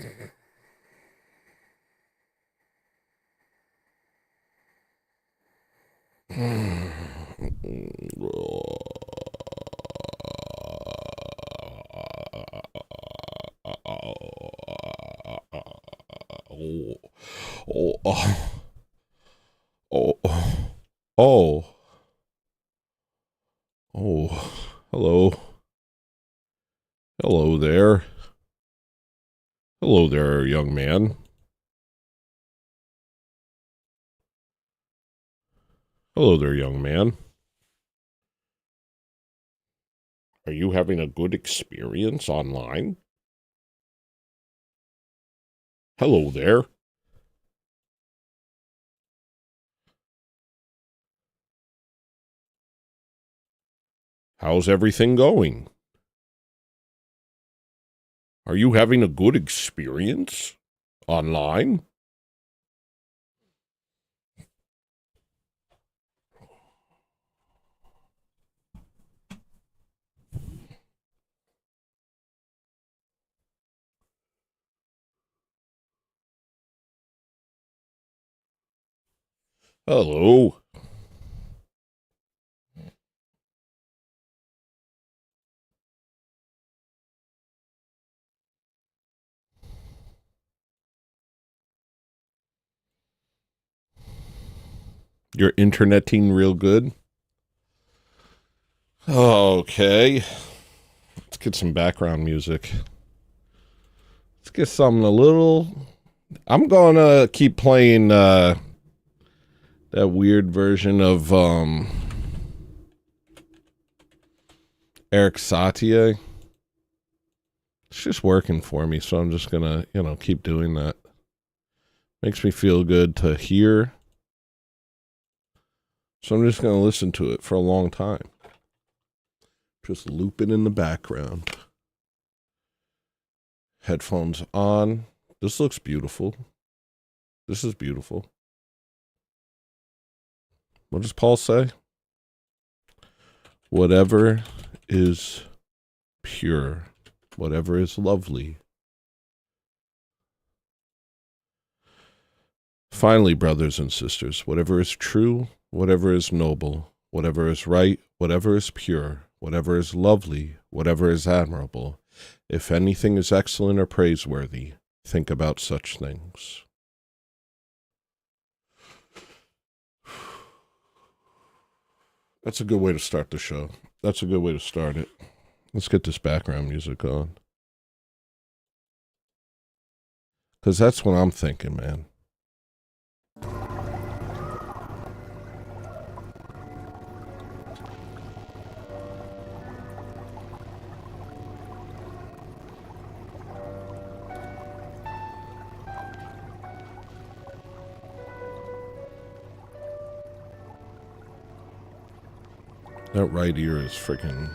Oh, hello. Hello there. Hello there, young man. Hello there, young man. Are you having a good experience online? Hello there. How's everything going? Are you having a good experience online? Hello. You're interneting real good? Okay. Let's get some background music. Let's get something a little... I'm gonna keep playing that weird version of Eric Satie. It's just working for me, so I'm just gonna, keep doing that. Makes me feel good to hear. So I'm just gonna listen to it for a long time. Just loop it in the background. Headphones on. This looks beautiful. This is beautiful. What does Paul say? Whatever is pure, whatever is lovely. Finally, brothers and sisters, whatever is true, whatever is noble, whatever is right, whatever is pure, whatever is lovely, whatever is admirable, if anything is excellent or praiseworthy, think about such things. That's a good way to start the show. That's a good way to start it. Let's get this background music on. Because that's what I'm thinking, man. That right ear is freaking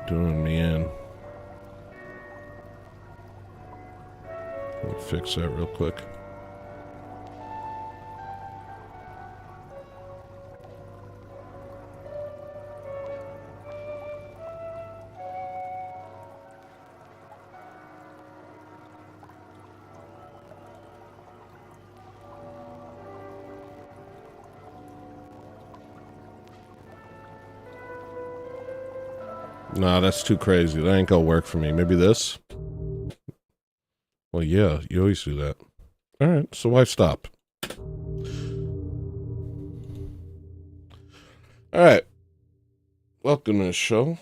doing me in. Let me fix that real quick. Nah, that's too crazy. That ain't gonna work for me. Maybe this? Well, yeah, you always do that. All right, so why stop? All right. Welcome to the show.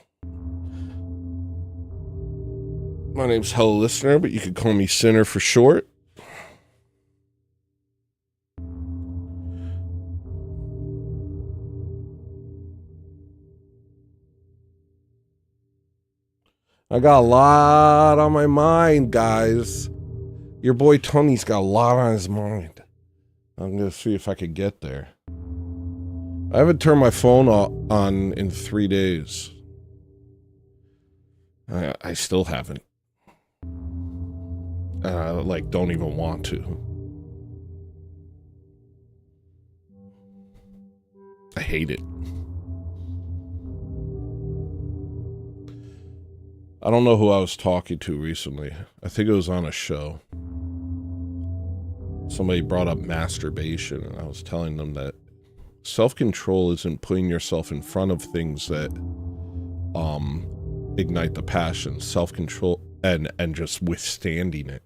My name's Hello Listener, but you could call me Sinner for short. I got a lot on my mind, guys. Your boy Tony's got a lot on his mind. I'm gonna see if I could get there. I haven't turned my phone on in 3 days. I still haven't. Don't even want to. I hate it. I don't know who I was talking to recently. I think it was on a show. Somebody brought up masturbation, and I was telling them that self-control isn't putting yourself in front of things that ignite the passion. Self-control and just withstanding it.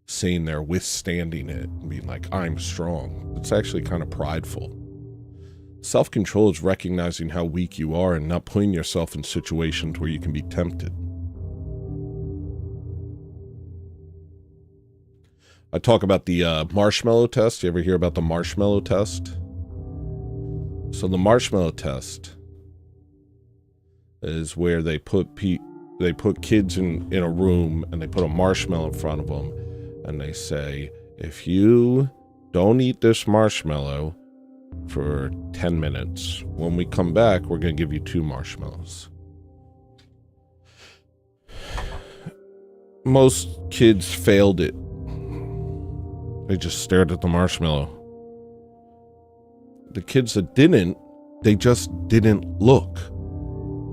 Saying they're withstanding it and being like, I'm strong. It's actually kind of prideful. Self-control is recognizing how weak you are and not putting yourself in situations where you can be tempted. I talk about the marshmallow test. You ever hear about the marshmallow test? So the marshmallow test is where they put kids in a room and they put a marshmallow in front of them and they say, if you don't eat this marshmallow for 10 minutes, when we come back, we're going to give you 2 marshmallows. Most kids failed it. They just stared at the marshmallow. The kids that didn't, they just didn't look.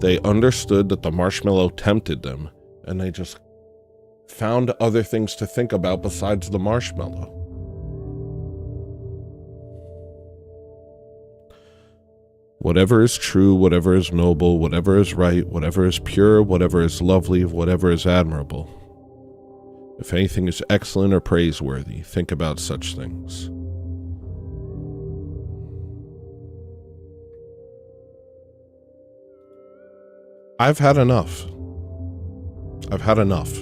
They understood that the marshmallow tempted them, and they just found other things to think about besides the marshmallow. Whatever is true, whatever is noble, whatever is right, whatever is pure, whatever is lovely, whatever is admirable. If anything is excellent or praiseworthy, think about such things. I've had enough. I've had enough.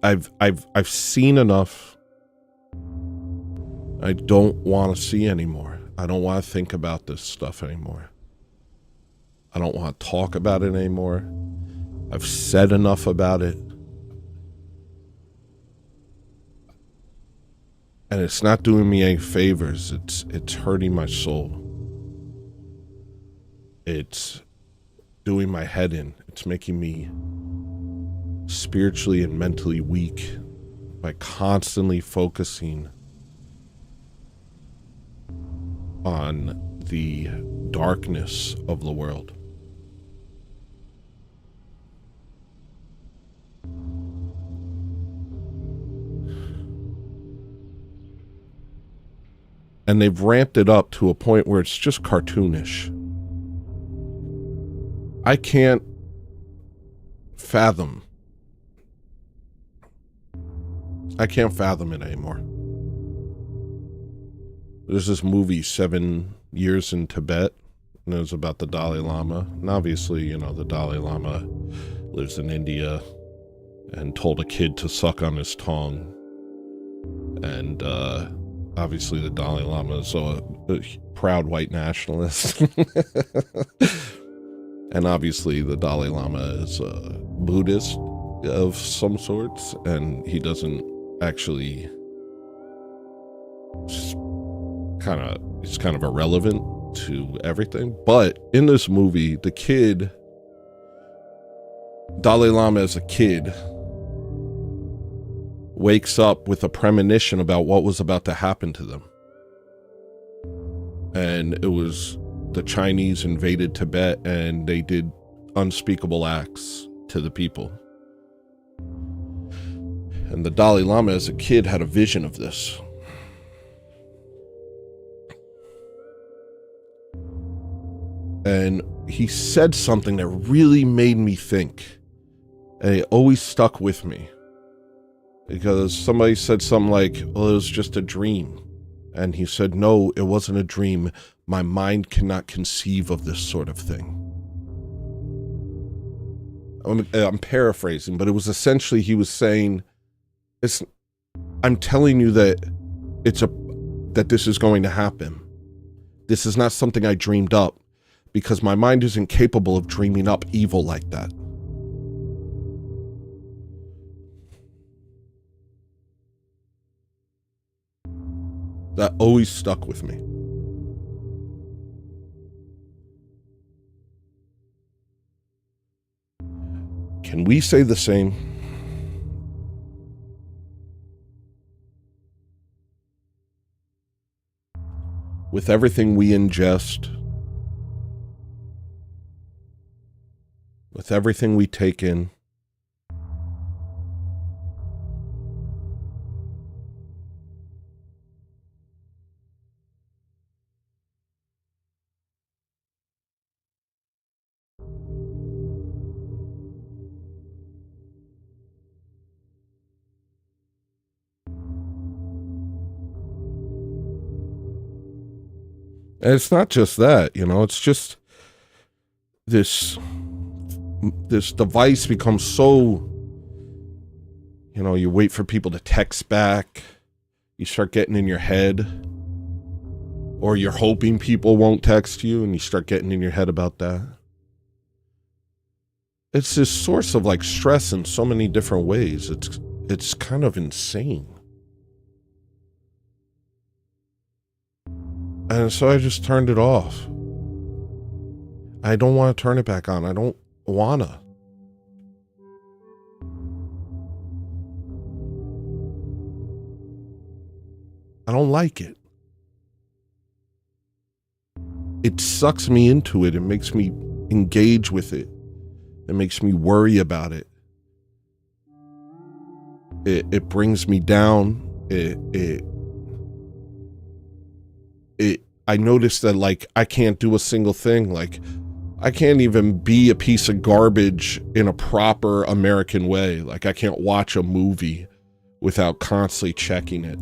I've seen enough. I don't want to see anymore. I don't want to think about this stuff anymore. I don't want to talk about it anymore. I've said enough about it. And it's not doing me any favors. It's hurting my soul. It's doing my head in. It's making me spiritually and mentally weak by constantly focusing on the darkness of the world. And they've ramped it up to a point where it's just cartoonish. I can't fathom. I can't fathom it anymore. There's this movie, 7 Years in Tibet, and it was about the Dalai Lama. And obviously, you know, the Dalai Lama lives in India and told a kid to suck on his tongue. And obviously the Dalai Lama is a proud white nationalist. And obviously the Dalai Lama is a Buddhist of some sorts, and he doesn't actually, it's kind of irrelevant to everything. But in this movie, the kid, Dalai Lama as a kid, wakes up with a premonition about what was about to happen to them. And it was the Chinese invaded Tibet and they did unspeakable acts to the people. And the Dalai Lama as a kid had a vision of this. And he said something that really made me think. And it always stuck with me. Because somebody said something like, well, it was just a dream. And he said, no, it wasn't a dream. My mind cannot conceive of this sort of thing. I'm paraphrasing, but it was essentially, he was saying, I'm telling you that that this is going to happen. This is not something I dreamed up, because my mind isn't capable of dreaming up evil like that. That always stuck with me. Can we say the same? With everything we ingest, with everything we take in. And it's not just that, you know, it's just this device becomes so, you know, you wait for people to text back, you start getting in your head, or you're hoping people won't text you and you start getting in your head about that. It's this source of like stress in so many different ways. It's kind of insane. And so I just turned it off. I don't want to turn it back on. I don't wanna. I don't like it. It sucks me into it. It makes me engage with it. It makes me worry about it. It brings me down. I noticed that, like, I can't do a single thing. Like, I can't even be a piece of garbage in a proper American way. Like, I can't watch a movie without constantly checking it.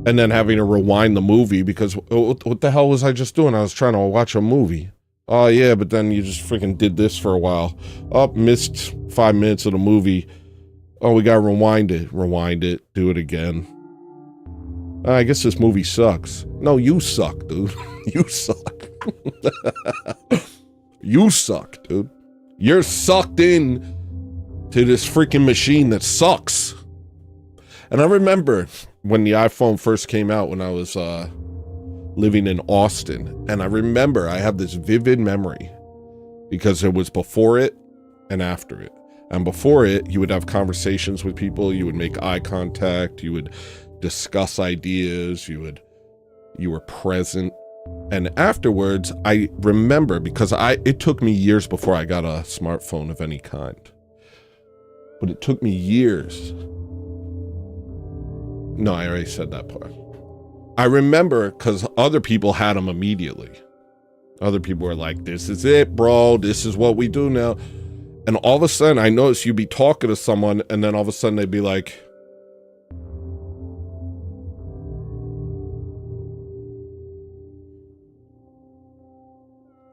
And then having to rewind the movie because what the hell was I just doing? I was trying to watch a movie. Oh yeah, but then you just freaking did this for a while. Oh, missed 5 minutes of the movie. Oh, we gotta rewind it, do it again. I guess this movie sucks. No, you suck, dude. You suck. You suck, dude. You're sucked in to this freaking machine that sucks. And I remember when the iPhone first came out when I was living in Austin. And I remember I have this vivid memory because it was before it and after it. And before it, you would have conversations with people, you would make eye contact, you would discuss ideas, you were present. And afterwards, I remember, because it took me years before I got a smartphone of any kind. But it took me years. No, I already said that part. I remember because other people had them immediately. Other people were like, this is it, bro. This is what we do now. And all of a sudden, I noticed you'd be talking to someone, and then all of a sudden they'd be like,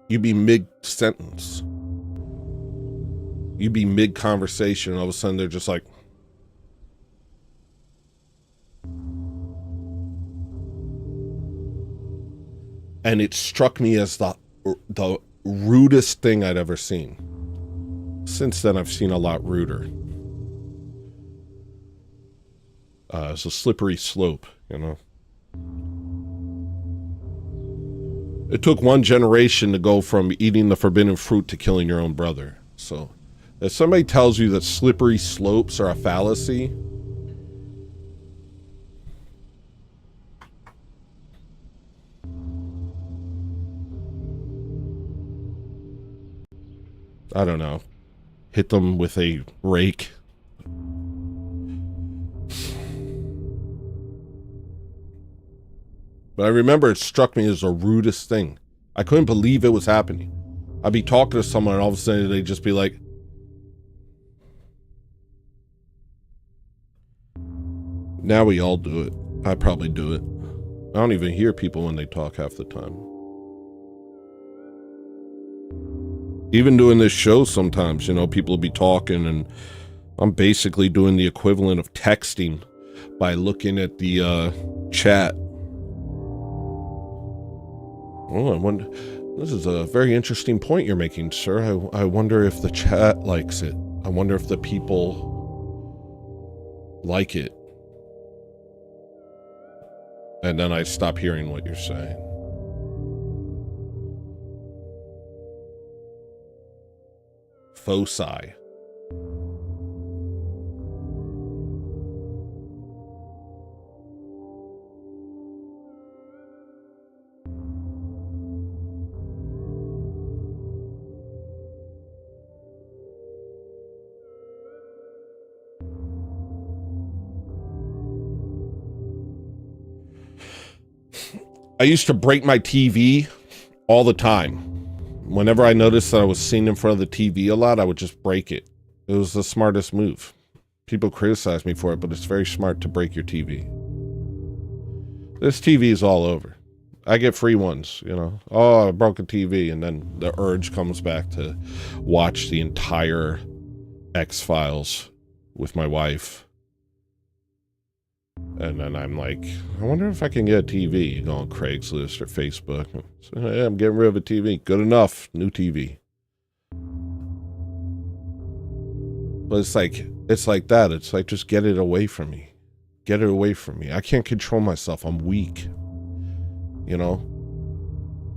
you'd be mid-sentence. You'd be mid-conversation, and all of a sudden they're just like, and it struck me as the rudest thing I'd ever seen. Since then, I've seen a lot ruder. It's a slippery slope, you know? It took one generation to go from eating the forbidden fruit to killing your own brother. So, if somebody tells you that slippery slopes are a fallacy, I don't know. Hit them with a rake. But I remember it struck me as the rudest thing. I couldn't believe it was happening. I'd be talking to someone and all of a sudden they'd just be like, now we all do it. I probably do it. I don't even hear people when they talk half the time. Even doing this show sometimes, you know, people will be talking and I'm basically doing the equivalent of texting by looking at the chat. Oh, I wonder, this is a very interesting point you're making, sir. I wonder if the chat likes it. I wonder if the people like it. And then I stop hearing what you're saying. Foci. I used to break my TV all the time. Whenever I noticed that I was seen in front of the TV a lot, I would just break it. It was the smartest move. People criticize me for it, but it's very smart to break your TV. This TV is all over. I get free ones, you know. Oh, I broke a TV, and then the urge comes back to watch the entire X-Files with my wife. And then I'm like, I wonder if I can get a TV. You go on Craigslist or Facebook. So, hey, I'm getting rid of a TV. Good enough. New TV. But it's like that. It's like, just get it away from me. Get it away from me. I can't control myself. I'm weak. You know?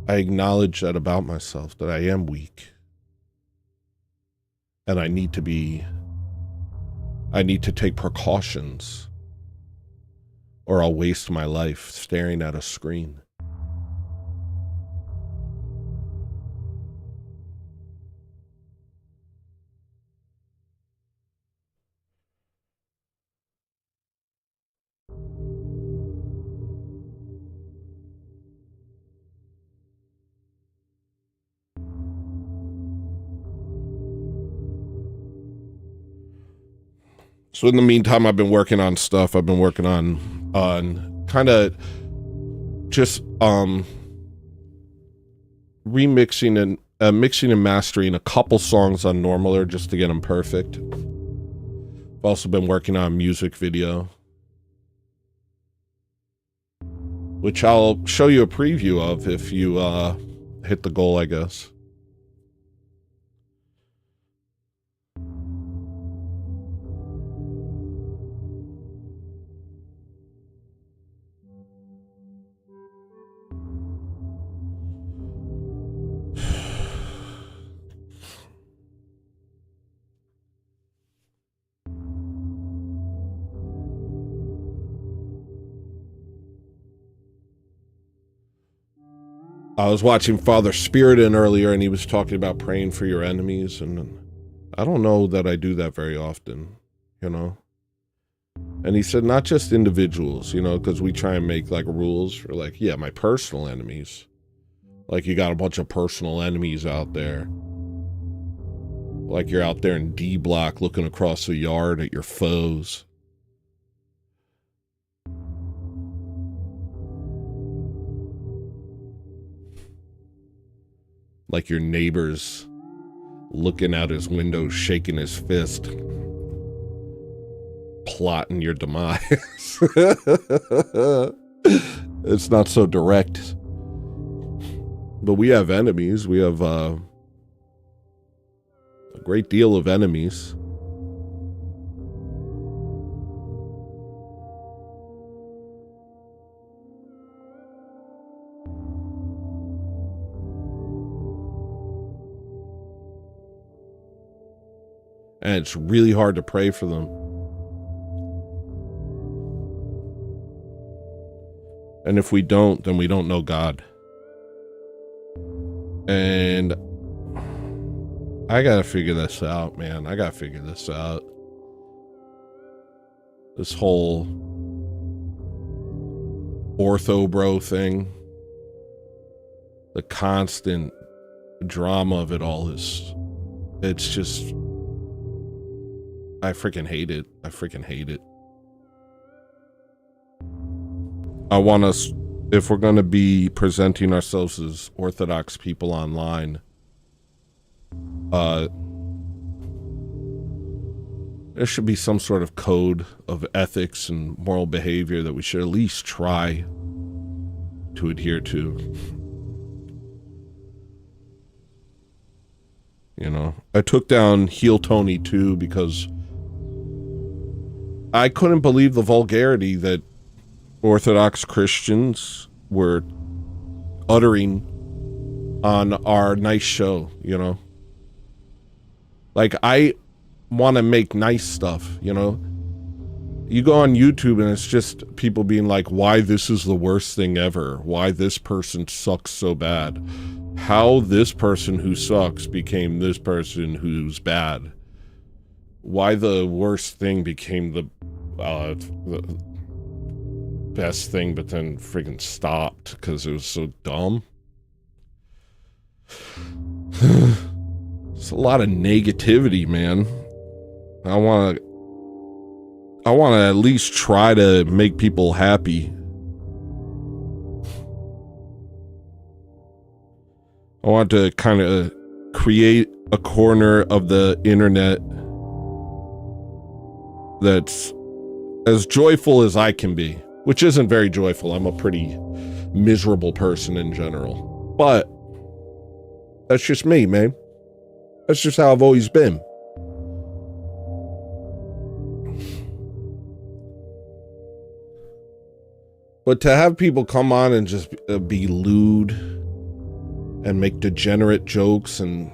I acknowledge that about myself, that I am weak. And I need to take precautions, or I'll waste my life staring at a screen. So in the meantime, I've been working on stuff. I've been working on kind of just remixing and mixing and mastering a couple songs on Normaler just to get them perfect. I've also been working on a music video, which I'll show you a preview of if you hit the goal, I guess. I was watching Father Spiriton earlier, and he was talking about praying for your enemies, and I don't know that I do that very often, you know? And he said not just individuals, you know, because we try and make, like, rules for, like, yeah, my personal enemies. Like, you got a bunch of personal enemies out there. Like, you're out there in D Block looking across the yard at your foes. Like your neighbor's looking out his window, shaking his fist, plotting your demise. It's not so direct. But we have enemies. We have a great deal of enemies. And it's really hard to pray for them. And if we don't, then we don't know God. And I gotta figure this out, man. I gotta figure this out. This whole Ortho bro thing. The constant drama of it all is... It's just... I freaking hate it. I freaking hate it. I want us, if we're going to be presenting ourselves as Orthodox people online, there should be some sort of code of ethics and moral behavior that we should at least try to adhere to. You know, I took down Heel Tony too because I couldn't believe the vulgarity that Orthodox Christians were uttering on our nice show, you know? Like, I want to make nice stuff, you know? You go on YouTube and it's just people being like, why this is the worst thing ever. Why this person sucks so bad. How this person who sucks became this person who's bad. Why the worst thing became best thing, but then freaking stopped because it was so dumb. It's a lot of negativity, man. I want to at least try to make people happy. I want to kind of create a corner of the internet that's as joyful as I can be, which isn't very joyful. I'm a pretty miserable person in general, but that's just me, man. That's just how I've always been. But to have people come on and just be lewd and make degenerate jokes, and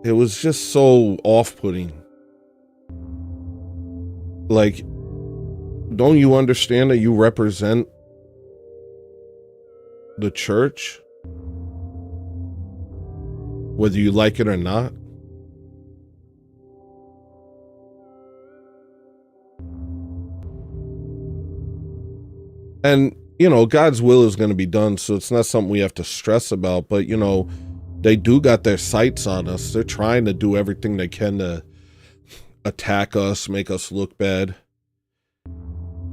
it was just so off-putting. Like, don't you understand that you represent the church? Whether you like it or not? And, you know, God's will is going to be done, so it's not something we have to stress about. But, you know, they do got their sights on us. They're trying to do everything they can to attack us, make us look bad.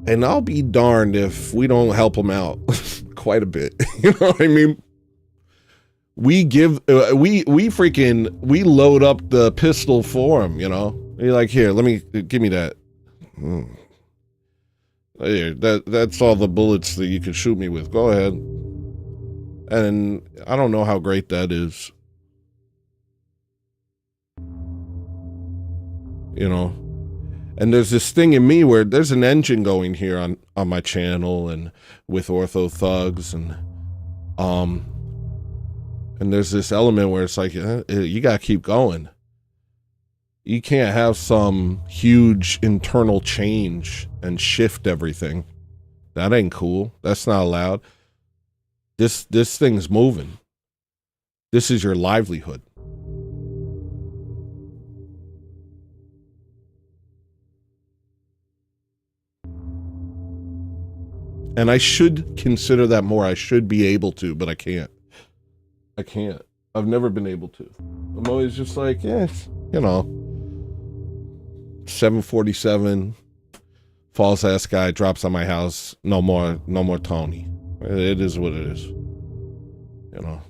And I'll be darned if we don't help them out quite a bit. You know what I mean? We give, we load up the pistol for them, you know? You're like, here, give me that. Here, that's all the bullets that you can shoot me with. Go ahead. And I don't know how great that is. You know? And there's this thing in me where there's an engine going here on my channel and with Ortho Thugs, and there's this element where it's like, you gotta keep going. You can't have some huge internal change and shift everything. That ain't cool. That's not allowed. This thing's moving. This is your livelihood. And I should consider that more. I should be able to, but I can't. I can't. I've never been able to. I'm always just like, you know, 747, false ass guy drops on my house. No more Tony. It is what it is. You know.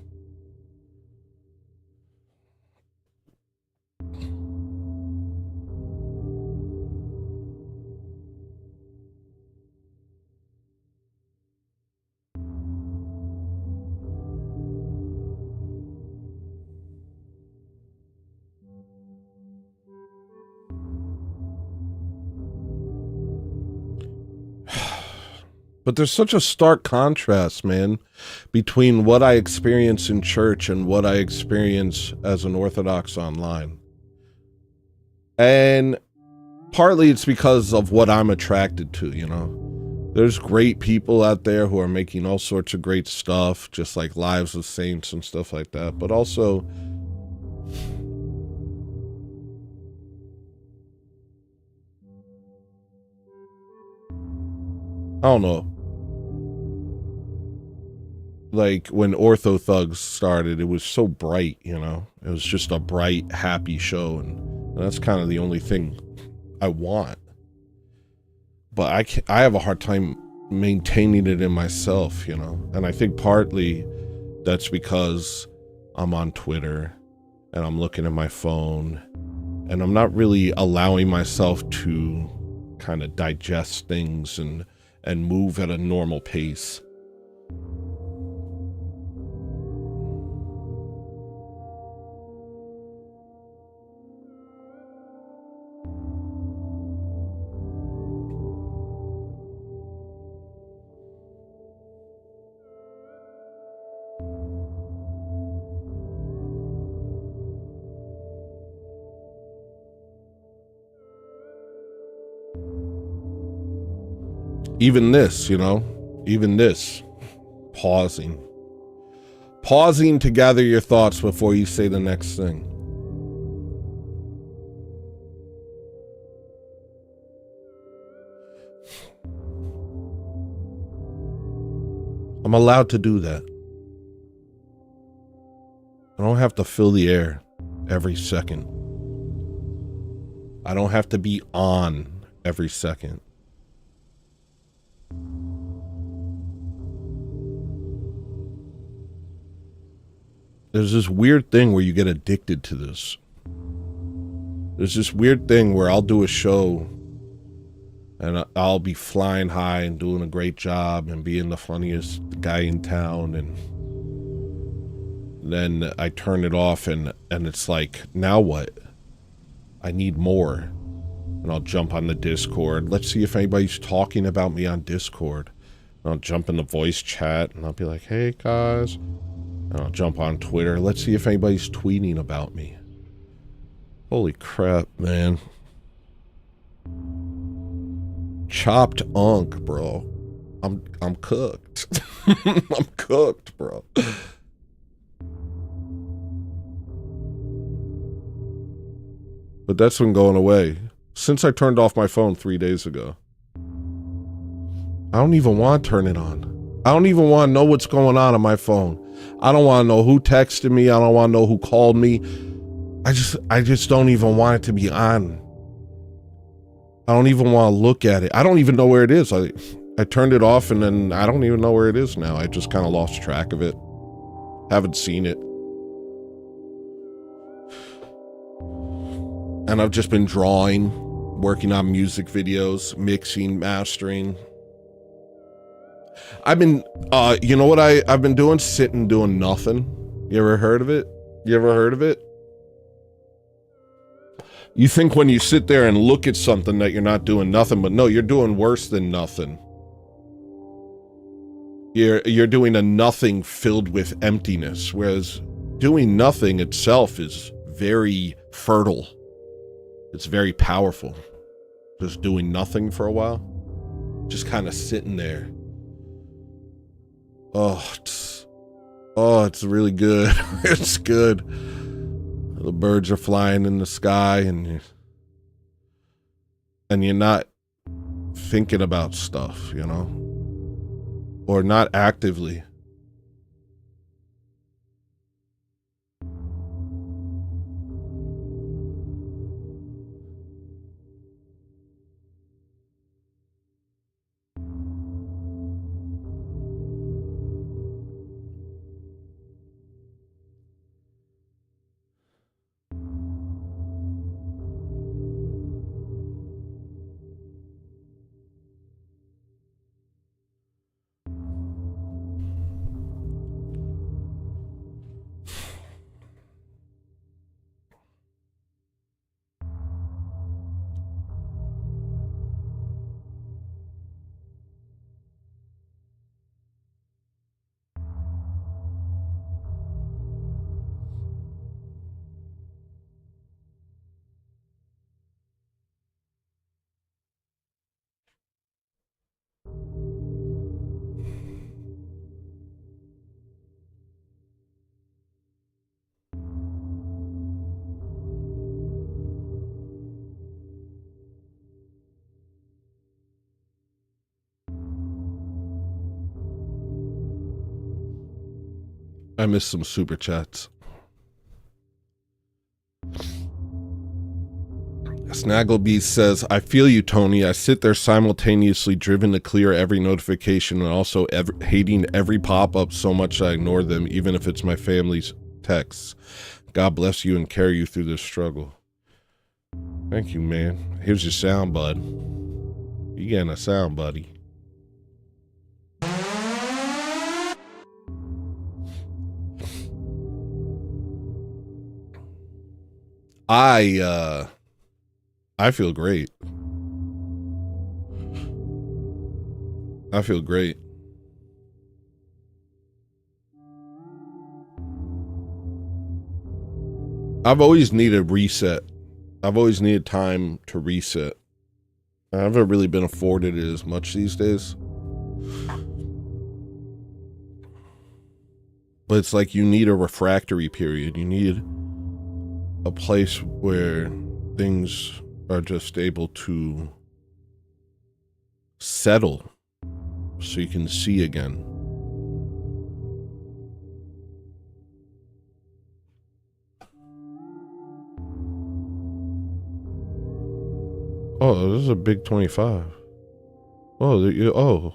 But there's such a stark contrast, man, between what I experience in church and what I experience as an Orthodox online. And partly it's because of what I'm attracted to, you know. There's great people out there who are making all sorts of great stuff, just like Lives of Saints and stuff like that. But also, I don't know. Like when Ortho Thugs started, it was so bright, you know. It was just a bright, happy show, and that's kind of the only thing I want. But I have a hard time maintaining it in myself, you know. And I think partly that's because I'm on Twitter and I'm looking at my phone and I'm not really allowing myself to kind of digest things and move at a normal pace. Even this, you know, even this, pausing to gather your thoughts before you say the next thing. I'm allowed to do that. I don't have to fill the air every second. I don't have to be on every second. There's this weird thing where you get addicted to this. There's this weird thing where I'll do a show and I'll be flying high and doing a great job and being the funniest guy in town, and then I turn it off and it's like, now what? I need more. And I'll jump on the Discord. Let's see if anybody's talking about me on Discord. And I'll jump in the voice chat and I'll be like, hey guys. And I'll jump on Twitter. Let's see if anybody's tweeting about me. Holy crap, man. Chopped unk, bro. I'm cooked. I'm cooked, bro. But that's been going away since I turned off my phone 3 days ago. I don't even want to turn it on. I don't even want to know what's going on my phone. I don't want to know who texted me. I don't want to know who called me. I just don't even want it to be on. I don't even want to look at it. I don't even know where it is. I turned it off and then I don't even know where it is now. I just kind of lost track of it. Haven't seen it. And I've just been drawing, working on music videos, mixing, mastering. I've been, you know what I've been doing? Sitting doing nothing. You ever heard of it? You ever heard of it? You think when you sit there and look at something that you're not doing nothing, but no, you're doing worse than nothing. You're doing a nothing filled with emptiness, whereas doing nothing itself is very fertile. It's very powerful. Just doing nothing for a while. Just kind of sitting there. Oh, it's really good. It's good. The birds are flying in the sky and you're not thinking about stuff, you know? Or not actively. I missed some super chats. Snagglebeast says, I feel you, Tony. I sit there simultaneously driven to clear every notification and also hating every pop-up so much I ignore them, even if it's my family's texts. God bless you and carry you through this struggle. Thank you, man. Here's your sound, bud. You getting a sound, buddy. I feel great. I feel great. I've always needed reset. I've always needed time to reset. I haven't really been afforded it as much these days. But it's like you need a refractory period. You need a place where things are just able to settle so you can see again. Oh, this is a big 25. Oh,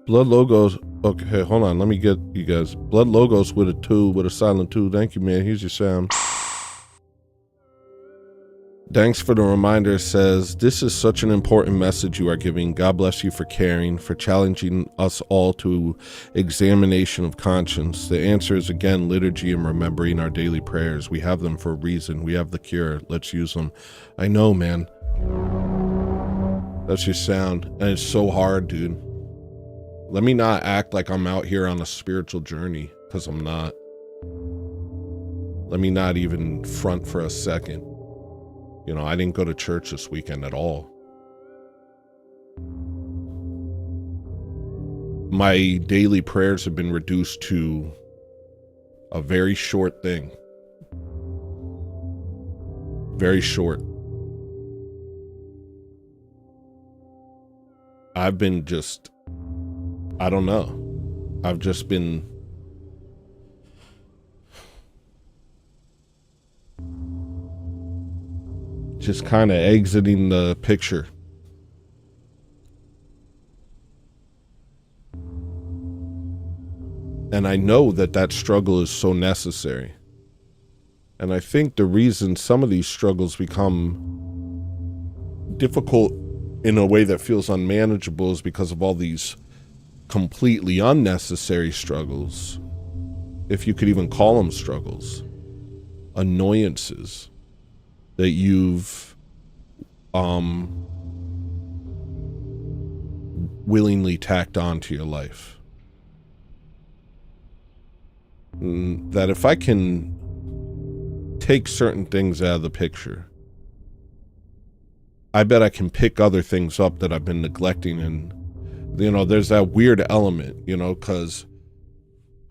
Blood Logos. Okay, hold on. Let me get you guys. Blood Logos with a 2, with a silent 2. Thank you, man. Here's your sound. Thanks for the reminder. Says, this is such an important message you are giving. God bless you for caring, for challenging us all to examination of conscience. The answer is, again, liturgy and remembering our daily prayers. We have them for a reason. We have the cure. Let's use them. I know, man. That's your sound. And it's so hard, dude. Let me not act like I'm out here on a spiritual journey, because I'm not. Let me not even front for a second. You know, I didn't go to church this weekend at all. My daily prayers have been reduced to a very short thing. Very short. I've been just, I don't know. I've just been just kind of exiting the picture. And I know that that struggle is so necessary. And I think the reason some of these struggles become difficult in a way that feels unmanageable is because of all these completely unnecessary struggles, if you could even call them struggles, annoyances that you've willingly tacked onto your life. That if I can take certain things out of the picture, I bet I can pick other things up that I've been neglecting. And, you know, there's that weird element, you know, because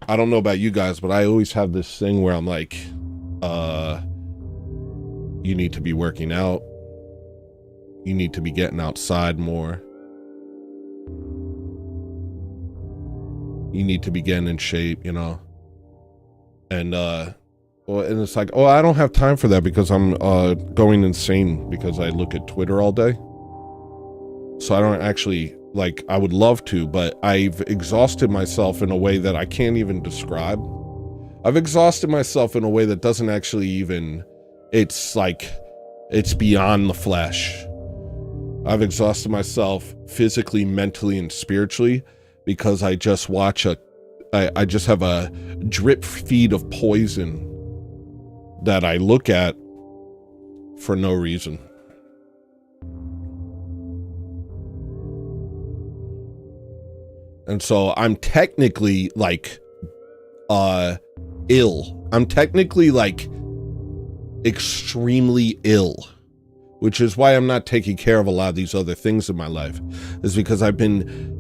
I don't know about you guys, but I always have this thing where I'm like, you need to be working out. You need to be getting outside more. You need to be getting in shape, you know. And, well, and it's like, oh, I don't have time for that because I'm going insane because I look at Twitter all day. So I don't actually, like, I would love to, but I've exhausted myself in a way that I can't even describe. I've exhausted myself in a way that doesn't actually even, it's like, it's beyond the flesh. I've exhausted myself physically, mentally, and spiritually because I just watch I just have a drip feed of poison that I look at for no reason. And so I'm technically like ill. I'm technically like extremely ill, which is why I'm not taking care of a lot of these other things in my life, is because I've been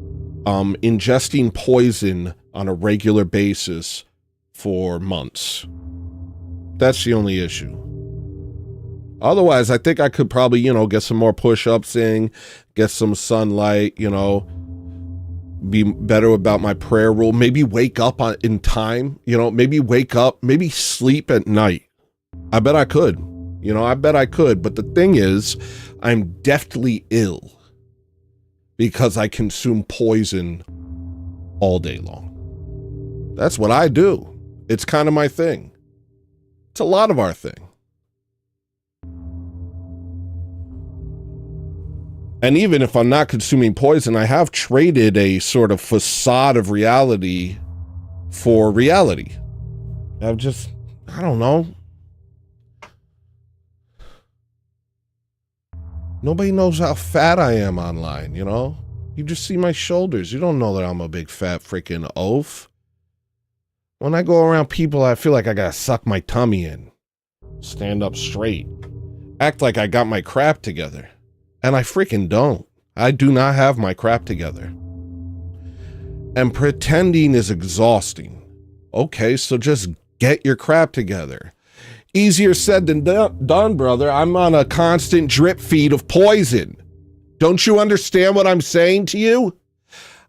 ingesting poison on a regular basis for months. That's the only issue. Otherwise, I think I could probably, you know, get some more push-ups in, get some sunlight, you know, be better about my prayer rule, maybe wake up in time, you know, maybe wake up, maybe sleep at night. I bet I could, you know, I bet I could. But the thing is, I'm deathly ill because I consume poison all day long. That's what I do. It's kind of my thing. It's a lot of our thing. And even if I'm not consuming poison, I have traded a sort of facade of reality for reality. I don't know. Nobody knows how fat I am online, you know? You just see my shoulders. You don't know that I'm a big fat freaking oaf. When I go around people, I feel like I gotta suck my tummy in. Stand up straight. Act like I got my crap together. And I freaking don't. I do not have my crap together. And pretending is exhausting. Okay, so just get your crap together. Easier said than done, brother. I'm on a constant drip feed of poison. Don't you understand what I'm saying to you?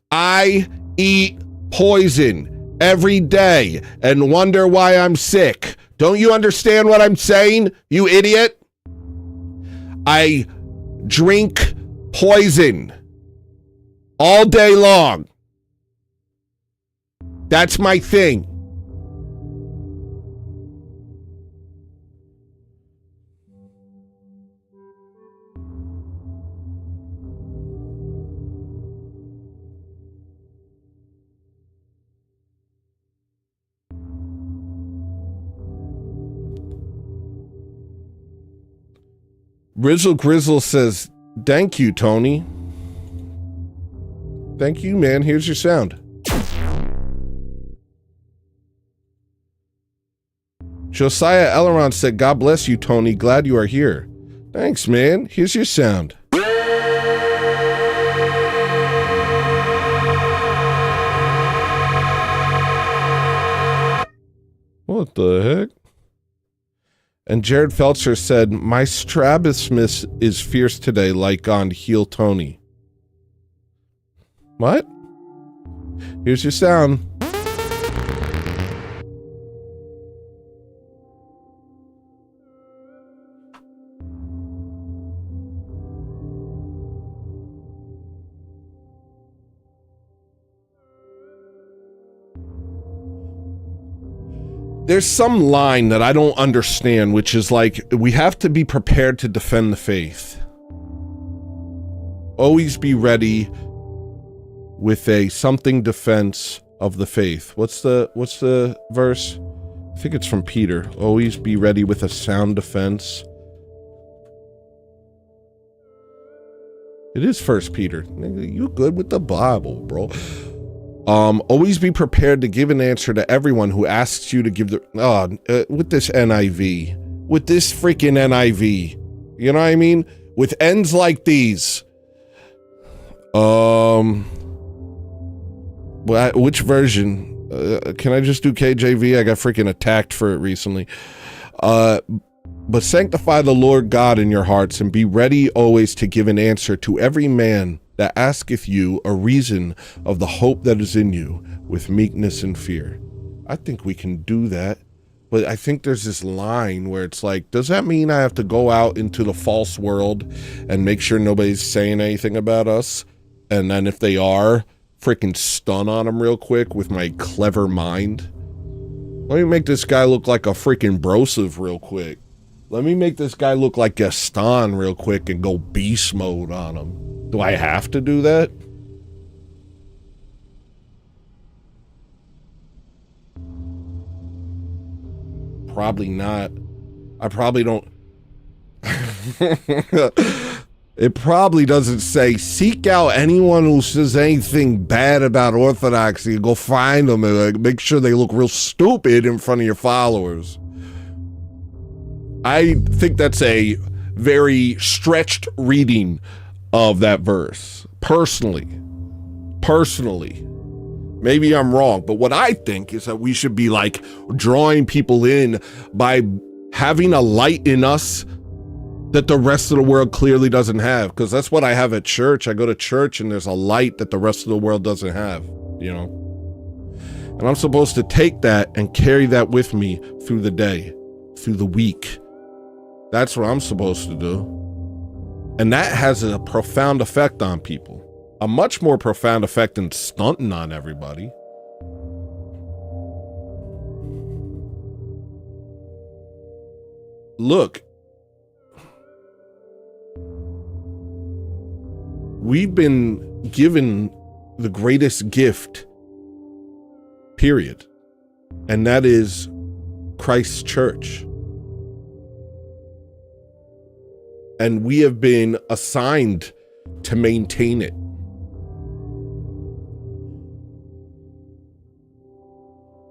I eat poison every day and wonder why I'm sick. Don't you understand what I'm saying, you idiot? I drink poison all day long. That's my thing. Rizzle Grizzle says, thank you, Tony. Thank you, man. Here's your sound. Josiah Elleron said, God bless you, Tony. Glad you are here. Thanks, man. Here's your sound. What the heck? And Jared Felcher said, my strabismus is fierce today, like on Heel Tony. What? Here's your sound. There's some line that I don't understand, which is like, we have to be prepared to defend the faith. Always be ready with a something defense of the faith. What's the verse? I think it's from Peter. Always be ready with a sound defense. It is 1 Peter. You good with the Bible, bro. Always be prepared to give an answer to everyone who asks you to give the, with this NIV, with this freaking NIV, you know what I mean? With ends like these. Which version? Can I just do KJV? I got freaking attacked for it recently. But sanctify the Lord God in your hearts and be ready always to give an answer to every man that asketh you a reason of the hope that is in you with meekness and fear. I think we can do that. But I think there's this line where it's like, does that mean I have to go out into the false world and make sure nobody's saying anything about us? And then if they are, freaking stun on them real quick with my clever mind? Let me make this guy look like a freaking brosive real quick. Let me make this guy look like Gaston real quick and go beast mode on him. Do I have to do that? Probably not. I probably don't. It probably doesn't say, seek out anyone who says anything bad about Orthodoxy and go find them and like, make sure they look real stupid in front of your followers. I think that's a very stretched reading of that verse. Personally. Maybe I'm wrong, but what I think is that we should be like drawing people in by having a light in us that the rest of the world clearly doesn't have, because that's what I have at church. I go to church and there's a light that the rest of the world doesn't have, you know? And I'm supposed to take that and carry that with me through the day, through the week. That's what I'm supposed to do. And that has a profound effect on people. A much more profound effect than stunting on everybody. Look, we've been given the greatest gift, period. And that is Christ's church. And we have been assigned to maintain it.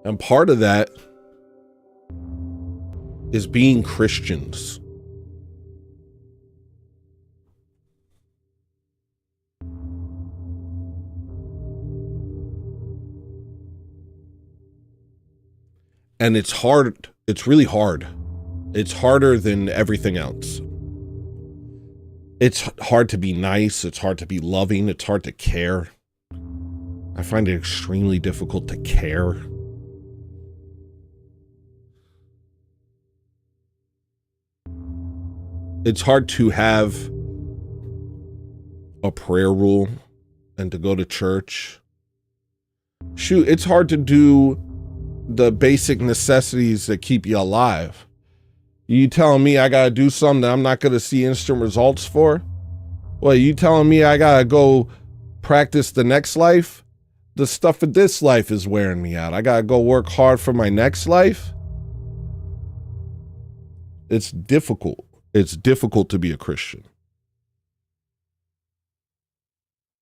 And part of that is being Christians. And it's hard. It's really hard. It's harder than everything else. It's hard to be nice. It's hard to be loving. It's hard to care. I find it extremely difficult to care. It's hard to have a prayer rule and to go to church. Shoot, it's hard to do the basic necessities that keep you alive. You telling me I gotta do something that I'm not gonna see instant results for? Well, you telling me I gotta go practice the next life? The stuff of this life is wearing me out. I gotta go work hard for my next life? It's difficult. It's difficult to be a Christian.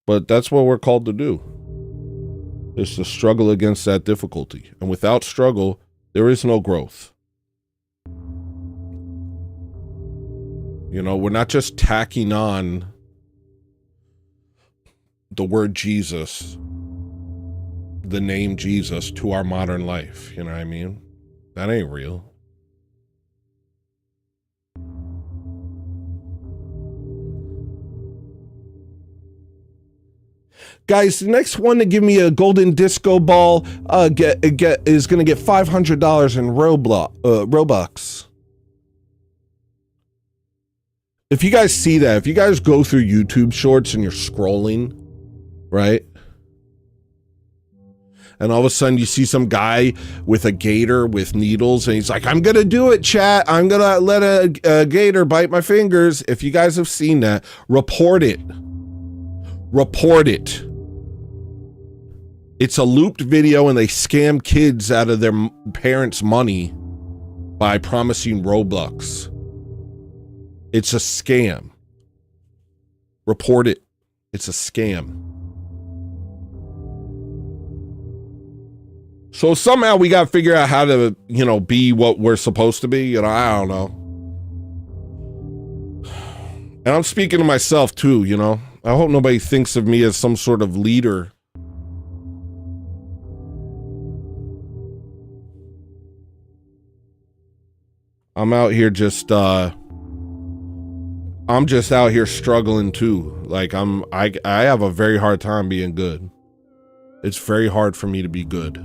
But that's what we're called to do. Is to struggle against that difficulty. And without struggle, there is no growth. You know, we're not just tacking on the word Jesus, the name Jesus, to our modern life. You know what I mean? That ain't real. Guys, the next one to give me a golden disco ball is going to get $500 in Robux. If you guys see that, if you guys go through YouTube shorts and you're scrolling, right? And all of a sudden you see some guy with a gator with needles and he's like, I'm going to do it, chat. I'm going to let a gator bite my fingers. If you guys have seen that, report it. Report it. It's a looped video and they scam kids out of their parents' money by promising Robux. It's a scam. Report it. It's a scam. So somehow we got to figure out how to, you know, be what we're supposed to be. You know, I don't know. And I'm speaking to myself too, you know. I hope nobody thinks of me as some sort of leader. I'm out here just I'm just out here struggling too. Like I have a very hard time being good. It's very hard for me to be good.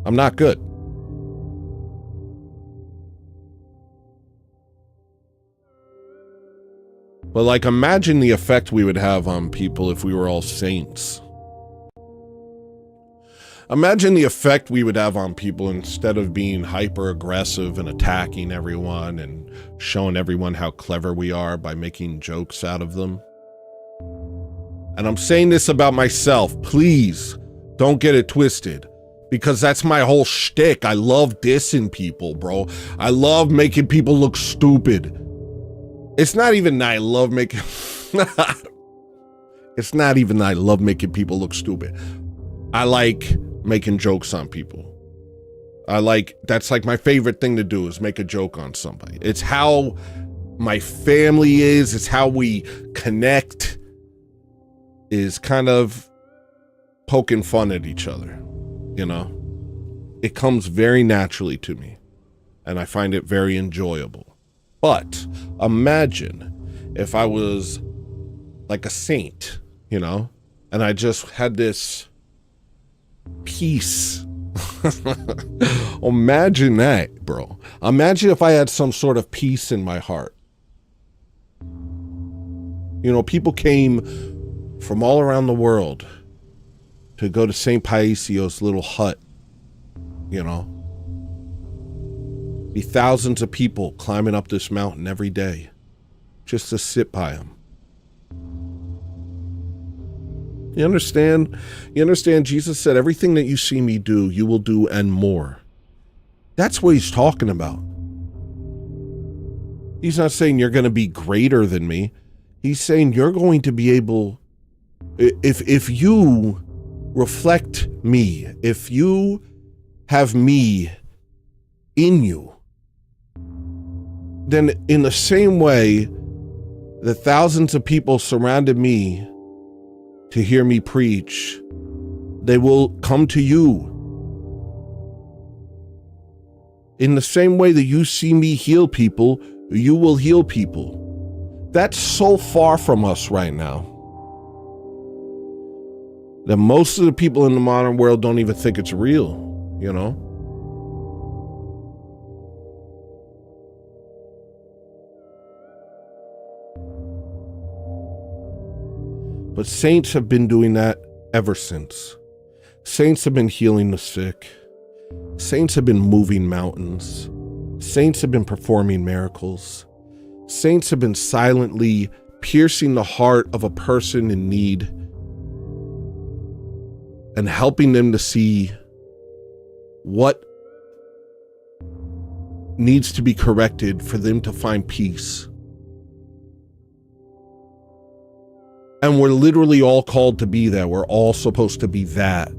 I'm not good. But like, imagine the effect we would have on people if we were all saints. Imagine the effect we would have on people instead of being hyper aggressive and attacking everyone and showing everyone how clever we are by making jokes out of them. And I'm saying this about myself. Please don't get it twisted, because that's my whole shtick. I love dissing people, bro. I love making people look stupid. It's not even that I love making it's not even that I love making people look stupid. I like making jokes on people. That's like my favorite thing to do, is make a joke on somebody. It's how my family is. It's how we connect, is kind of poking fun at each other, you know? It comes very naturally to me, and I find it very enjoyable. But imagine if I was like a saint, you know, and I just had this peace. Imagine that, bro. Imagine if I had some sort of peace in my heart. You know, people came from all around the world to go to St. Paisio's little hut, you know. Be thousands of people climbing up this mountain every day just to sit by him. You understand? You understand? Jesus said, everything that you see me do, you will do and more. That's what he's talking about. He's not saying you're going to be greater than me. He's saying you're going to be able, if you reflect me, if you have me in you, then in the same way that thousands of people surrounded me to hear me preach, they will come to you. In the same way that you see me heal people, you will heal people. That's so far from us right now that most of the people in the modern world don't even think it's real, you know? But saints have been doing that ever since. Saints have been healing the sick. Saints have been moving mountains. Saints have been performing miracles. Saints have been silently piercing the heart of a person in need and helping them to see what needs to be corrected for them to find peace. And we're literally all called to be that. We're all supposed to be that.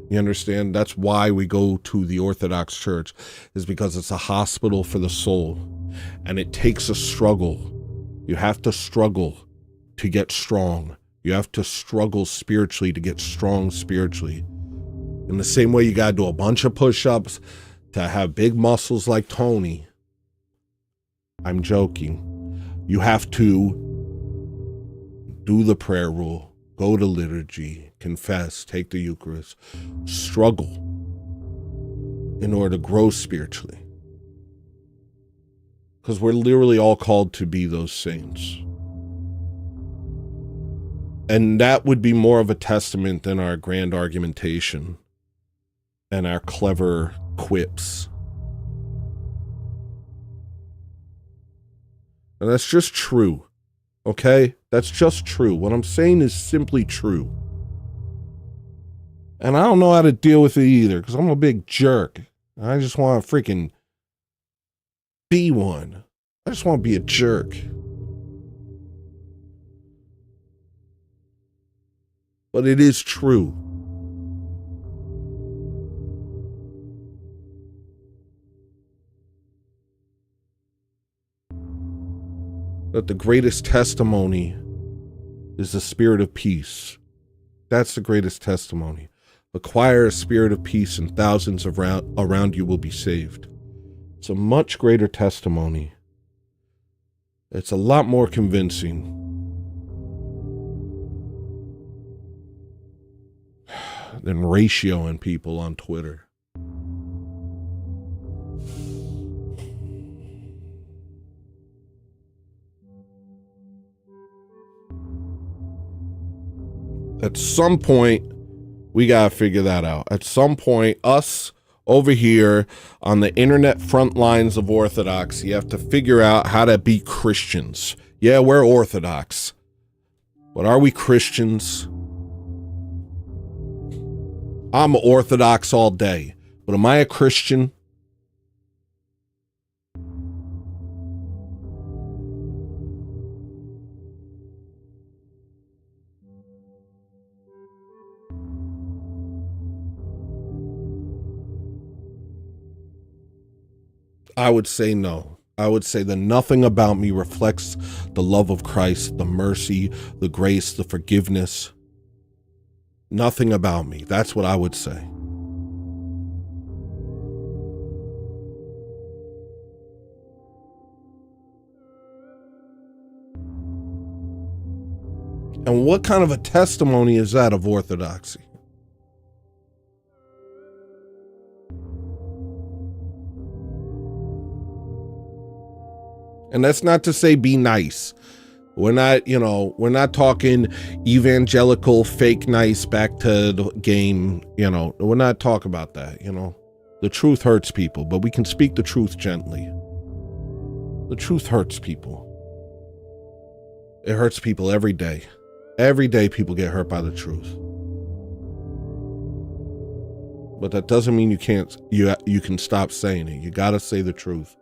You understand? That's why we go to the Orthodox Church, is because it's a hospital for the soul. And it takes a struggle. You have to struggle to get strong. You have to struggle spiritually to get strong spiritually. In the same way you gotta do a bunch of push-ups to have big muscles like Tony. I'm joking. You have to do the prayer rule, go to liturgy, confess, take the Eucharist, struggle in order to grow spiritually. Because we're literally all called to be those saints. And that would be more of a testament than our grand argumentation and our clever quips. And that's just true. Okay? That's just true. What I'm saying is simply true. And I don't know how to deal with it either, because I'm a big jerk. I just want to freaking be one. I just want to be a jerk. But it is true. That the greatest testimony is the spirit of peace. That's the greatest testimony. Acquire a spirit of peace and thousands around you will be saved. It's a much greater testimony. It's a lot more convincing. Than ratioing people on Twitter. At some point, we gotta figure that out. At some point, us over here on the internet front lines of Orthodoxy have to figure out how to be Christians. Yeah, we're Orthodox. But are we Christians? I'm Orthodox all day. But am I a Christian? I would say no. I would say that nothing about me reflects the love of Christ, the mercy, the grace, the forgiveness. Nothing about me. That's what I would say. And what kind of a testimony is that of orthodoxy? And that's not to say be nice. We're not, we're not talking evangelical, fake nice, back to the game, we're not talking about that, The truth hurts people, but we can speak the truth gently. The truth hurts people. It hurts people every day. Every day people get hurt by the truth. But that doesn't mean you can stop saying it. You gotta say the truth.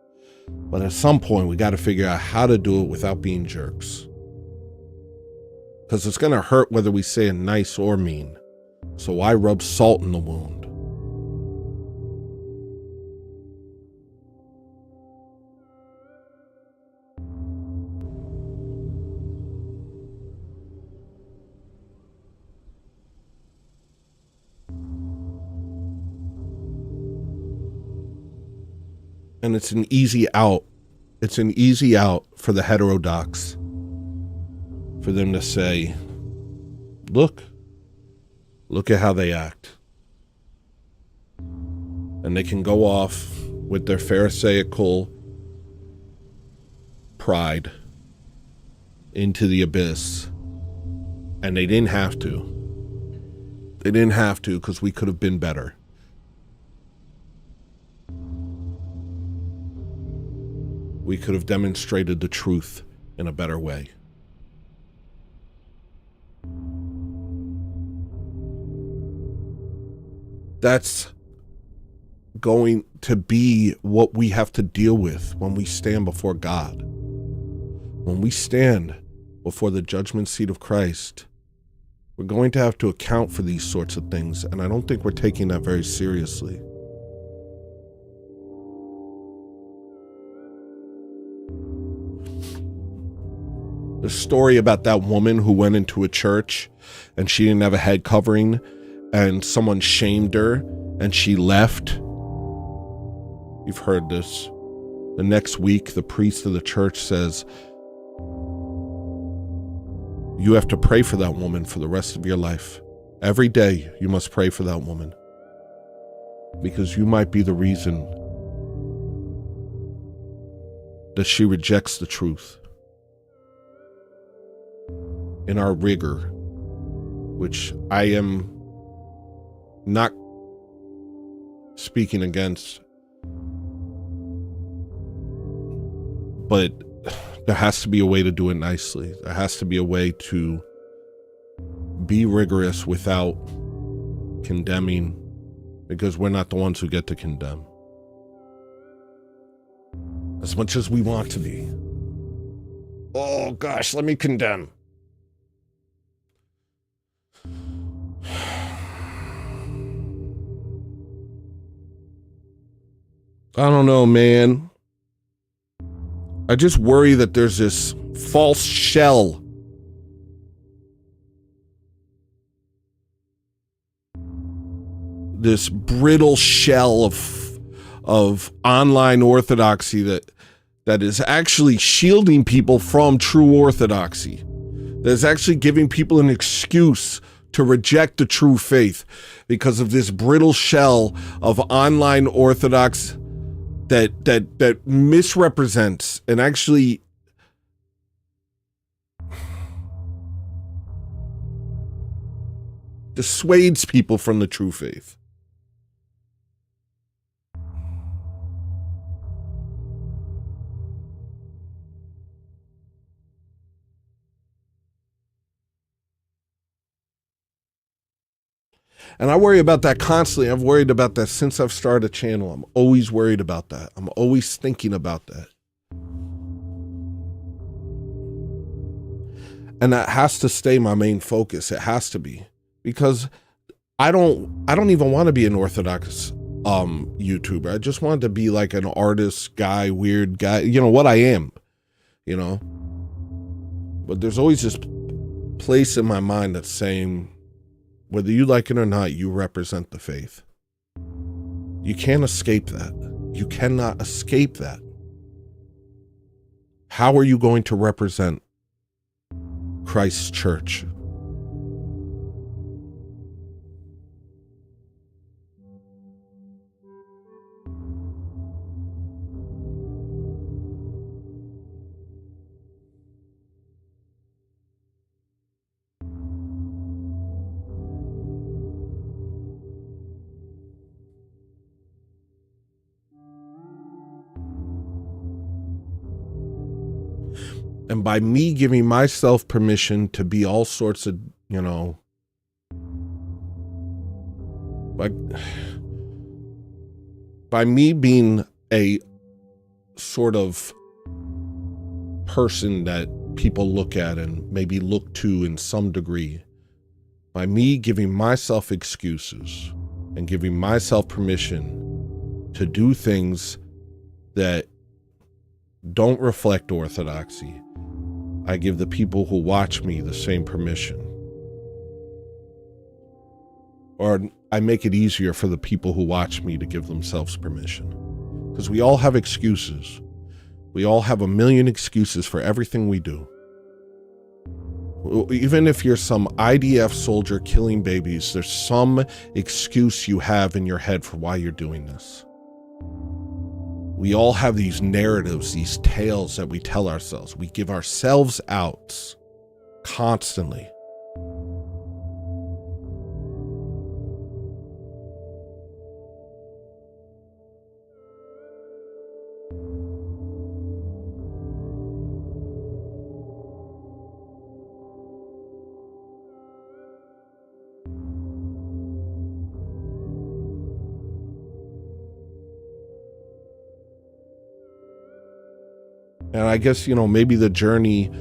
But at some point, we got to figure out how to do it without being jerks. Because it's going to hurt whether we say it nice or mean. So why rub salt in the wound? And it's an easy out. It's an easy out for the heterodox. For them to say, look at how they act. And they can go off with their pharisaical pride into the abyss And they didn't have to. They didn't have to, because we could have been better. We could have demonstrated the truth in a better way. That's going to be what we have to deal with when we stand before God. When we stand before the judgment seat of Christ, we're going to have to account for these sorts of things, and I don't think we're taking that very seriously. The story about that woman who went into a church and she didn't have a head covering and someone shamed her and she left. You've heard this. The next week, the priest of the church says, you have to pray for that woman for the rest of your life. Every day you must pray for that woman, because you might be the reason that she rejects the truth. In our rigor, which I am not speaking against, but there has to be a way to do it nicely. There has to be a way to be rigorous without condemning, because we're not the ones who get to condemn. As much as we want to be. Oh gosh, let me condemn. I don't know, man. I just worry that there's this false shell. This brittle shell of online orthodoxy that is actually shielding people from true orthodoxy. That is actually giving people an excuse to reject the true faith because of this brittle shell of online orthodox that misrepresents and actually dissuades people from the true faith. And I worry about that constantly. I've worried about that since I've started a channel. I'm always worried about that. I'm always thinking about that. And that has to stay my main focus. It has to be. Because I don't even want to be an Orthodox YouTuber. I just want to be like an artist guy, weird guy. You know what I am, you know? But there's always this place in my mind that's saying, whether you like it or not, you represent the faith. You can't escape that. You cannot escape that. How are you going to represent Christ's church? And by me giving myself permission to be all sorts of, you know, like, by me being a sort of person that people look at and maybe look to in some degree, by me giving myself excuses and giving myself permission to do things that don't reflect orthodoxy, I give the people who watch me the same permission. Or I make it easier for the people who watch me to give themselves permission. Because we all have excuses. We all have a million excuses for everything we do. Even if you're some IDF soldier killing babies, there's some excuse you have in your head for why you're doing this. We all have these narratives, these tales that we tell ourselves. We give ourselves out constantly. And I guess, maybe the journey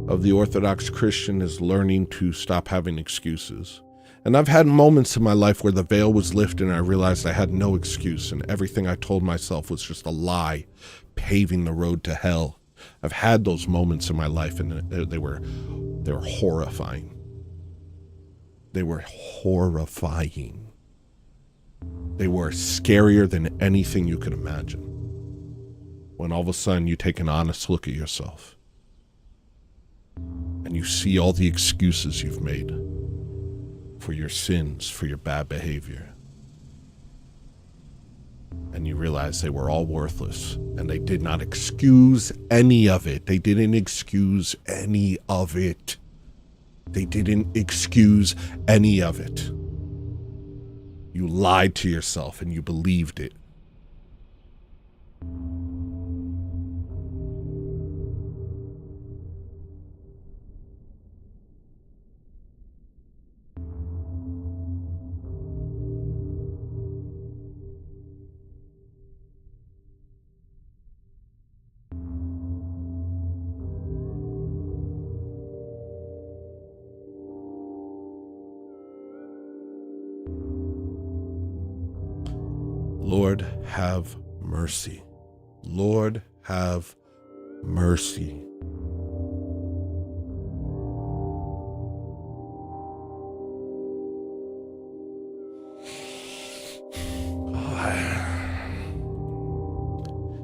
of the Orthodox Christian is learning to stop having excuses. And I've had moments in my life where the veil was lifted and I realized I had no excuse and everything I told myself was just a lie, paving the road to hell. I've had those moments in my life and they were horrifying. They were horrifying. They were scarier than anything you could imagine. When all of a sudden you take an honest look at yourself and you see all the excuses you've made for your sins, for your bad behavior. And you realize they were all worthless and they did not excuse any of it. They didn't excuse any of it. They didn't excuse any of it. You lied to yourself and you believed it. Lord, have mercy. Lord, have mercy.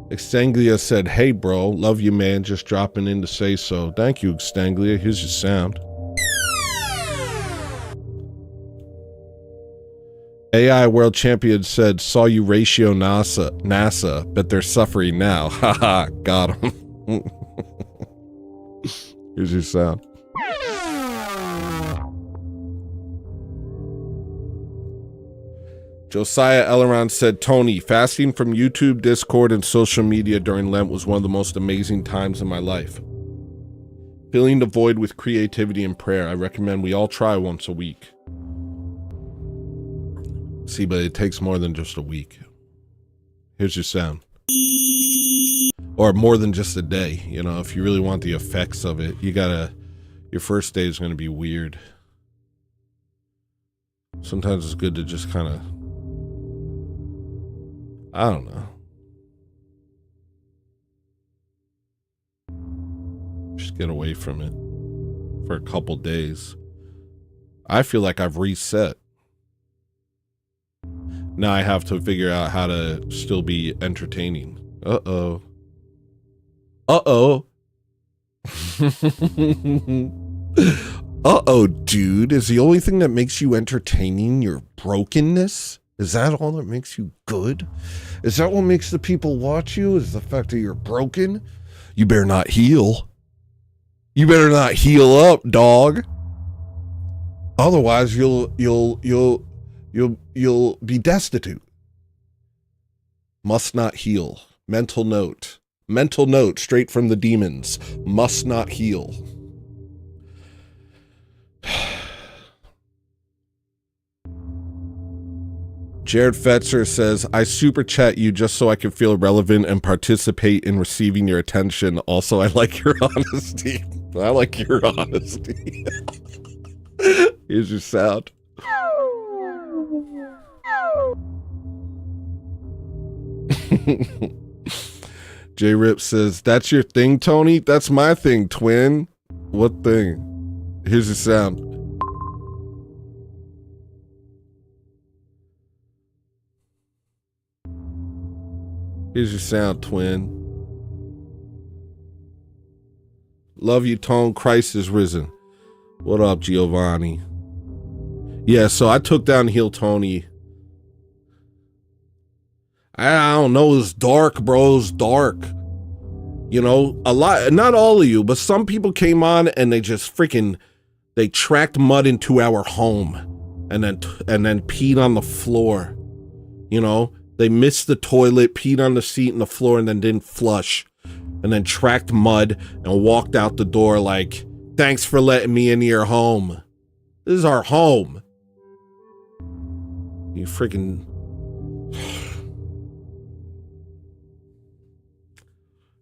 Extanglia said, "Hey bro, love you man, just dropping in to say so." Thank you, Extanglia. Here's your sound. AI World Champion said, "Saw you ratio NASA, but they're suffering now." Haha, got him. Here's your sound. Josiah Elleron said, "Tony, fasting from YouTube, Discord, and social media during Lent was one of the most amazing times in my life. Filling the void with creativity and prayer. I recommend we all try once a week." See, but it takes more than just a week. Here's your sound. Or more than just a day. If you really want the effects of it, your first day is going to be weird. Sometimes it's good to just kind of, I don't know. Just get away from it for a couple days. I feel like I've reset. Now I have to figure out how to still be entertaining. Uh-oh. Uh-oh. Uh-oh, dude. Is the only thing that makes you entertaining your brokenness? Is that all that makes you good? Is that what makes the people watch you? Is the fact that you're broken? You better not heal. You better not heal up, dog. Otherwise, you'll be destitute. Must not heal. Mental note. Mental note straight from the demons. Must not heal. Jared Fetzer says, "I super chat you just so I can feel relevant and participate in receiving your attention. Also, I like your honesty." I like your honesty. Here's your sound. J Rip says, "That's your thing, Tony? That's my thing, twin." What thing? Here's the sound. Here's your sound, twin. Love you, Tone. Christ is risen. What up, Giovanni? Yeah, so I took down Heel Tony. I don't know, it's dark, bro. It's dark. A lot, not all of you, but some people came on and they just they tracked mud into our home and then peed on the floor. They missed the toilet, peed on the seat and the floor and then didn't flush. And then tracked mud and walked out the door like, "Thanks for letting me into your home. This is our home." You freaking...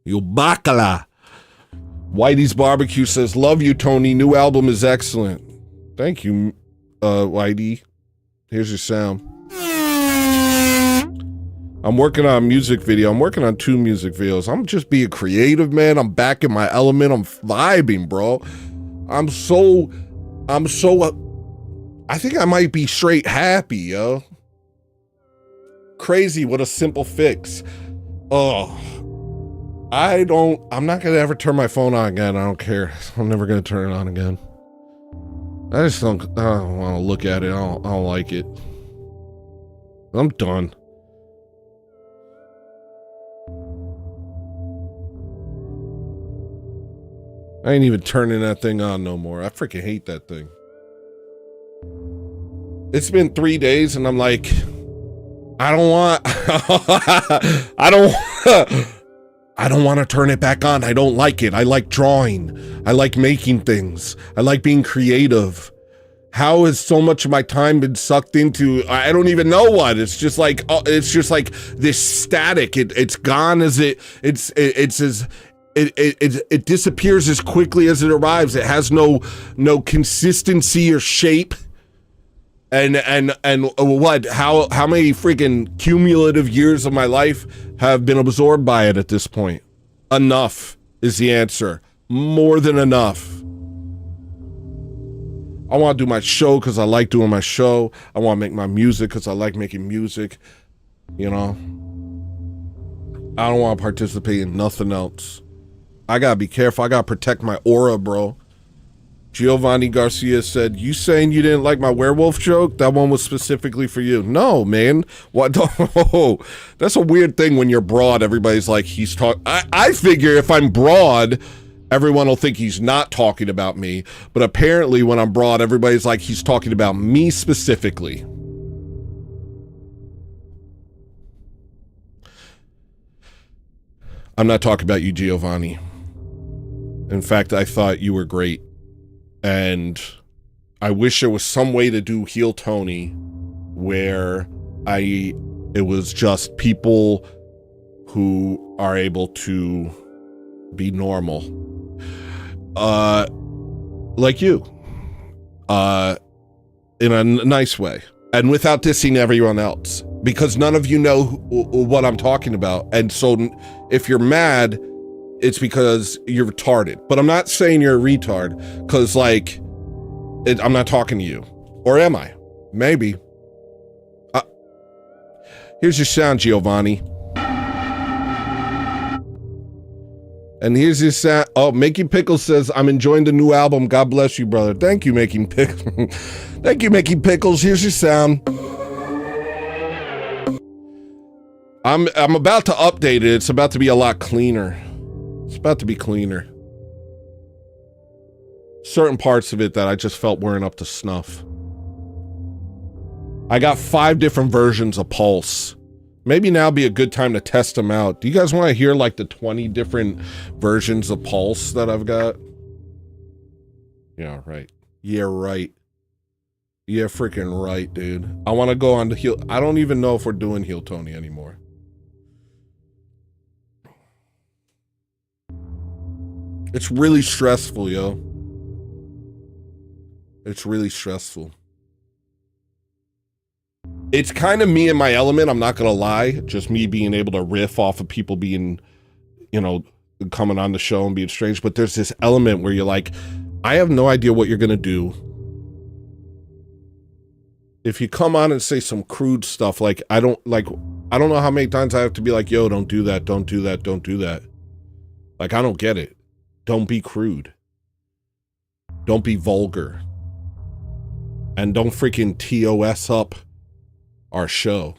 You bacala. Whitey's Barbecue says, love you, Tony. New album is excellent. Thank you, Whitey. Here's your sound. I'm working on a music video. I'm working on 2 music videos. I'm just being creative, man. I'm back in my element. I'm vibing, bro. I think I might be straight happy, yo. Crazy, what a simple fix. Oh, I'm not gonna ever turn my phone on again. I don't care. I'm never gonna turn it on again. I don't want to look at it. I don't like it. I'm done. I ain't even turning that thing on no more. I freaking hate that thing. It's been 3 days and I'm like, I don't want, I don't want to turn it back on. I don't like it. I like drawing. I like making things. I like being creative. How has so much of my time been sucked into, I don't even know what. It's just like this static. It's gone as it disappears as quickly as it arrives. It has no consistency or shape. And what? How many freaking cumulative years of my life have been absorbed by it at this point? Enough is the answer. More than enough. I want to do my show because I like doing my show. I want to make my music because I like making music. You know? I don't want to participate in nothing else. I gotta be careful. I gotta protect my aura, bro. Giovanni Garcia said, you saying you didn't like my werewolf joke? That one was specifically for you. No, man. What? Oh, that's a weird thing when you're broad. Everybody's like, he's talking. I figure if I'm broad, everyone will think he's not talking about me. But apparently when I'm broad, everybody's like, he's talking about me specifically. I'm not talking about you, Giovanni. In fact, I thought you were great. And I wish there was some way to do Heel Tony where it was just people who are able to be normal. Like you. In a nice way. And without dissing everyone else. Because none of you know what I'm talking about. And so if you're mad, it's because you're retarded. But I'm not saying you're a retard, because, like, I'm not talking to you. Or am I? Maybe. Here's your sound, Giovanni. And here's your sound. Oh, Making Pickles says, I'm enjoying the new album. God bless you, brother. Thank you, Making Pickles. Thank you, Making Pickles. Here's your sound. I'm about to update it. It's about to be a lot cleaner. It's about to be cleaner. Certain parts of it that I just felt weren't up to snuff. I got 5 different versions of Pulse. Maybe now would be a good time to test them out. Do you guys want to hear like the 20 different versions of Pulse that I've got? Yeah, right. Yeah, right. Yeah, freaking right, dude. I want to go on to Heel. I don't even know if we're doing Heel Tony anymore. It's really stressful, yo. It's really stressful. It's kind of me in my element, I'm not gonna lie. Just me being able to riff off of people being, you know, coming on the show and being strange. But there's this element where you're like, I have no idea what you're gonna do. If you come on and say some crude stuff, like, I don't know how many times I have to be like, yo, don't do that, don't do that, don't do that. Like, I don't get it. Don't be crude. Don't be vulgar. And don't freaking TOS up our show.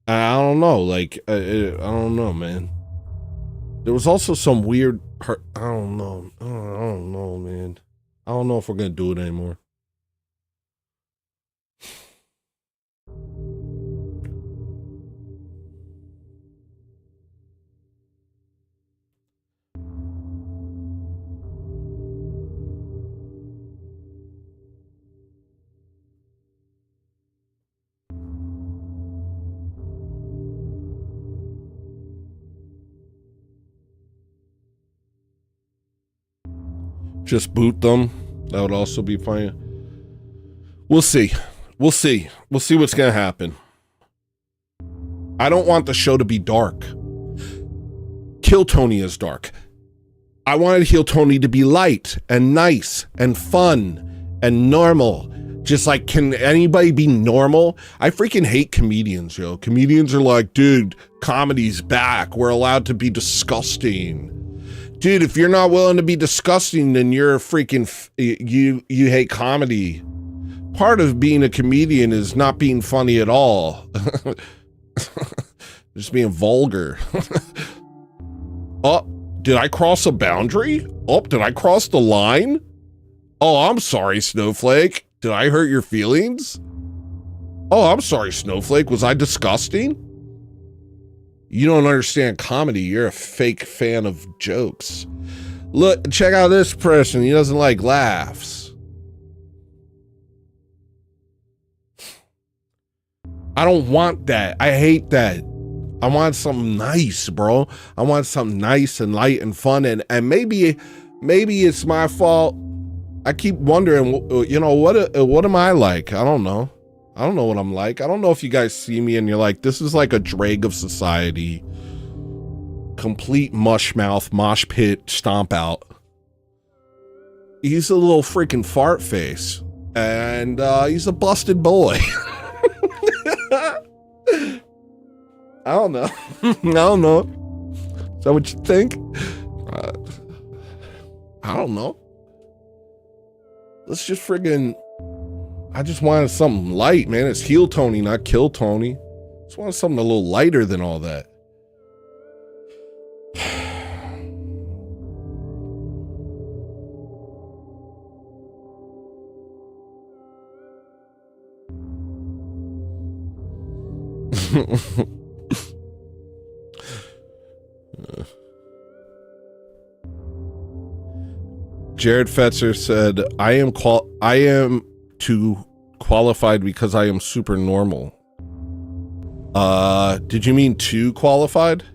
I don't know, like, I don't know, man. There was also some weird, I don't know, man. I don't know if we're gonna do it anymore. Just boot them. That would also be fine. We'll see. We'll see. We'll see what's gonna happen. I don't want the show to be dark. Kill Tony is dark. I wanted Heel Tony to be light and nice and fun and normal. Just like, can anybody be normal? I freaking hate comedians, yo. Comedians are like, dude, comedy's back. We're allowed to be disgusting. Dude, if you're not willing to be disgusting, then you're a freaking, you hate comedy. Part of being a comedian is not being funny at all. Just being vulgar. Oh, did I cross a boundary? Oh, did I cross the line? Oh, I'm sorry, Snowflake. Did I hurt your feelings? Oh, I'm sorry, Snowflake. Was I disgusting? You don't understand comedy. You're a fake fan of jokes. Look, check out this person. He doesn't like laughs. I don't want that. I hate that. I want something nice, bro. I want something nice and light and fun. And maybe it's my fault. I keep wondering, you know, what am I like? I don't know. I don't know what I'm like. I don't know if you guys see me and you're like, this is like a drag of society. Complete mush mouth, mosh pit, stomp out. He's a little freaking fart face. And he's a busted boy. I don't know. I don't know. Is that what you think? I don't know. Let's just friggin', I just wanted something light, man. It's Heel Tony, not Kill Tony. Just wanted something a little lighter than all that. Jared Fetzer said, I am too qualified because I am super normal. Did you mean too qualified?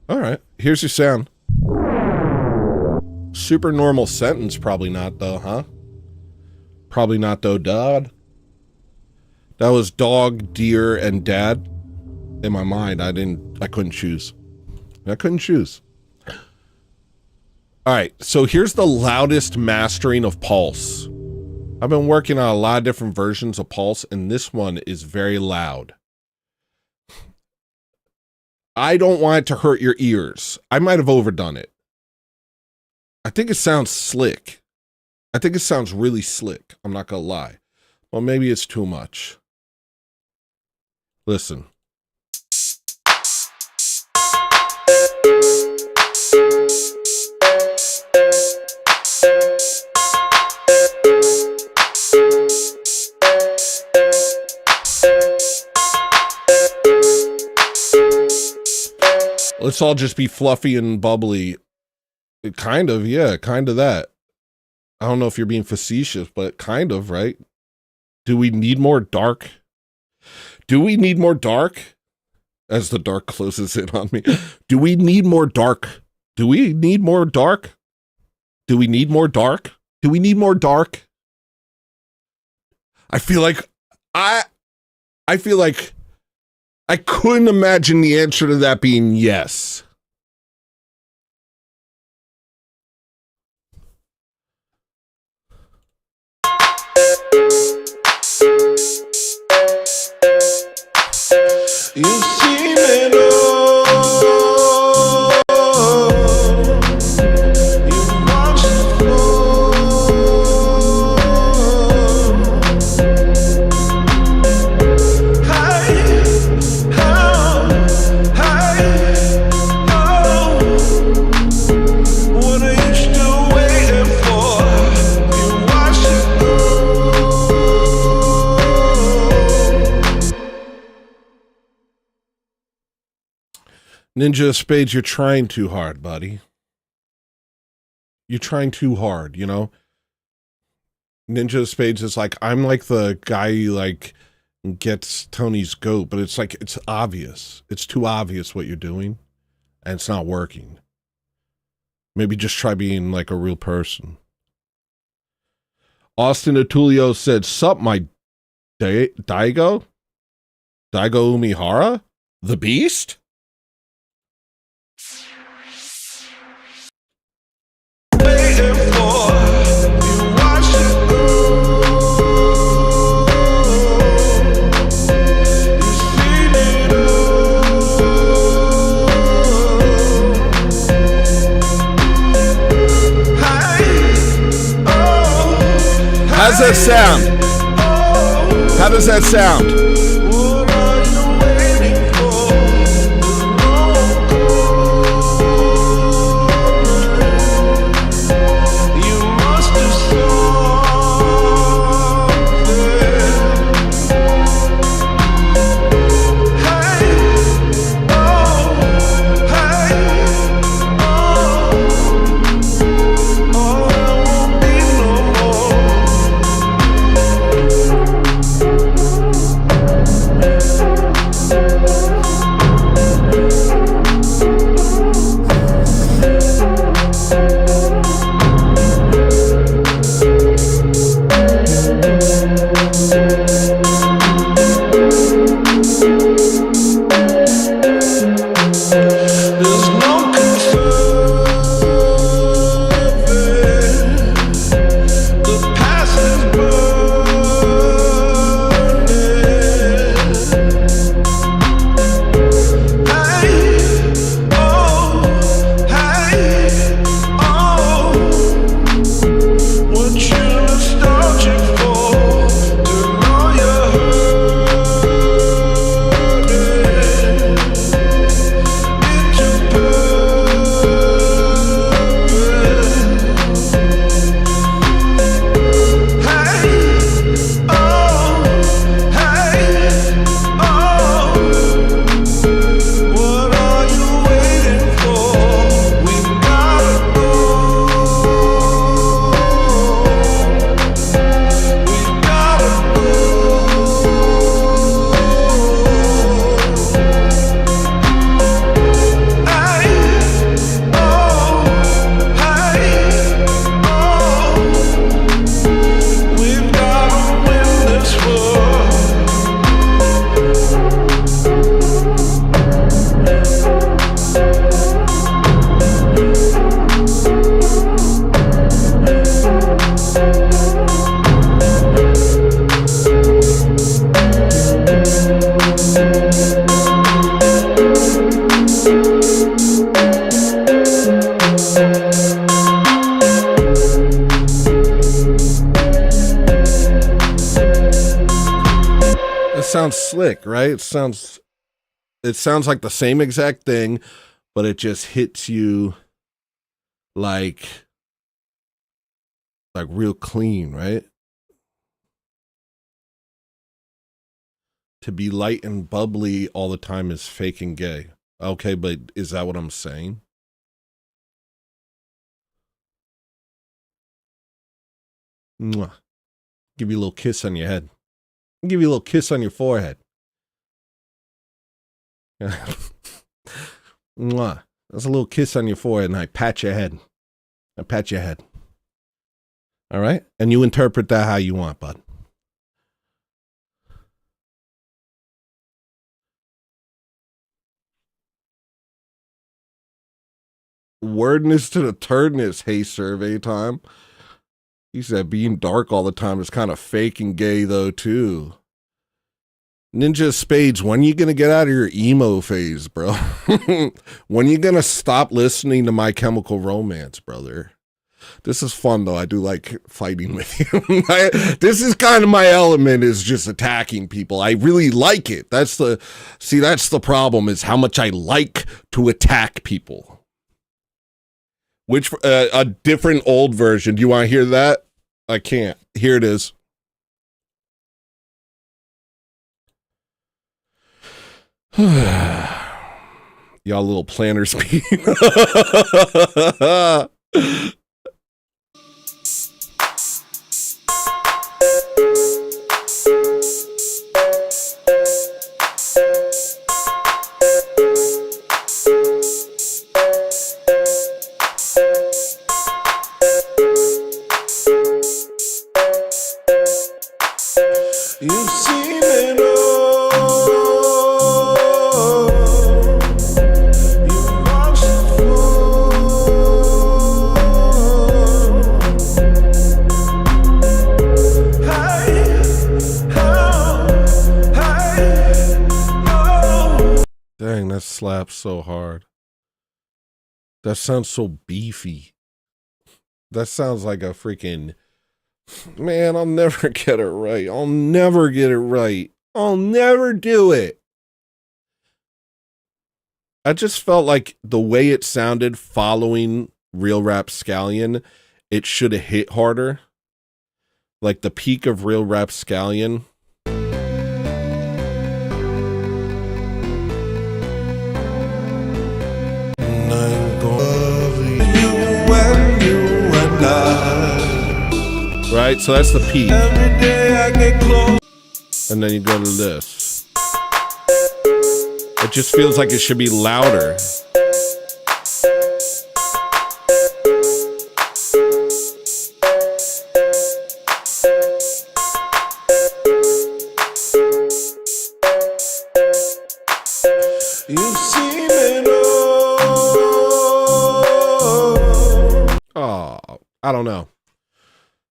All right, here's your sound. Super normal sentence, probably not though, huh? Probably not though, dad. That was dog, deer, and dad. In my mind, I couldn't choose. I couldn't choose. All right, so here's the loudest mastering of Pulse. I've been working on a lot of different versions of Pulse, and this one is very loud. I don't want it to hurt your ears. I might have overdone it. I think it sounds slick. I think it sounds really slick. I'm not gonna lie. Well, maybe it's too much. Listen. Let's all just be fluffy and bubbly. Kind of, yeah, kind of that. I don't know if you're being facetious, but kind of, right? Do we need more dark? Do we need more dark? As the dark closes in on me. Do we need more dark? Do we need more dark? Do we need more dark? Do we need more dark? I feel like I couldn't imagine the answer to that being yes. You see me know. You watch it flow. High, what are you still waiting for? You watch it Ninja of Spades, you're trying too hard, buddy. You're trying too hard, you know? Ninja of Spades is like, I'm like the guy who like gets Tony's goat, but it's like, it's obvious. It's too obvious what you're doing, and it's not working. Maybe just try being like a real person. Austin Atulio said, "Sup, my Daigo? Daigo Umihara? The Beast?" How's that sound? How does that sound? Sounds slick, right? It sounds like the same exact thing, but it just hits you like real clean, right? To be light and bubbly all the time is fake and gay. Okay, but is that what I'm saying? Mwah. Give you a little kiss on your head. Give you a little kiss on your forehead. Mwah. That's a little kiss on your forehead, and I pat your head. I pat your head. All right? And you interpret that how you want, bud. Wordness to the turdness, hey, survey time. He said being dark all the time is kind of fake and gay, though, too. Ninja Spades, when you going to get out of your emo phase, bro? When you going to stop listening to My Chemical Romance, brother? This is fun, though. I do like fighting with you. This is kind of my element, is just attacking people. I really like it. That's the problem, is how much I like to attack people. Which, a different old version. Do you want to hear that? I can't. Here it is. Y'all little planners. slaps so hard. That sounds so beefy. That sounds like a freaking... Man, I'll never get it right. I'll never get it right. I'll never do it. I just felt like the way it sounded following Real Rapscallion, it should have hit harder. Like the peak of Real Rapscallion. Right, so that's the peak. Every day I get close. And then you go to this. It just feels like it should be louder. You've seen it all. Oh, I don't know.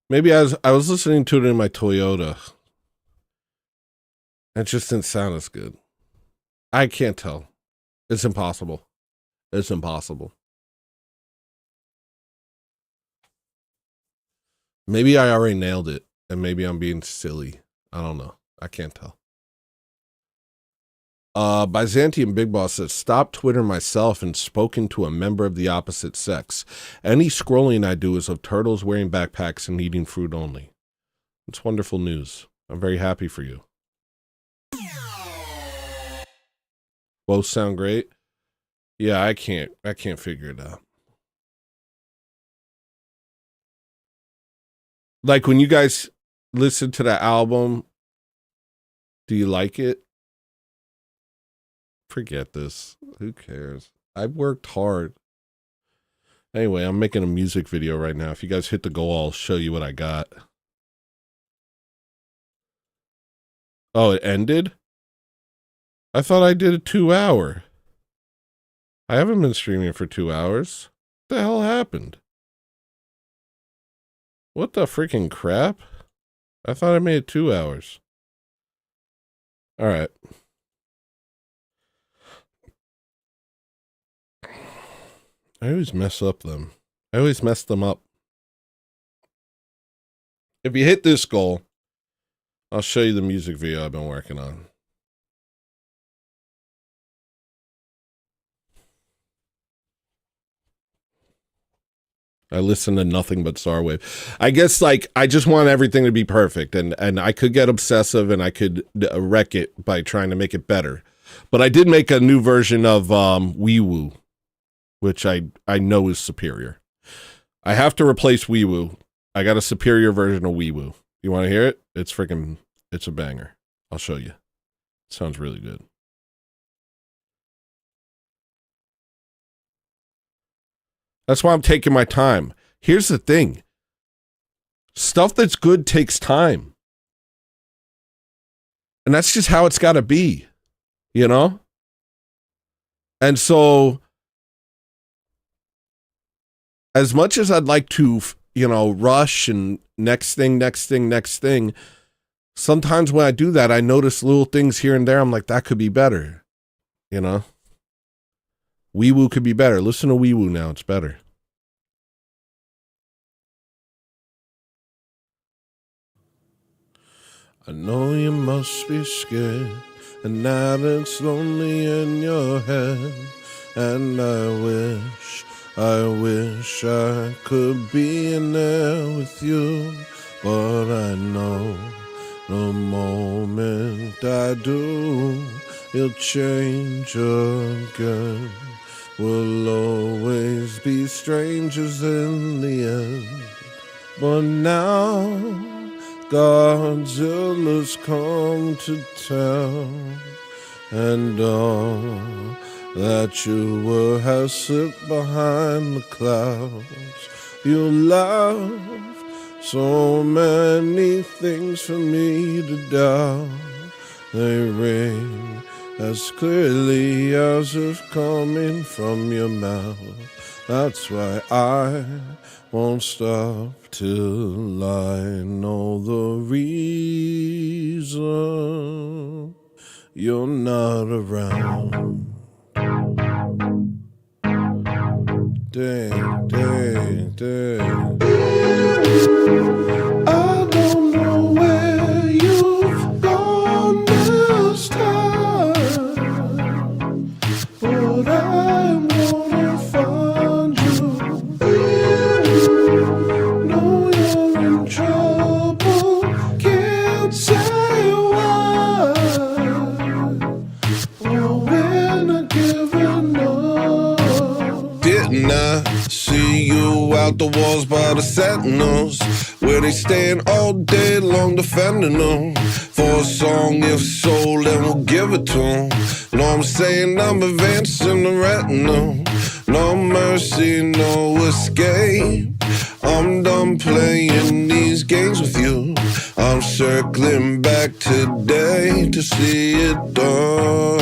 Maybe I was listening to it in my Toyota. It just didn't sound as good. I can't tell. It's impossible. It's impossible. Maybe I already nailed it, and maybe I'm being silly. I don't know. I can't tell. Byzantium Big Boss says, stop Twitter myself and spoken to a member of the opposite sex. Any scrolling I do is of turtles wearing backpacks and eating fruit only. It's wonderful news. I'm very happy for you. Both sound great. Yeah, I can't figure it out. Like when you guys listen to the album, do you like it? Forget this. Who cares? I've worked hard. Anyway, I'm making a music video right now. If you guys hit the goal, I'll show you what I got. Oh, it ended? I thought I did a 2-hour. I haven't been streaming for 2 hours. What the hell happened? What the freaking crap? I thought I made it 2 hours. All right. I always mess up them. I always mess them up. If you hit this goal, I'll show you the music video I've been working on. I listen to nothing but Starwave. I guess, like, I just want everything to be perfect, and I could get obsessive and I could wreck it by trying to make it better. But I did make a new version of Wiiwoo, which I know is superior. I have to replace Wiiwoo. I got a superior version of Wiiwoo. You want to hear it? It's a banger. I'll show you. It sounds really good. That's why I'm taking my time. Here's the thing. Stuff that's good takes time. And that's just how it's got to be, you know? And so, as much as I'd like to, you know, rush and next thing, sometimes when I do that, I notice little things here and there. I'm like, that could be better, you know? Wiiwoo could be better. Listen to Wiiwoo now. It's better. I know you must be scared and that it's lonely in your head. And I wish I could be in there with you. But I know the moment I do, you'll change again. We'll always be strangers in the end. But now Godzilla's come to town, and all that you were has slipped behind the clouds. You left so many things for me to doubt. They ring as clearly as if coming from your mouth. That's why I won't stop till I know the reason you're not around. dang, dang, dang. I don't know where you've gone this time, but I'm gonna find you. Know you're in trouble, can't say why, but we're not giving up. Didn't I see you out the walls by the sentinels, where they stand all day long defending them? For a song, if so, then we'll give it to them. Know I'm saying I'm advancing the retinal. No mercy, no escape. I'm done playing these games with you. I'm circling back today to see it done.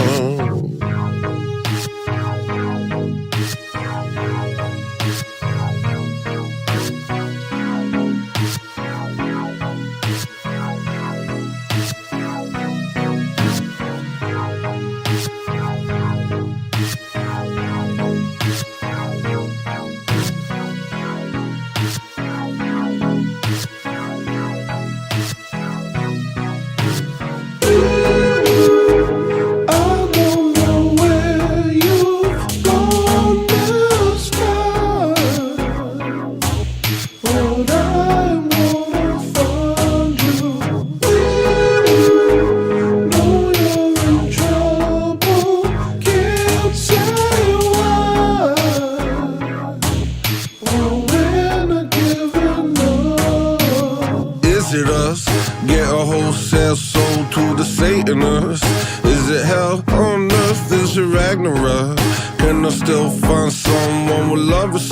Is it us? Get a wholesale soul to the Satanist. Is it hell on earth? Is it Ragnarok? Can I still find someone with love us?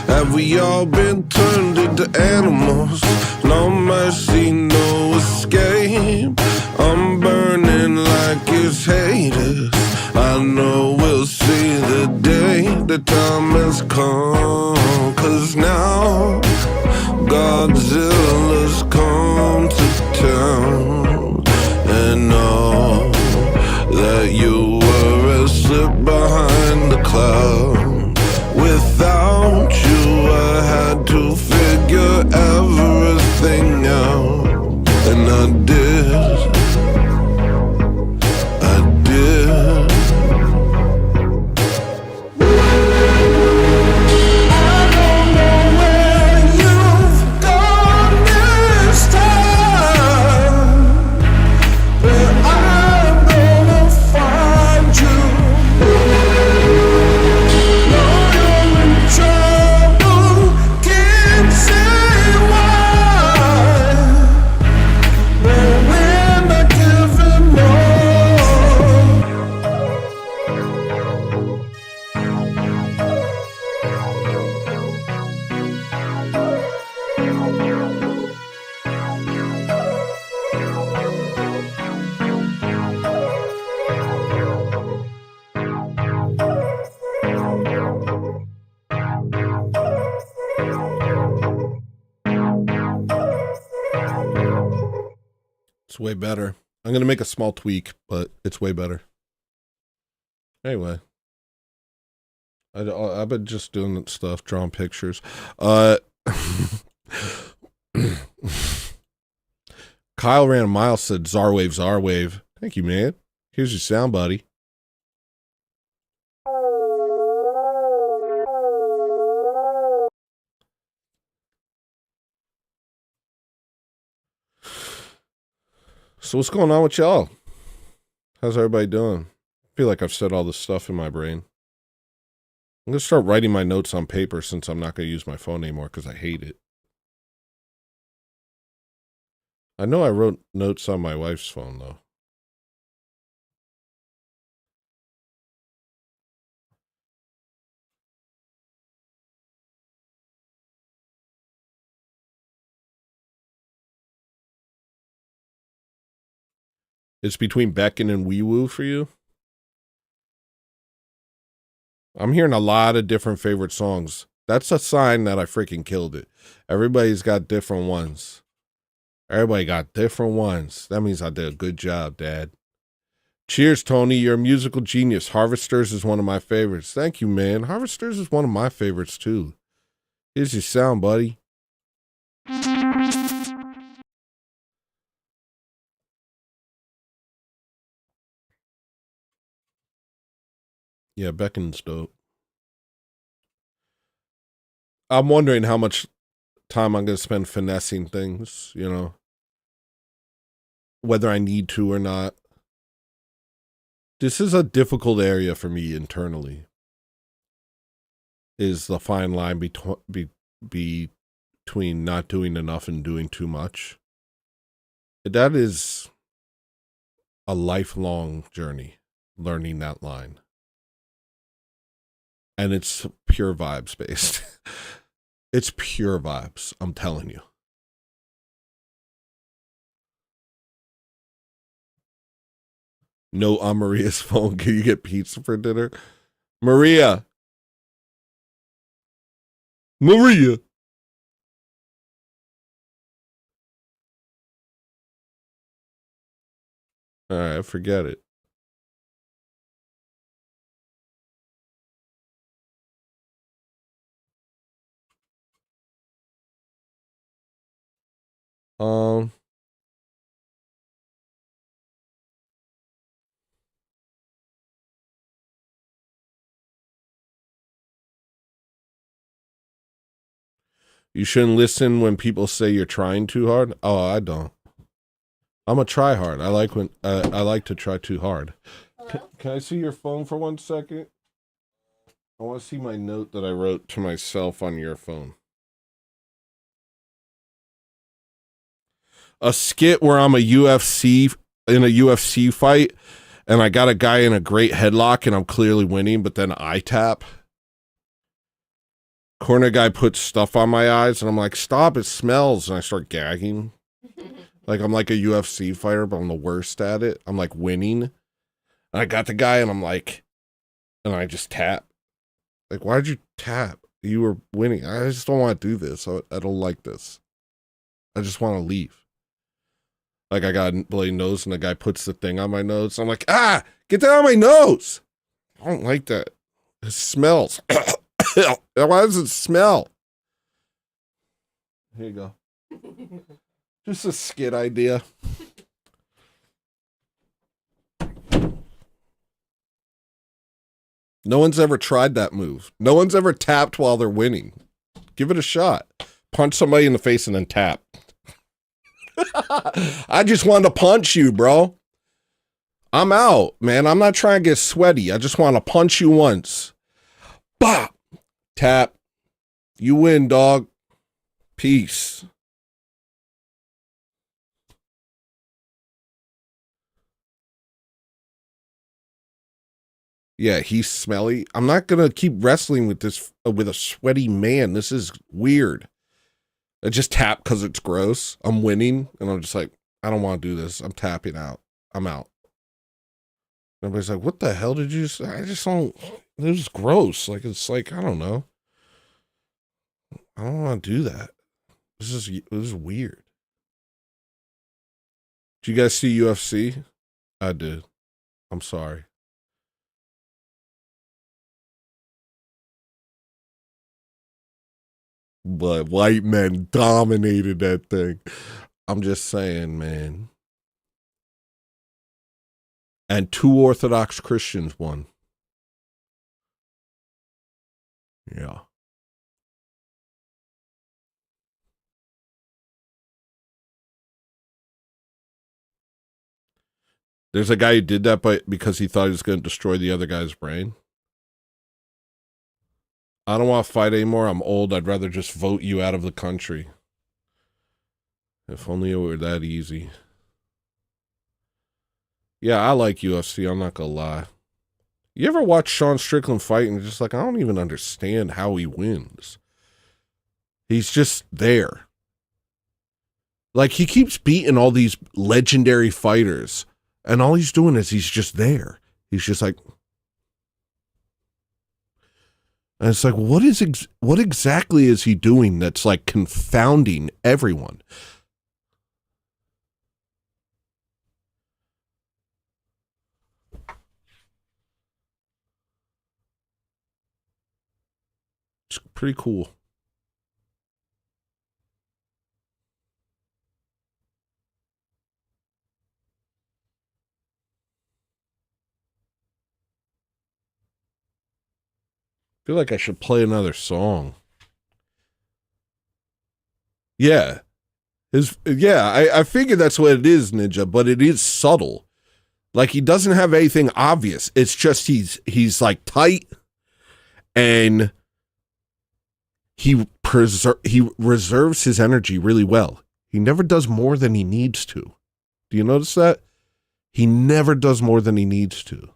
Have we all been turned into animals? No mercy, no escape. I'm burning like it's haters. I know we'll see the day the time has come. 'Cause now Godzilla's come to town, and know that you were asleep behind the cloud. Without you, I had to figure everything out, and I did. It's way better. I'm going to make a small tweak, but it's way better. Anyway. I've been just doing stuff, drawing pictures. Kyle ran a mile, said Zarwave, Zarwave. Thank you, man. Here's your sound, buddy. So what's going on with y'all? How's everybody doing? I feel like I've said all this stuff in my brain. I'm going to start writing my notes on paper since I'm not going to use my phone anymore because I hate it. I know I wrote notes on my wife's phone, though. It's between Beckon and Wiiwoo for you? I'm hearing a lot of different favorite songs. That's a sign that I freaking killed it. Everybody's got different ones. Everybody got different ones. That means I did a good job, Dad. Cheers, Tony. You're a musical genius. Harvesters is one of my favorites. Thank you, man. Harvesters is one of my favorites, too. Here's your sound, buddy. Yeah, Beckon's dope. I'm wondering how much time I'm going to spend finessing things, you know, whether I need to or not. This is a difficult area for me internally, is the fine line between not doing enough and doing too much. That is a lifelong journey, learning that line. And it's pure vibes based. It's pure vibes, I'm telling you. No, on Maria's phone. Can you get pizza for dinner? Maria. Maria. All right, forget it. You shouldn't listen when people say you're trying too hard. Oh, I don't. I'm a try hard. I like when I like to try too hard. Can I see your phone for 1 second? I want to see my note that I wrote to myself on your phone. A skit where I'm in a UFC fight, and I got a guy in a great headlock, and I'm clearly winning, but then I tap. Corner guy puts stuff on my eyes, and I'm like, stop, it smells, and I start gagging. Like I'm like a UFC fighter, but I'm the worst at it. I'm like winning. And I got the guy, and I'm like, and I just tap. Like, why'd you tap? You were winning. I just don't want to do this. I don't like this. I just want to leave. Like, I got a bloody nose, and the guy puts the thing on my nose. I'm like, get that on my nose. I don't like that. It smells. Why does it smell? Here you go. Just a skit idea. No one's ever tried that move. No one's ever tapped while they're winning. Give it a shot. Punch somebody in the face and then tap. I just wanted to punch you, bro. I'm out, man. I'm not trying to get sweaty. I just want to punch you once. Bah! Tap. You win, dog. Peace. Yeah, he's smelly. I'm not going to keep wrestling with this, with a sweaty man. This is weird. I just tap because it's gross. I'm winning. And I'm just like, I don't want to do this. I'm tapping out. I'm out. Everybody's like, what the hell did you say? I just don't, it was gross. Like, it's like, I don't know. I don't want to do that. This is weird. Did you guys see UFC? I did. I'm sorry. But white men dominated that thing. I'm just saying, man. And 2 Orthodox Christians won. Yeah. There's a guy who did that because he thought he was going to destroy the other guy's brain. I don't want to fight anymore. I'm old. I'd rather just vote you out of the country. If only it were that easy. Yeah, I like UFC. I'm not going to lie. You ever watch Sean Strickland fight and you're just like, I don't even understand how he wins. He's just there. Like, he keeps beating all these legendary fighters, and all he's doing is he's just there. He's just like, and it's like, what exactly is he doing that's like confounding everyone? It's pretty cool. I feel like I should play another song. Yeah. I figured that's what it is, Ninja, but it is subtle. Like, he doesn't have anything obvious. It's just he's like tight, and he reserves his energy really well. He never does more than he needs to. Do you notice that? He never does more than he needs to.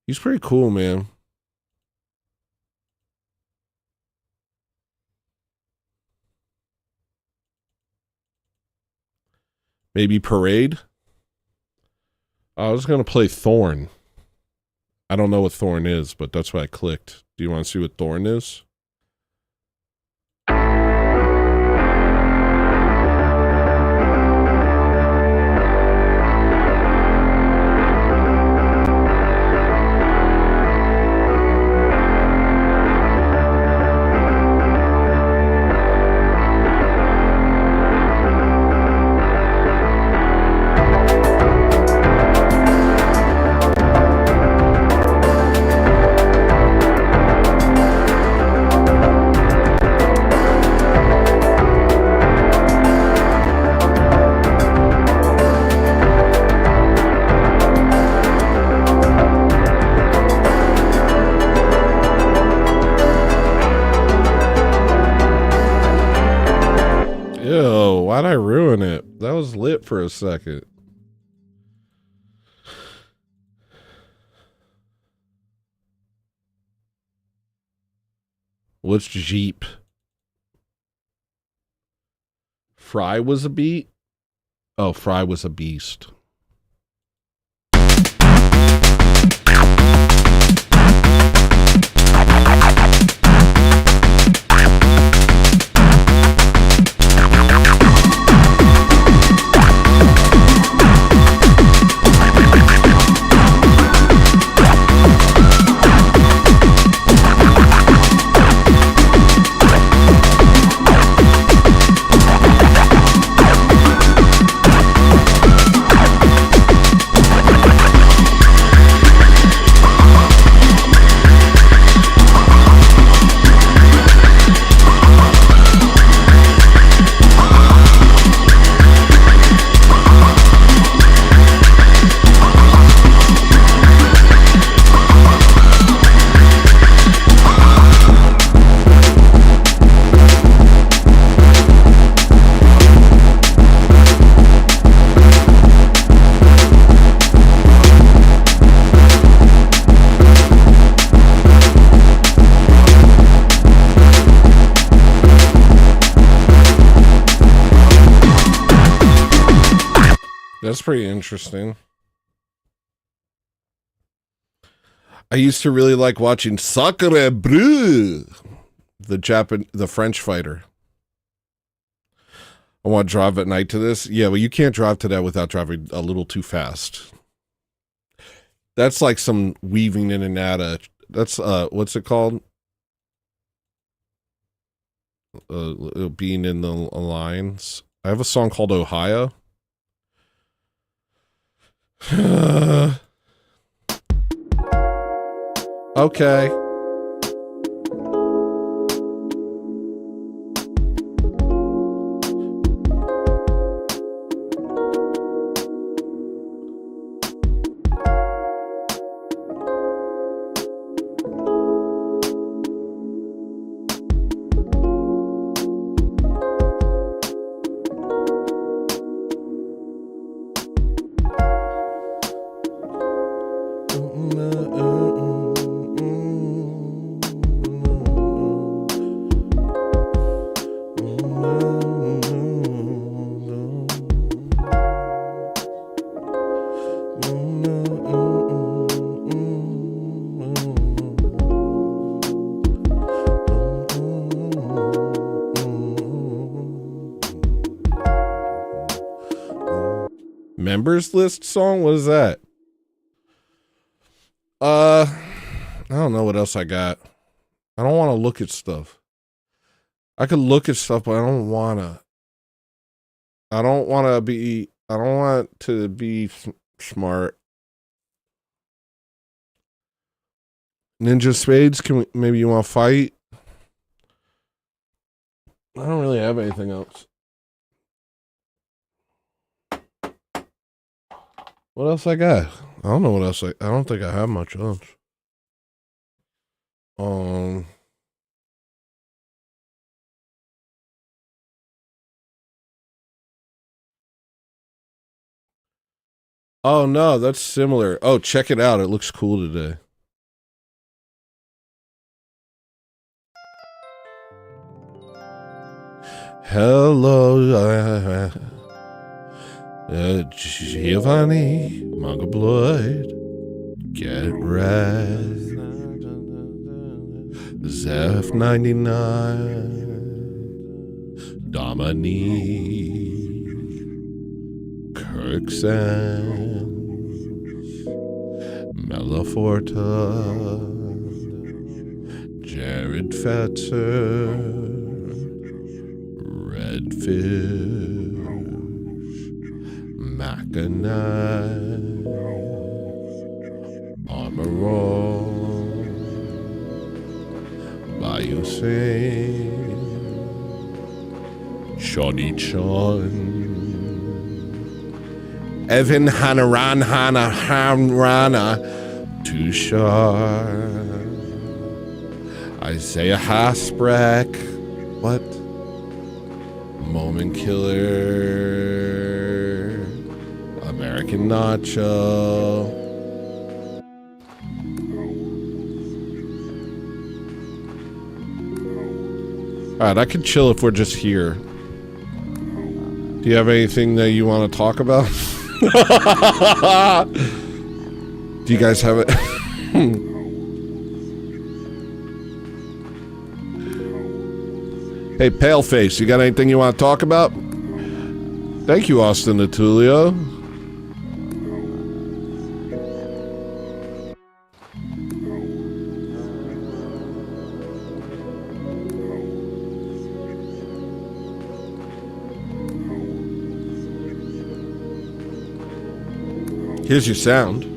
He's pretty cool, man. Maybe Parade? I was going to play Thorn. I don't know what Thorn is, but that's what I clicked. Do you want to see what Thorn is? Why'd I ruin it? That was lit for a second. What's Jeep? Fry was a beat? Oh, Fry was a beast. That's pretty interesting. I used to really like watching Sacre Bleu, the French fighter. I want to drive at night to this. Yeah, well, you can't drive to that without driving a little too fast. That's like some weaving in and out of. That's what's it called? Being in the lines. I have a song called Ohio. Okay. Members list song? What is that? I don't know what else I got. I don't want to look at stuff. I could look at stuff, but I don't want to. I don't want to be smart. Ninja Spades, maybe you want to fight? I don't really have anything else. What else I got? I don't know what else I don't think I have much else. Oh no, that's similar. Oh, check it out. It looks cool today. Hello, Giovanni, Manga Blood, get red, Zeph 99, Dominique, Kirksens, Melaforta, Jared Fetzer, Redfish, Mackinac, Armorall, Bayou Singh, Johnny Chun, Evan Hanarana, Tushar, Isaiah Hasbreck, what? Moment Killer, American Nacho. Alright, I can chill if we're just here. Do you have anything that you want to talk about? Do you guys have it? Hey, Paleface, you got anything you want to talk about? Thank you, Austin Natulio. Here's your sound.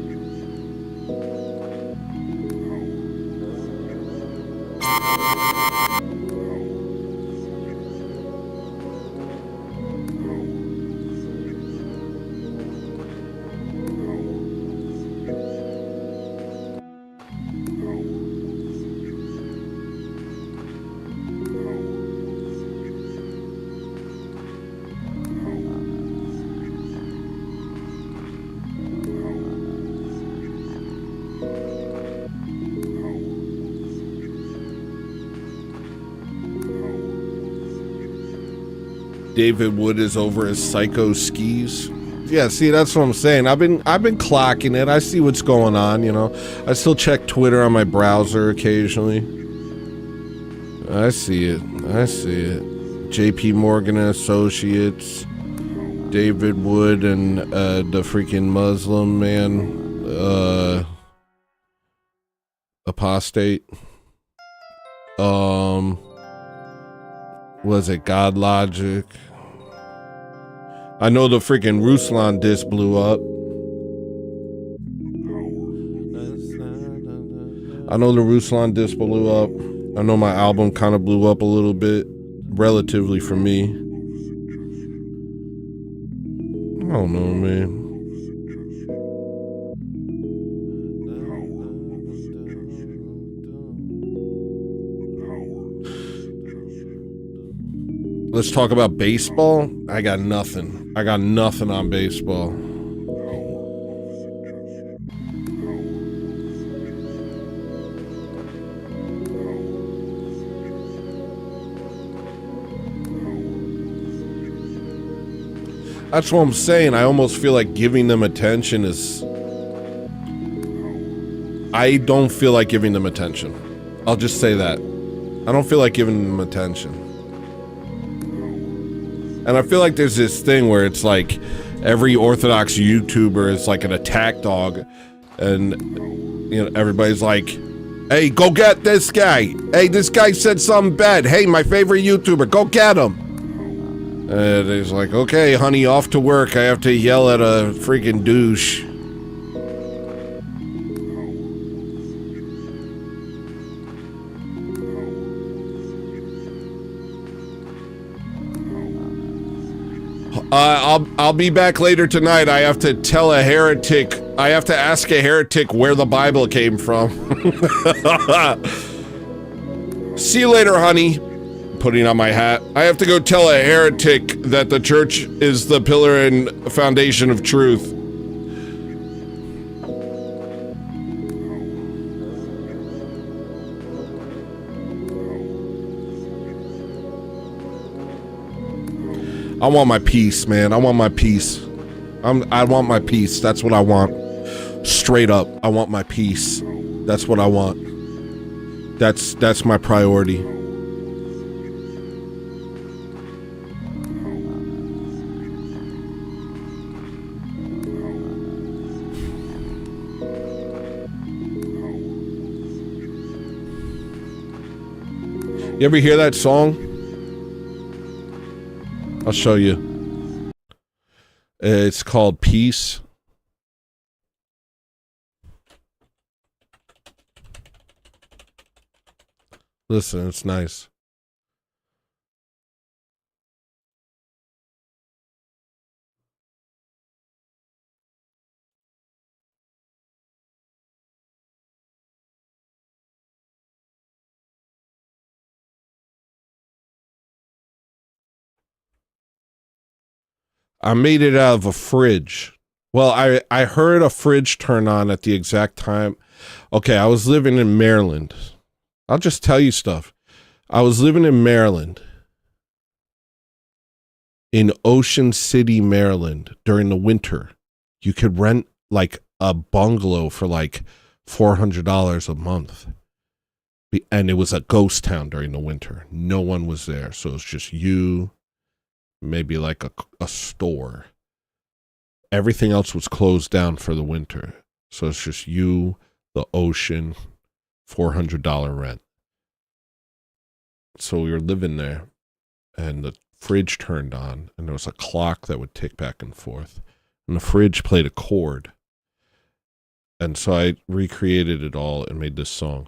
David Wood is over his psycho skis. Yeah, see, that's what I'm saying. I've been clocking it. I see what's going on, you know. I still check Twitter on my browser occasionally. I see it. JP Morgan and Associates, David Wood and the freaking Muslim man, apostate. Was it God Logic? I know the freaking Ruslan disc blew up. I know the Ruslan disc blew up. I know my album kind of blew up a little bit, relatively for me. I don't know, man. Let's talk about baseball. I got nothing on baseball. That's what I'm saying. I almost feel like giving them attention is... I don't feel like giving them attention. I'll just say that. I don't feel like giving them attention. And I feel like there's this thing where it's like every Orthodox YouTuber is like an attack dog, and you know everybody's like, Hey, go get this guy. Hey, this guy said something bad. Hey, my favorite YouTuber, go get him. And he's like, okay, honey, off to work. I have to yell at a freaking douche. I'll be back later tonight. I have to tell a heretic. I have to ask a heretic where the Bible came from. See you later, honey. Putting on my hat. I have to go tell a heretic that the church is the pillar and foundation of truth. I want my peace, man. I want my peace. I want my peace. That's what I want. Straight up. I want my peace. That's what I want. That's my priority. You ever hear that song? I'll show you. It's called Peace. Listen, it's nice. I made it out of a fridge. Well, I heard a fridge turn on at the exact time. Okay, I was living in Maryland. I'll just tell you stuff. I was living in Maryland. In Ocean City, Maryland, during the winter. You could rent like a bungalow for like $400 a month. And it was a ghost town during the winter. No one was there. So it was just you, maybe like a store. Everything else was closed down for the winter. So it's just you, the ocean, $400 rent. So we were living there, and the fridge turned on, and there was a clock that would tick back and forth. And the fridge played a chord. And so I recreated it all and made this song.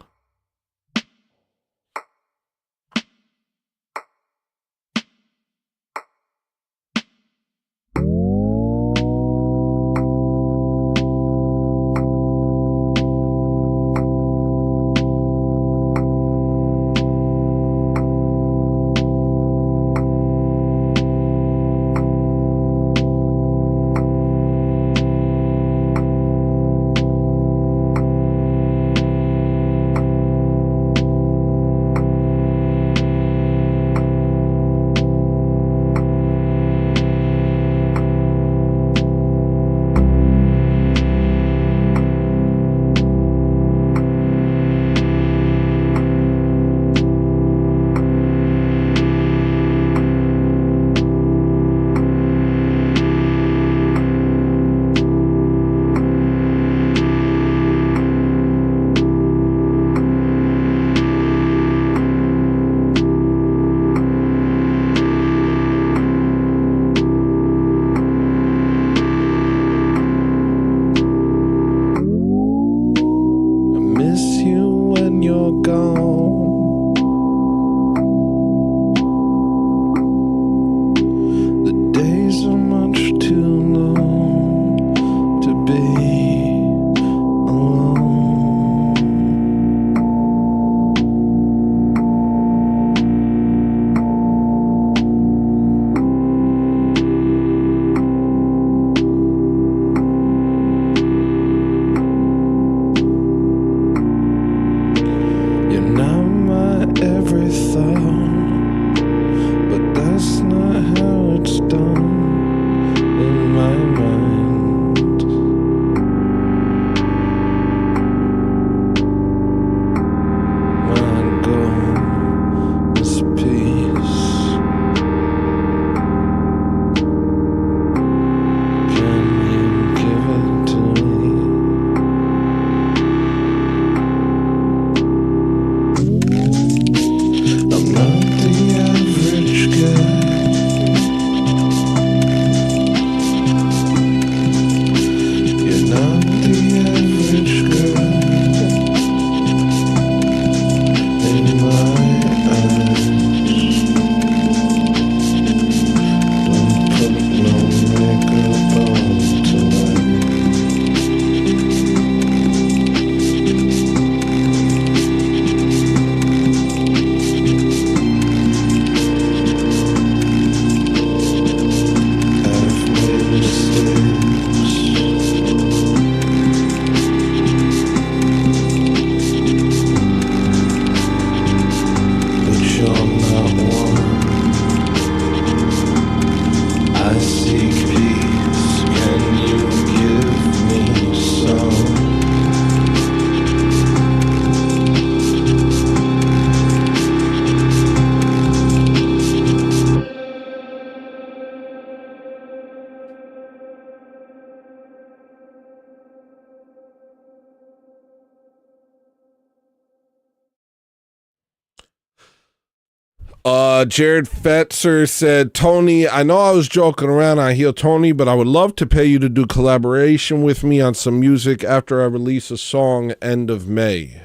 Jared Fetzer said, Tony, I know I was joking around on Heel Tony, but I would love to pay you to do collaboration with me on some music after I release a song end of May.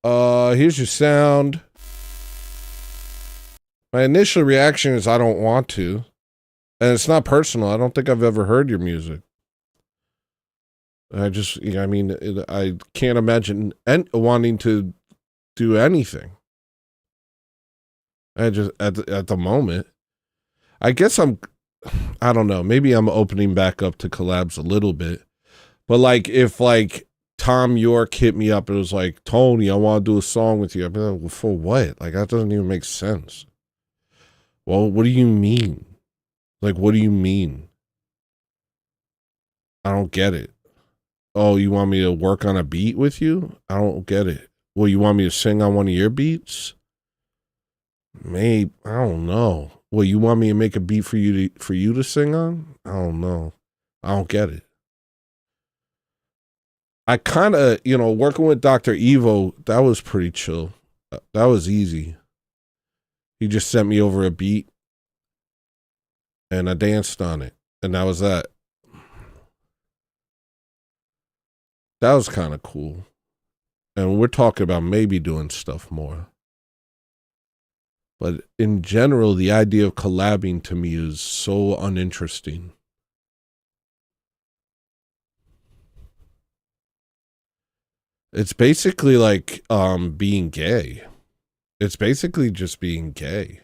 Here's your sound. My initial reaction is I don't want to. And it's not personal. I don't think I've ever heard your music. I can't imagine wanting to do anything. I just, at the moment, I guess I don't know, maybe I'm opening back up to collabs a little bit. But like, if like Tom York hit me up and was like, Tony, I want to do a song with you, I'd be like, well, for what? Like, that doesn't even make sense. Well, what do you mean? Like, what do you mean? I don't get it. Oh, you want me to work on a beat with you? I don't get it. Well, you want me to sing on one of your beats? Maybe, I don't know. Well, you want me to make a beat for you to sing on? I don't know. I don't get it. I kind of, working with Dr. Evo, that was pretty chill. That was easy. He just sent me over a beat and I danced on it. And that was that. That was kind of cool. And we're talking about maybe doing stuff more. But in general, the idea of collabing to me is so uninteresting. It's basically like being gay. It's basically just being gay.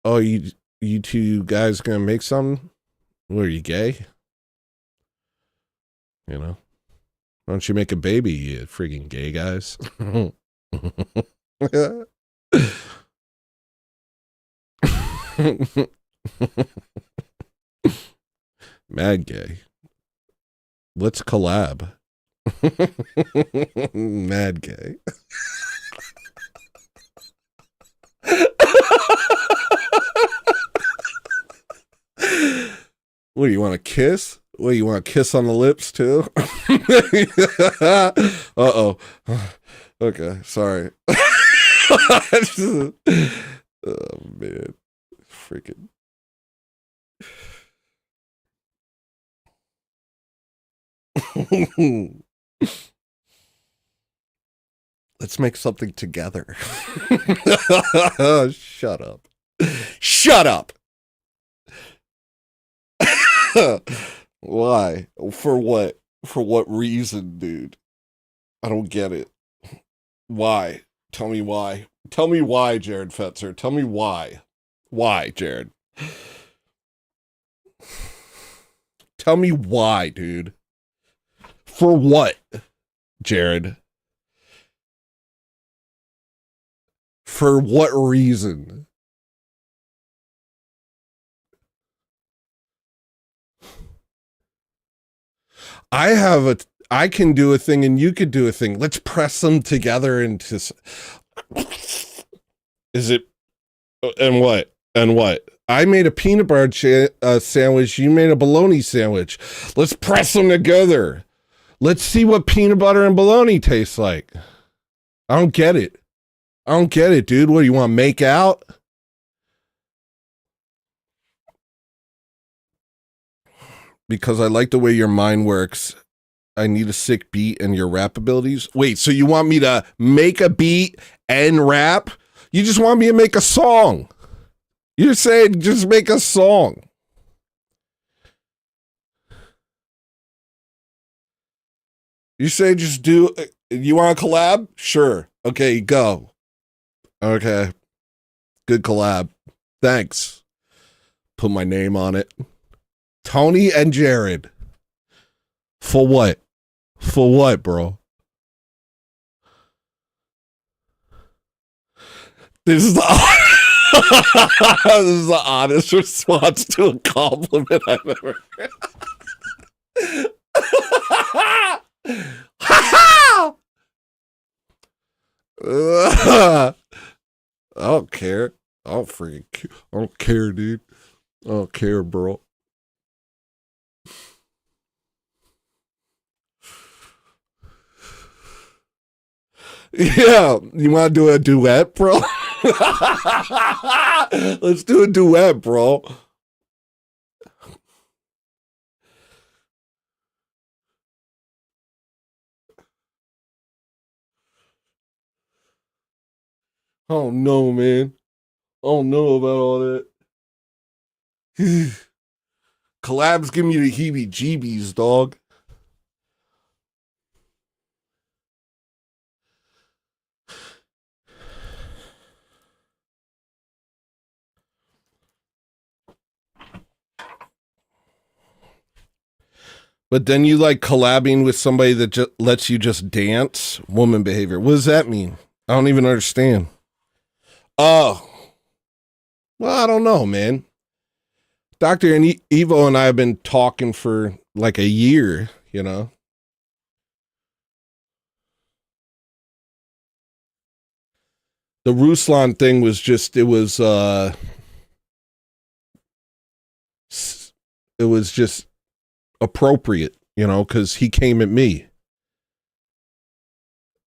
Oh, you two guys gonna make something? What, are you gay? Why don't you make a baby, you freaking gay guys? Mad gay. Let's collab. Mad gay. What, do you want to kiss? What, you want to kiss on the lips too? Uh-oh. Okay, sorry. Oh, man. Freaking. Let's make something together. Shut up. Shut up. Why? For what? For what reason, dude? I don't get it. Why? Tell me why. Tell me why, Jared Fetzer. Tell me why. Why, Jared? Tell me why, dude. For what, Jared? For what reason? I can do a thing and you could do a thing. Let's press them together into. Is it? And what? And what? I made a peanut butter sandwich. You made a bologna sandwich. Let's press them together. Let's see what peanut butter and bologna tastes like. I don't get it. I don't get it, dude. What do you want to make out? Because I like the way your mind works. I need a sick beat and your rap abilities. Wait, so you want me to make a beat and rap? You just want me to make a song. You're saying just make a song. You say just do, you want a collab? Sure. Okay, go. Okay. Good collab. Thanks. Put my name on it. Tony and Jared. For what? For what, bro? This is the this is the honest response to a compliment I've ever heard. I don't care. I don't care, dude. I don't care, bro. Yeah, you want to do a duet, bro? Let's do a duet, bro. Oh no, man. I don't know about all that. Collabs give me the heebie-jeebies, dog. But then you like collabing with somebody that just lets you just dance? Woman behavior. What does that mean? I don't even understand. Oh. Well, I don't know, man. Dr. Evo and I have been talking for like a year, you know? The Ruslan thing was just, it was just appropriate, you know, because he came at me.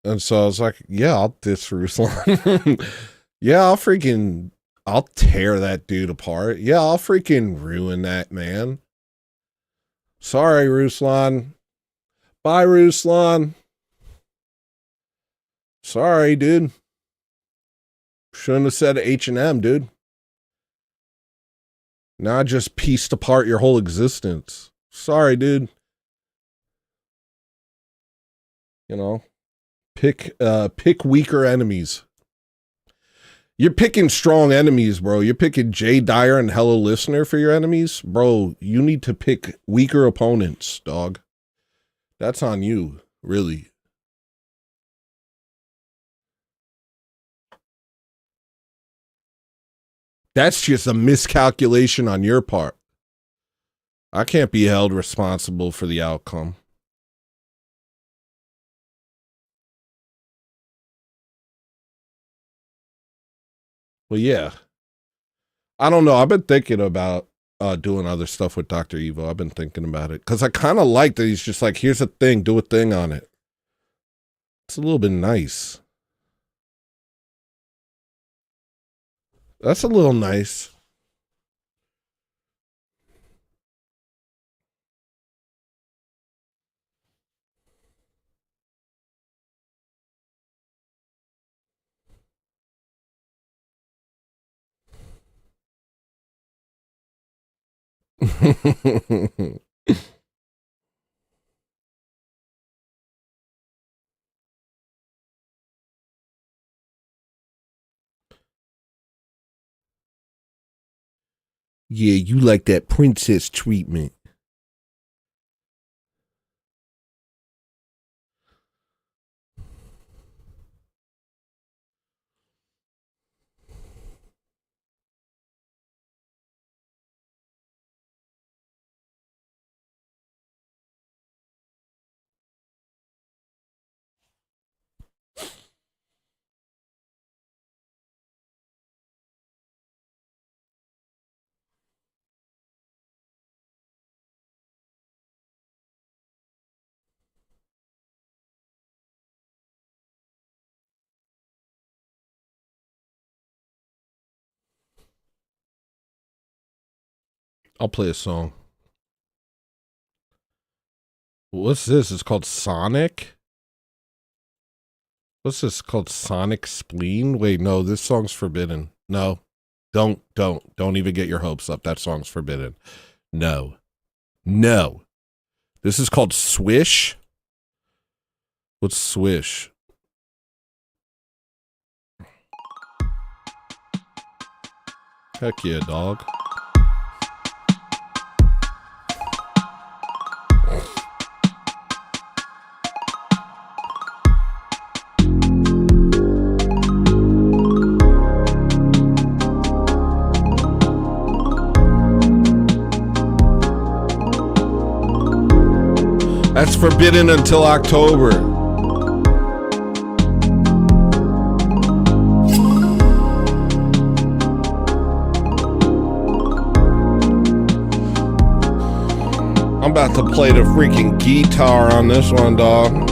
And so I was like, yeah, I'll diss Ruslan. Yeah, I'll tear that dude apart. Yeah, I'll freaking ruin that man. Sorry, Ruslan. Bye, Ruslan. Sorry, dude. Shouldn't have said H&M, dude. Now I just pieced apart your whole existence. Sorry, dude. You know, pick weaker enemies. You're picking strong enemies, bro. You're picking Jay Dyer and Hello Listener for your enemies. Bro, you need to pick weaker opponents, dog. That's on you, really. That's just a miscalculation on your part. I can't be held responsible for the outcome. Well, yeah. I don't know. I've been thinking about doing other stuff with Dr. Evo. I've been thinking about it. Because I kind of like that he's just like, here's a thing. Do a thing on it. It's a little bit nice. That's a little nice. Yeah, you like that princess treatment. I'll play a song. What's this? It's called Sonic? What's this called? Sonic Spleen? Wait, no, this song's forbidden. No. Don't even get your hopes up. That song's forbidden. No. This is called Swish? What's Swish? Heck yeah, dog. That's forbidden until October. I'm about to play the freaking guitar on this one, dog.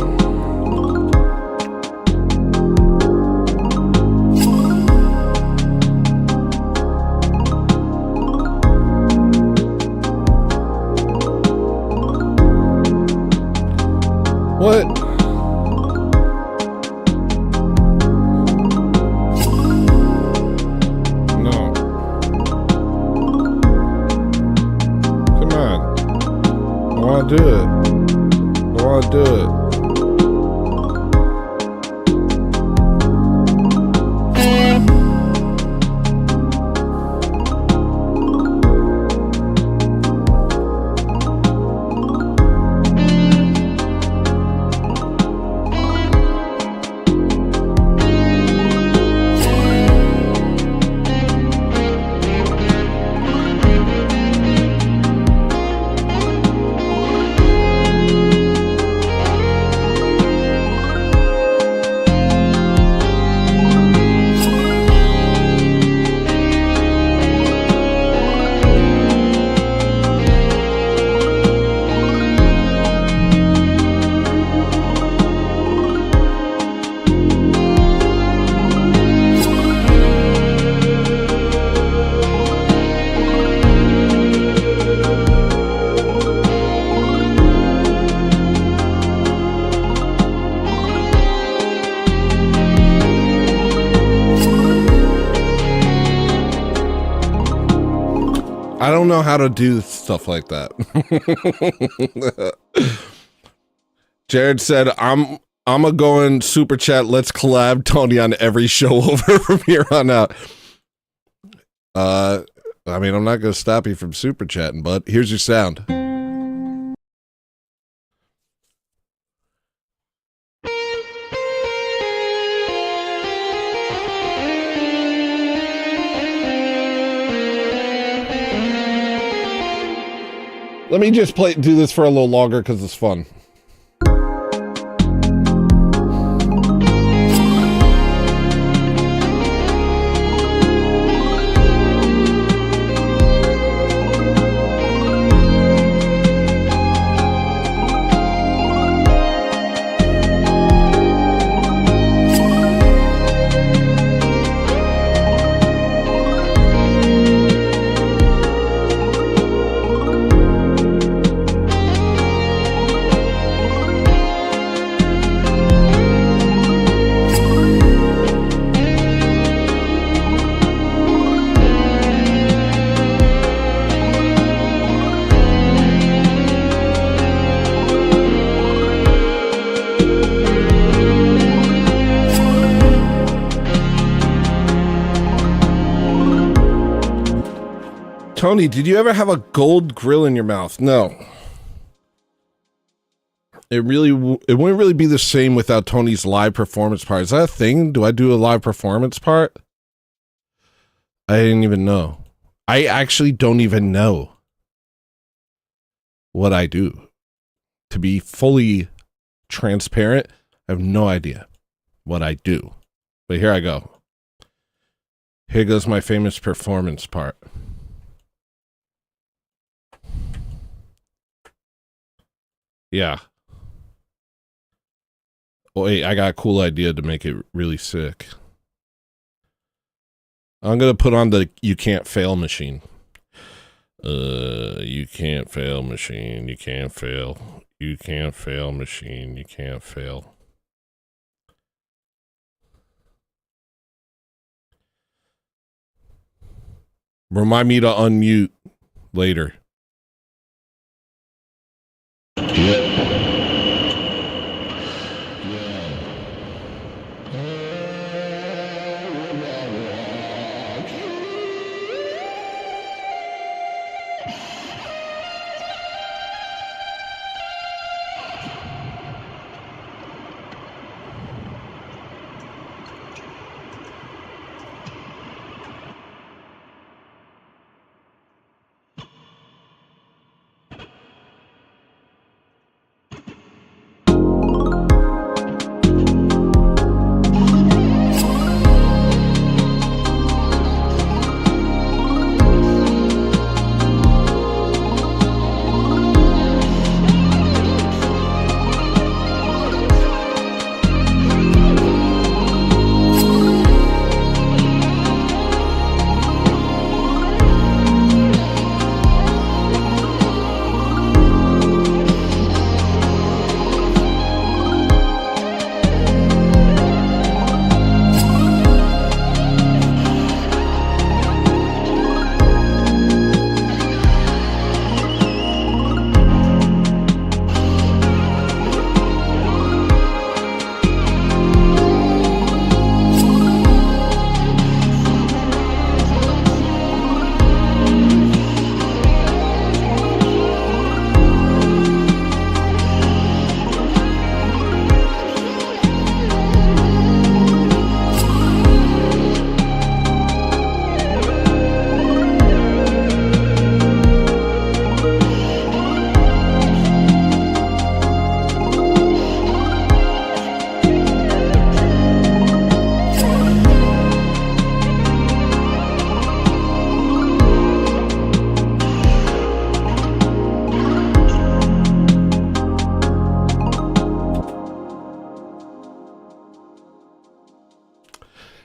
want to do it. I want to do it. I don't know how to do stuff like that. Jared said, I'm a going super chat. Let's collab Tony on every show over from here on out. I mean, I'm not going to stop you from super chatting, but here's your sound. Let me just do this for a little longer because it's fun. Tony, did you ever have a gold grill in your mouth? No. It wouldn't really be the same without Tony's live performance part. Is that a thing? Do I do a live performance part? I didn't even know. I actually don't even know what I do. To be fully transparent, I have no idea what I do. But here I go. Here goes my famous performance part. Yeah. Oh, wait, I got a cool idea to make it really sick. I'm going to put on the you can't fail machine. You can't fail machine. You can't fail. You can't fail machine. You can't fail. Remind me to unmute later.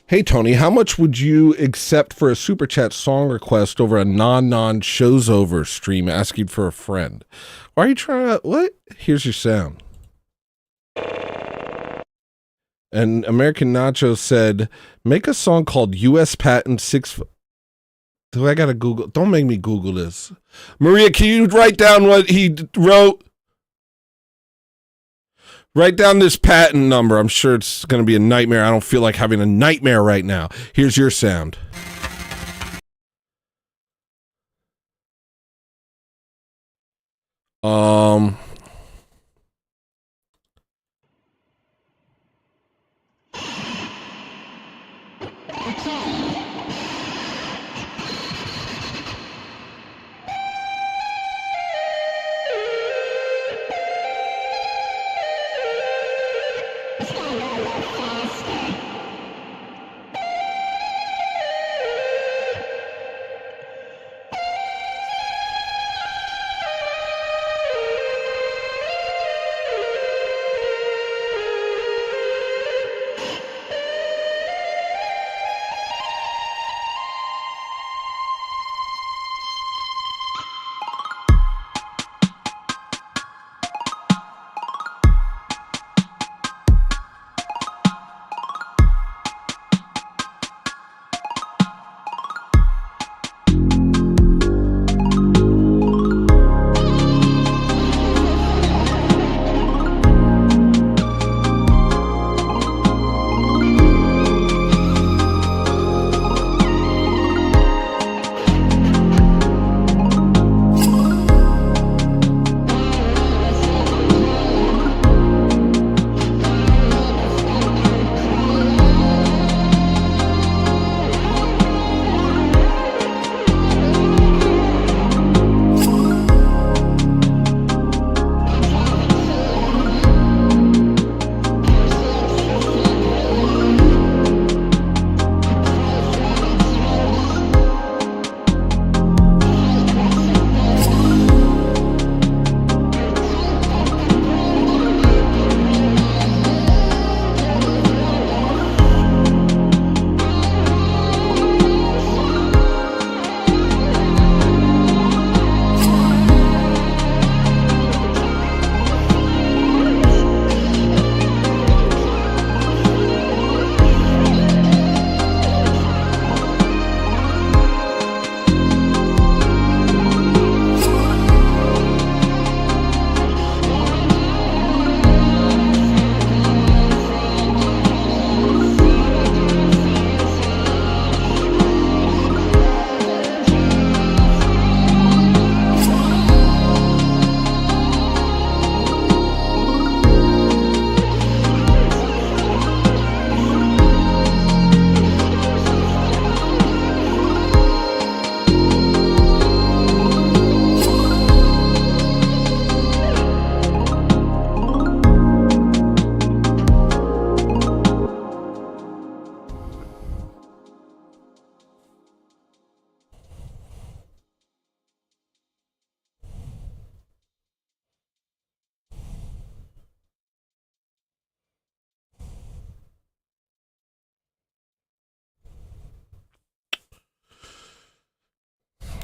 Hey, Tony, how much would you accept for a super chat song request over a show's over stream asking for a friend? Why are you trying to, what? Here's your sound. And American Nacho said, make a song called U.S. Patent 6. Do I gotta Google? Don't make me Google this. Maria, can you write down what he wrote? Write down this patent number. I'm sure it's going to be a nightmare. I don't feel like having a nightmare right now. Here's your sound.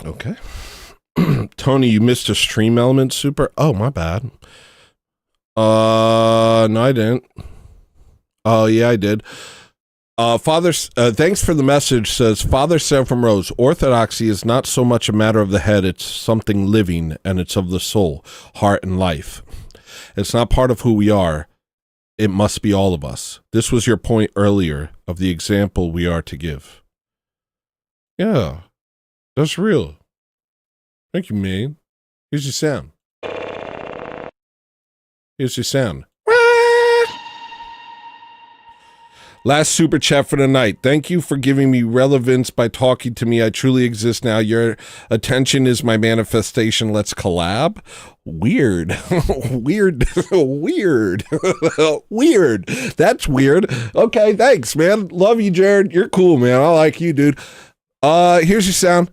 Okay. Tony, you missed a stream element super. Oh, my bad. No, I didn't. Oh, yeah, I did. Father, thanks for the message, says Father said from Rose, orthodoxy is not so much a matter of the head, it's something living, and it's of the soul, heart, and life. It's not part of who we are. It must be all of us. This was your point earlier of the example we are to give. Yeah, that's real. Thank you, man. Here's your sound. Here's your sound. Last super chat for the night. Thank you for giving me relevance by talking to me. I truly exist now. Your attention is my manifestation. Let's collab. Weird. Weird. Weird. Weird. That's weird. Okay, thanks, man. Love you, Jared. You're cool, man. I like you, dude. Here's your sound.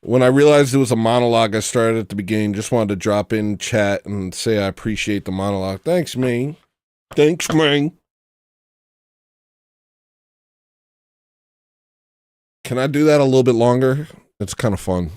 When I realized it was a monologue, I started at the beginning. Just wanted to drop in chat and say I appreciate the monologue. Thanks, man. Thanks, man. Can I do that a little bit longer? It's kind of fun.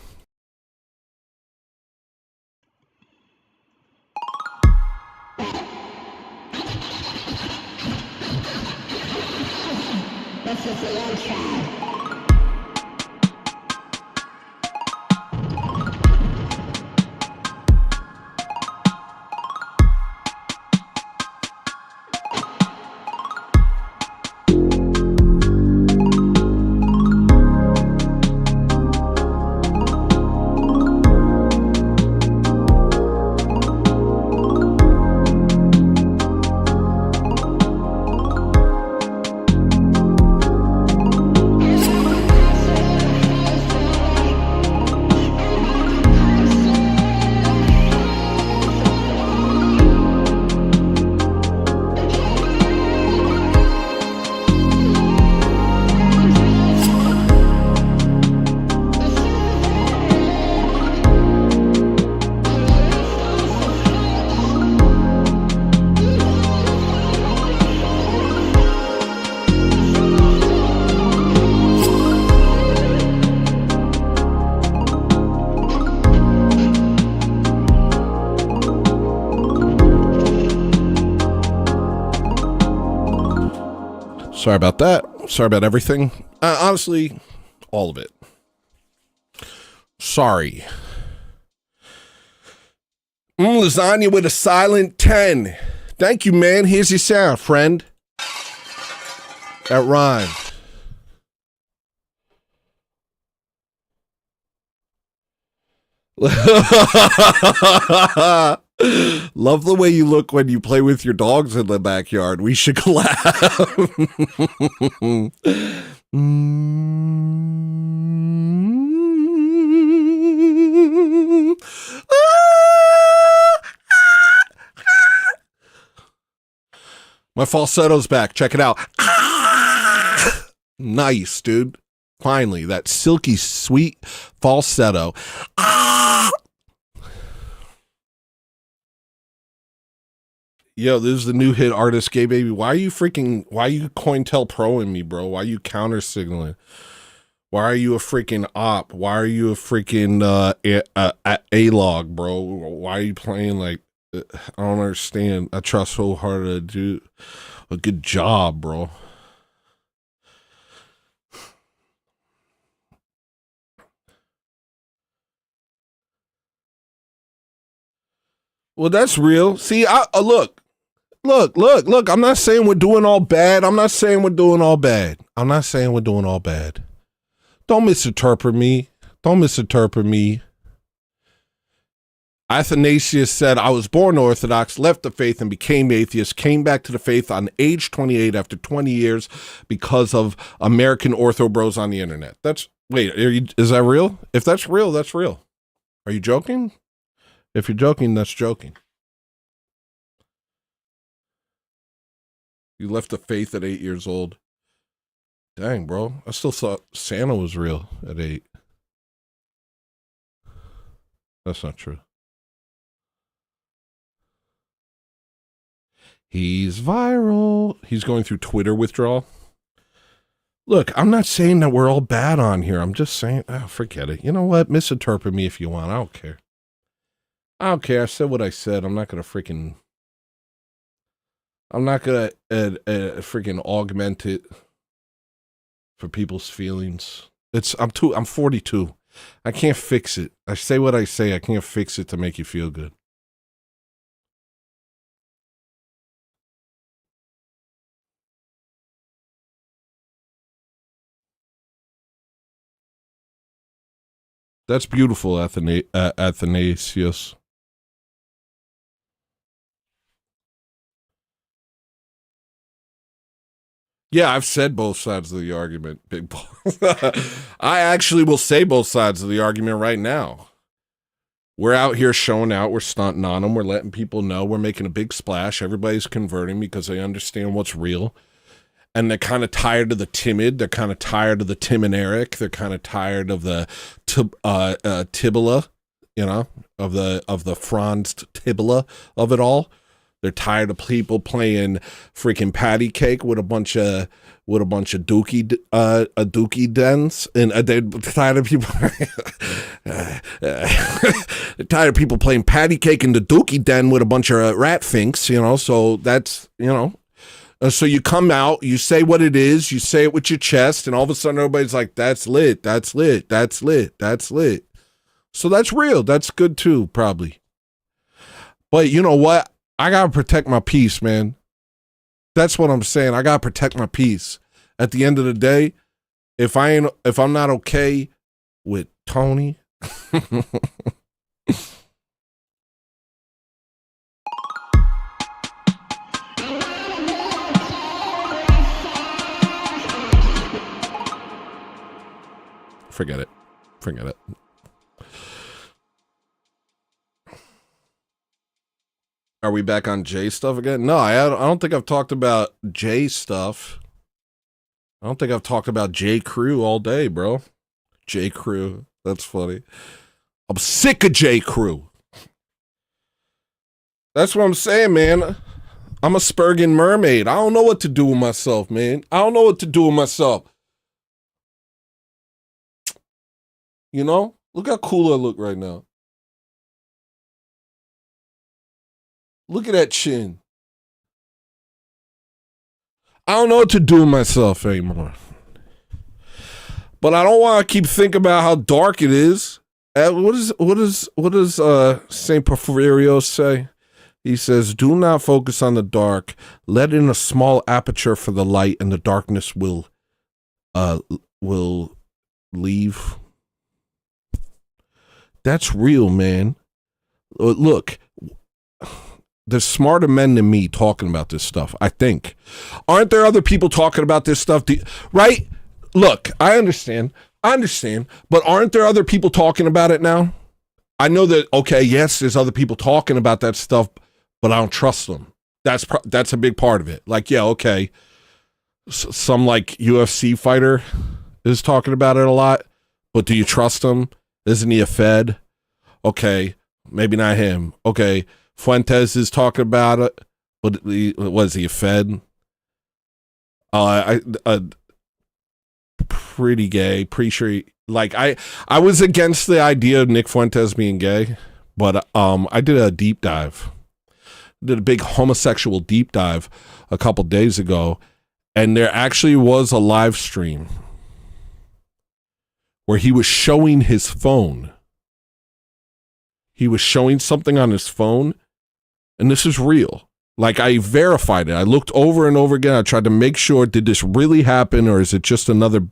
Sorry about that. Sorry about everything. Honestly, all of it. Sorry. Lasagna with a silent 10. Thank you, man. Here's your sound, friend. That rhymed. Love the way you look when you play with your dogs in the backyard. We should collab. My falsetto's back. Check it out. Nice, dude. Finally, that silky sweet falsetto. Yo, this is the new hit artist, Gay Baby. Why are you COINTELPRO-ing me, bro? Why are you counter signaling? Why are you a freaking op? Why are you a freaking A-log, bro? Why are you playing like, I don't understand. I try so hard to do a good job, bro. Well, that's real. See, look. I'm not saying we're doing all bad. Don't misinterpret me. Athanasius said, I was born Orthodox, left the faith, and became atheist, came back to the faith on age 28 after 20 years because of American Ortho bros on the internet. Is that real? If that's real, that's real. Are you joking? If you're joking, that's joking. You left the faith at 8 years old. Dang, bro. I still thought Santa was real at 8. That's not true. He's viral. He's going through Twitter withdrawal. Look, I'm not saying that we're all bad on here. I'm just saying, forget it. You know what? Misinterpret me if you want. I don't care. I said what I said. I'm not going to freaking augment it for people's feelings. I'm 42. I can't fix it. I say what I say. I can't fix it to make you feel good. That's beautiful, Athanasius. Yeah, I've said both sides of the argument, Big Paul. I actually will say both sides of the argument right now. We're out here showing out. We're stunting on them. We're letting people know. We're making a big splash. Everybody's converting because they understand what's real. And they're kind of tired of the timid. They're kind of tired of the Tim and Eric. They're kind of tired of the tibula, of the franzed tibula of it all. They're tired of people playing freaking patty cake with a bunch of dookie dens, and they're tired of people. They're tired of people playing patty cake in the dookie den with a bunch of rat finks, you know. So that's, you know. So you come out, you say what it is, you say it with your chest, and all of a sudden everybody's like, "That's lit, that's lit, that's lit, that's lit." So that's real. That's good too, probably. But you know what? I gotta protect my peace, man. That's what I'm saying. I gotta protect my peace. At the end of the day, if I'm not okay with Tony, forget it. Forget it. Are we back on J stuff again? No, I don't think I've talked about J stuff. I don't think I've talked about J Crew all day, bro. J Crew. That's funny. I'm sick of J Crew. That's what I'm saying, man. I'm a Spurgeon mermaid. I don't know what to do with myself, man. I don't know what to do with myself. You know? Look how cool I look right now. Look at that chin. I don't know what to do with myself anymore. But I don't want to keep thinking about how dark it is. What does Saint Porphyrio say? He says, "Do not focus on the dark. Let in a small aperture for the light, and the darkness will leave." That's real, man. Look. There's smarter men than me talking about this stuff, I think. Aren't there other people talking about this stuff? Right? Look, I understand, but aren't there other people talking about it now? I know that, okay, yes, there's other people talking about that stuff, but I don't trust them. That's a big part of it. Like, yeah, okay, some like UFC fighter is talking about it a lot, but do you trust him? Isn't he a Fed? Okay, maybe not him. Okay, Fuentes is talking about it, but was he a Fed? Pretty gay, pretty sure. I was against the idea of Nick Fuentes being gay, but I did a deep dive, did a big homosexual deep dive a couple days ago, and there actually was a live stream where he was showing his phone. He was showing something on his phone. And this is real. Like, I verified it. I looked over and over again. I tried to make sure, did this really happen, or is it just another,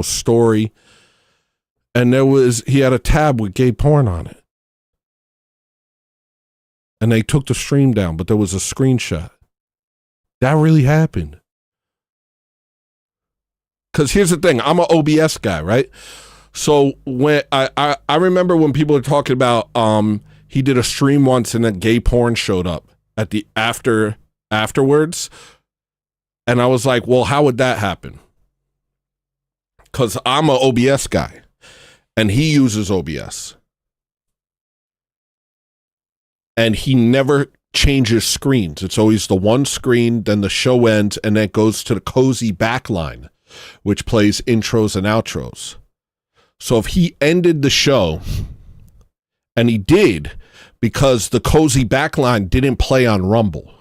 story? And he had a tab with gay porn on it. And they took the stream down, but there was a screenshot. That really happened. Because here's the thing. I'm an OBS guy, right? So when I remember when people were talking about, he did a stream once and then gay porn showed up at the afterwards. And I was like, well, how would that happen? Because I'm an OBS guy and he uses OBS. And he never changes screens. It's always the one screen, then the show ends, and then it goes to the cozy backline, which plays intros and outros. So if he ended the show, and he did, because the cozy backline didn't play on Rumble.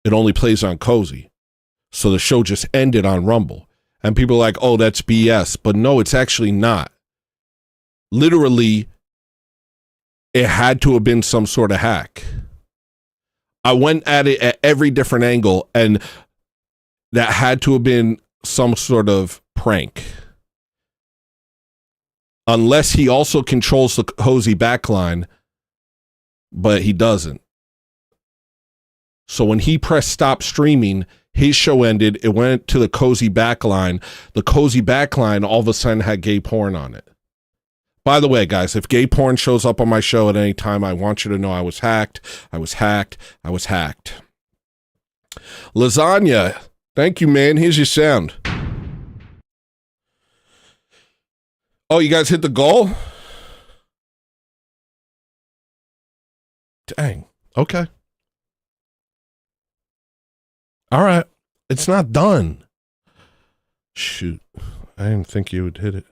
It only plays on cozy. So the show just ended on Rumble. And people are like, oh, that's BS. But no, it's actually not. Literally, it had to have been some sort of hack. I went at it at every different angle, and that had to have been some sort of prank. Unless he also controls the cozy backline, but he doesn't. So when he pressed stop streaming, his show ended, it went to the cozy backline. The cozy backline all of a sudden had gay porn on it. By the way, guys, if gay porn shows up on my show at any time, I want you to know I was hacked. I was hacked. I was hacked. Lasagna. Thank you, man. Here's your sound. Oh, you guys hit the goal? Dang. Okay. All right. It's not done. Shoot. I didn't think you would hit it.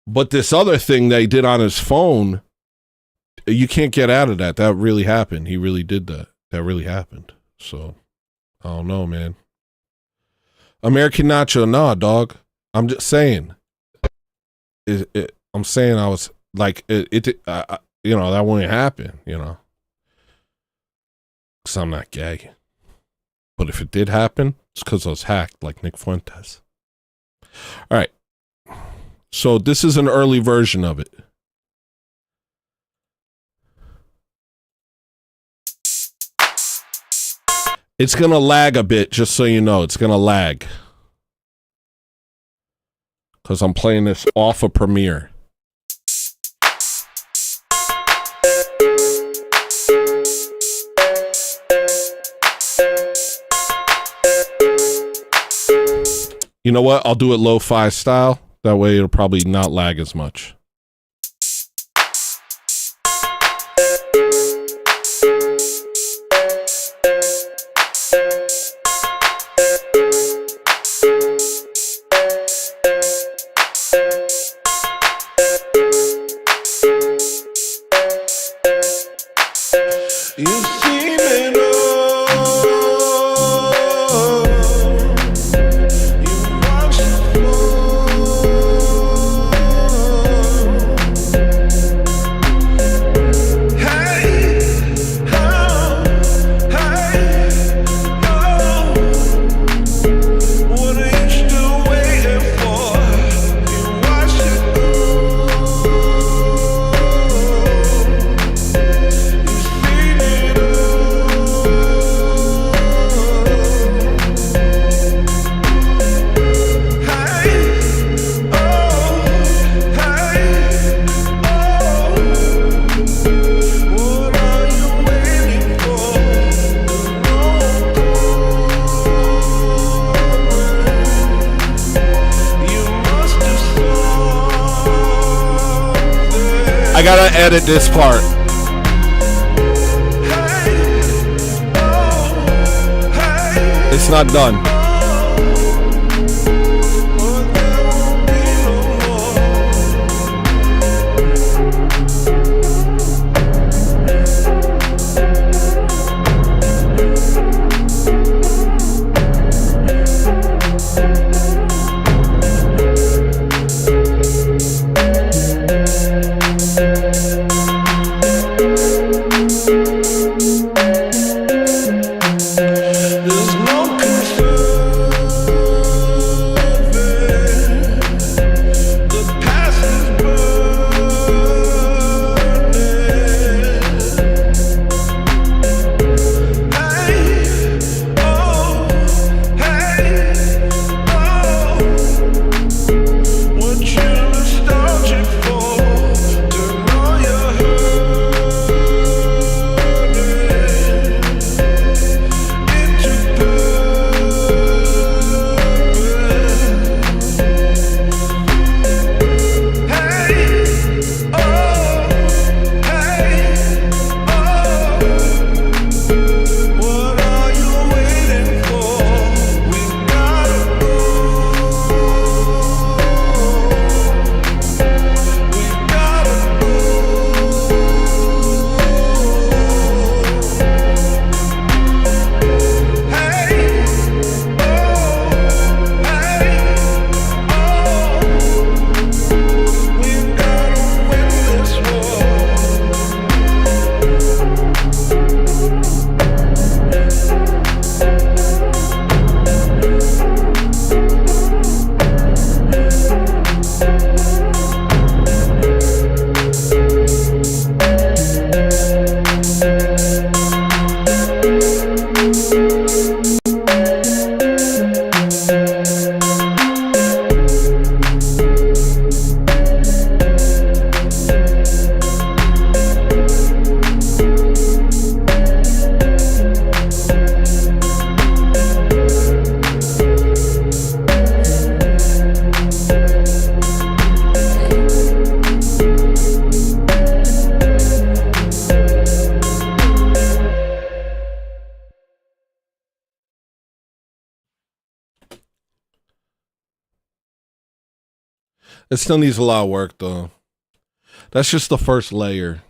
But this other thing that he did on his phone, you can't get out of that. That really happened. He really did that. That really happened. So, I don't know, man. American Nacho, nah, dog. I'm just saying. I'm saying I was like, that wouldn't happen, Because I'm not gay. But if it did happen, it's because I was hacked like Nick Fuentes. All right. So this is an early version of it. It's going to lag a bit, just so you know. It's going to lag. Because I'm playing this off of Premiere. You know what? I'll do it lo-fi style. That way it'll probably not lag as much. You've seen it all. You've watched it all. Hey, oh, what are you still waiting for? You watched it I gotta edit this part. It's not done. There's no confirmation. It still needs a lot of work, though. That's just the first layer.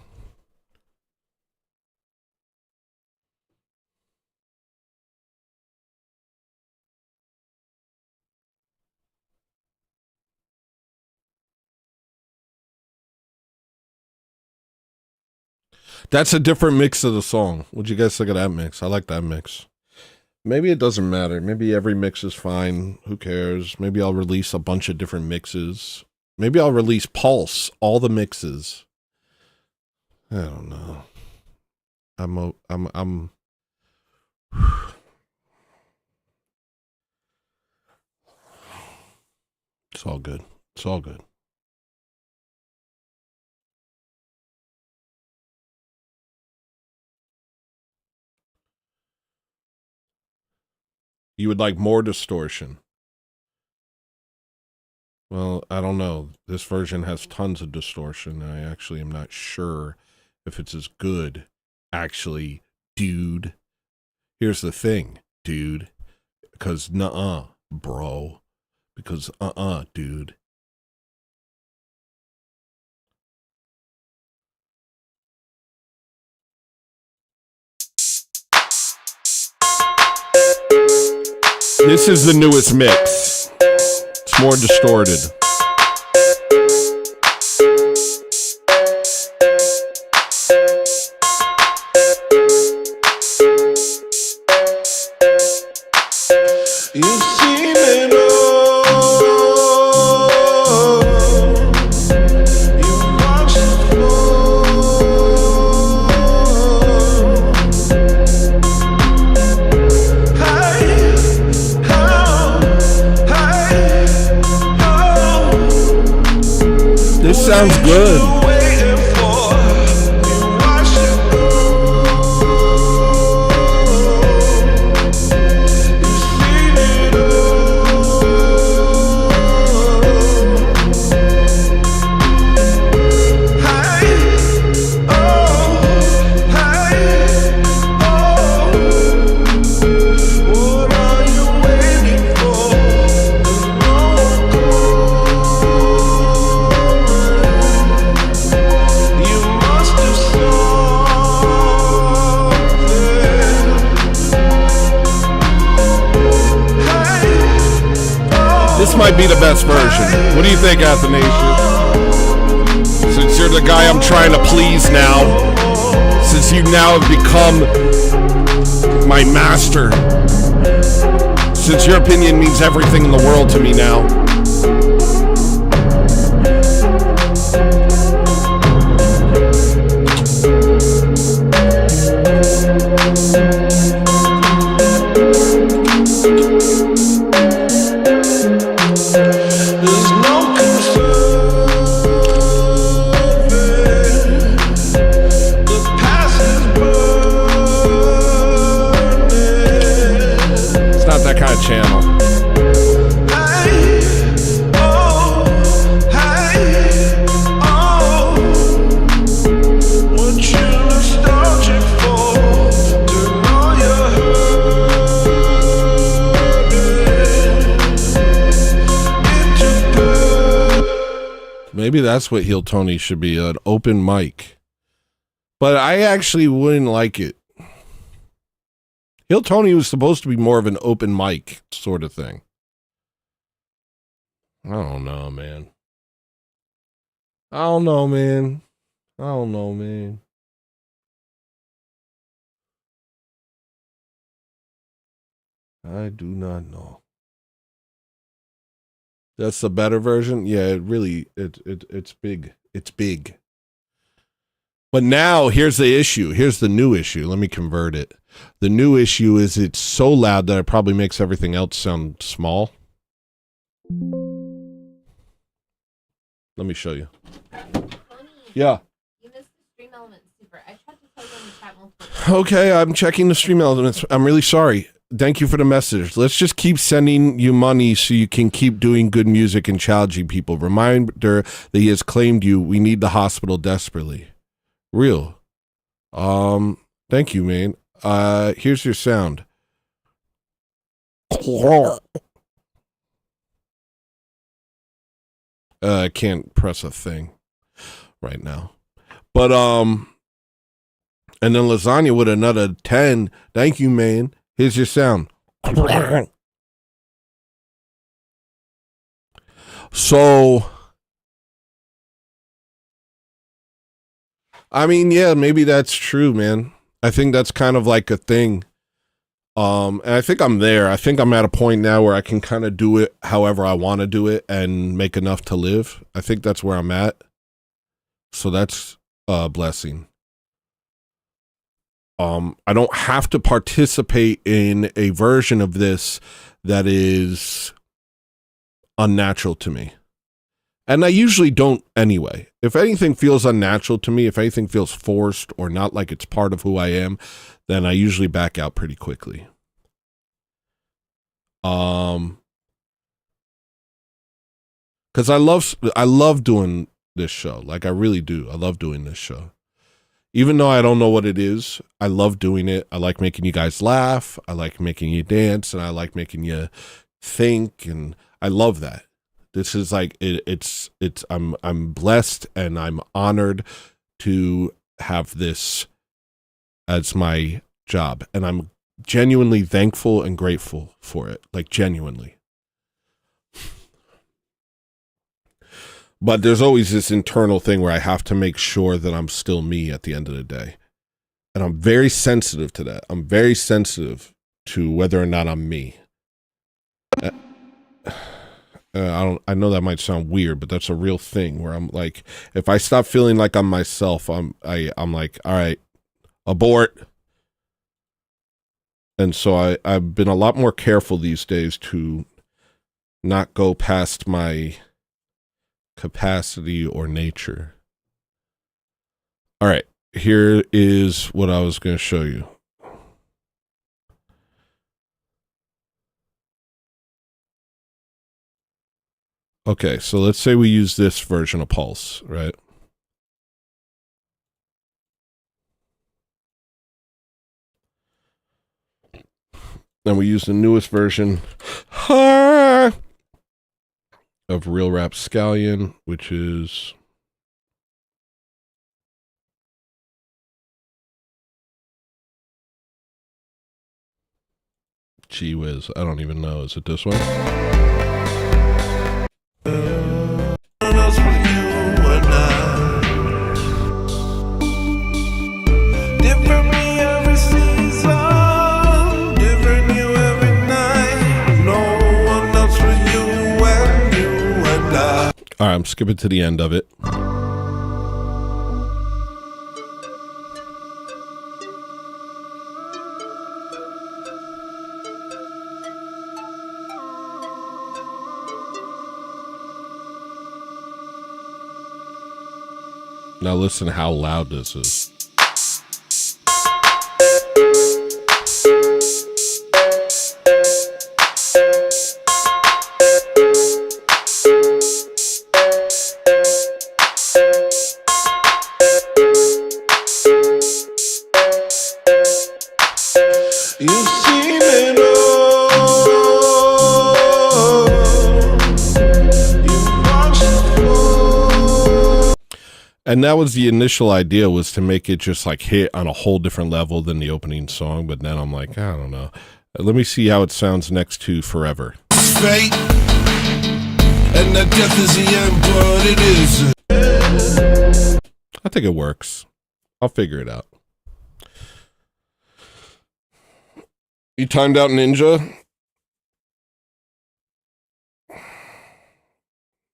That's a different mix of the song. What'd you guys think of that mix? I like that mix. Maybe it doesn't matter. Maybe every mix is fine. Who cares? Maybe I'll release a bunch of different mixes. Maybe I'll release Pulse, all the mixes. I don't know. I'm It's all good. It's all good. You would like more distortion. Well, I don't know. This version has tons of distortion. I actually am not sure if it's as good. Actually, dude. Here's the thing, dude. Because nuh-uh, bro. Because dude. This is the newest mix. It's more distorted. You've seen it all. You've watched it This sounds good. This might be the best version. What do you think, Athanasius? Since you're the guy I'm trying to please now, since you now have become my master, since your opinion means everything in the world to me now. Channel. Maybe that's what Heel Tony should be, an open mic. But I actually wouldn't like it. Heel Tony was supposed to be more of an open mic sort of thing. I don't know, man. I don't know, man. I do not know. That's the better version? Yeah, it's big. It's big. But now, here's the issue. Here's the new issue. Let me convert it. The new issue is it's so loud that it probably makes everything else sound small. Let me show you. Yeah. You missed the stream element super. I tried to tell you on the chat multiple. Okay, I'm checking the stream elements. I'm really sorry. Thank you for the message. Let's just keep sending you money so you can keep doing good music and challenging people. Reminder that he has claimed you. We need the hospital desperately. Real. Thank you, man. Here's your sound. I can't press a thing right now. But and then lasagna with another 10. Thank you, man. Here's your sound. So, I mean, yeah, maybe that's true, man. I think that's kind of like a thing. And I think I'm there. I think I'm at a point now where I can kind of do it however I want to do it and make enough to live. I think that's where I'm at. So that's a blessing. I don't have to participate in a version of this that is unnatural to me. And I usually don't anyway. If anything feels unnatural to me, if anything feels forced or not like it's part of who I am, then I usually back out pretty quickly. Because I love doing this show. Like I really do. I love doing this show. Even though I don't know what it is, I love doing it. I like making you guys laugh. I like making you dance, and I like making you think, and I love that. This is like it's I'm blessed and I'm honored to have this as my job, and I'm genuinely thankful and grateful for it, like genuinely. But there's always this internal thing where I have to make sure that I'm still me at the end of the day. And I'm very sensitive to that. I'm very sensitive to whether or not I'm me. I know that might sound weird, but that's a real thing where I'm like, if I stop feeling like I'm myself, I'm like, all right, abort. And so I've been a lot more careful these days to not go past my capacity or nature. All right, here is what I was going to show you. Okay, so let's say we use this version of Pulse, right? Then we use the newest version of Real Rapscallion, which is gee whiz, I don't even know. Is it this one? All right, I'm skipping to the end of it. Now listen how loud this is. And that was the initial idea, was to make it just like hit on a whole different level than the opening song. But then I'm like, I don't know. Let me see how it sounds next to Forever. Fate, and that death is the end, but it is. I think it works. I'll figure it out. You timed out Ninja?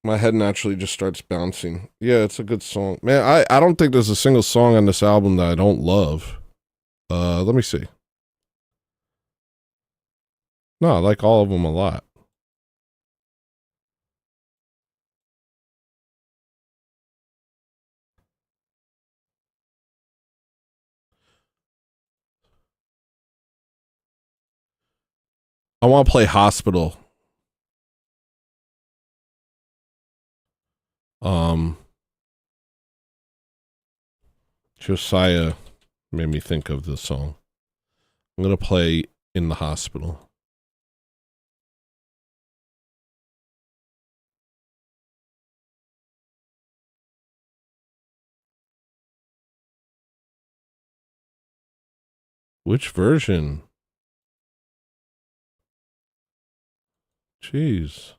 My head naturally just starts bouncing. Yeah, it's a good song. Man, I don't think there's a single song on this album that I don't love. Let me see. No, I like all of them a lot. I want to play Hospital. Josiah made me think of the song. I'm going to play In the Hospital. Which version? Jeez.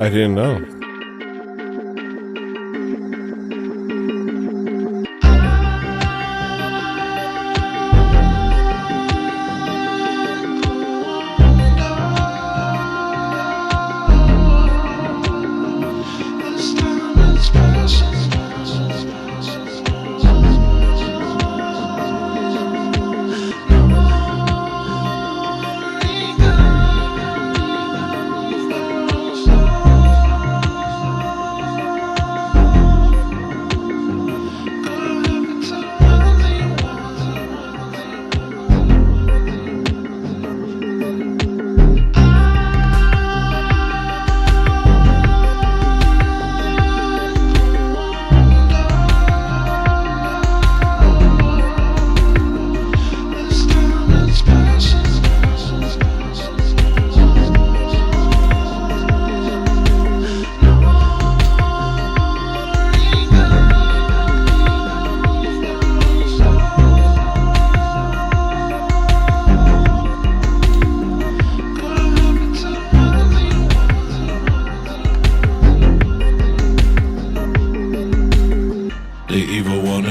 I didn't know.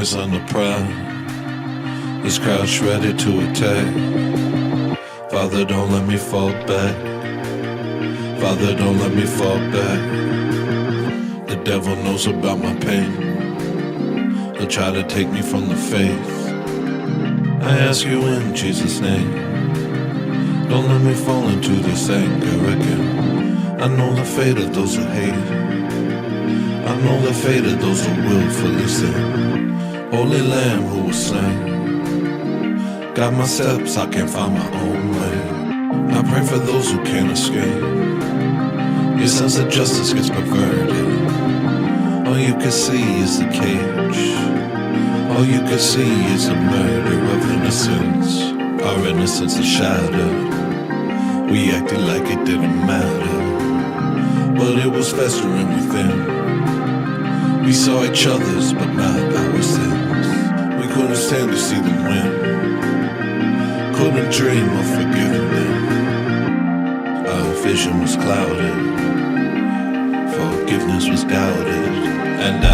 is on the prowl. This crowd's ready to attack. Father, don't let me fall back. Father, don't let me fall back. The devil knows about my pain. He'll try to take me from the faith. I ask you in Jesus' name, don't let me fall into this anger again. I know the fate of those who hate. I know the fate of those who willfully sin. Holy Lamb who was slain. Got my steps, I can't find my own way. I pray for those who can't escape. Your sense of justice gets perverted. All you can see is the cage. All you can see is the murder of innocence. Our innocence is shattered. We acted like it didn't matter, but it was festering within. We saw each other's, but not our sins. We couldn't stand to see them win. Couldn't dream of forgiving them. Our vision was clouded. Forgiveness was doubted. And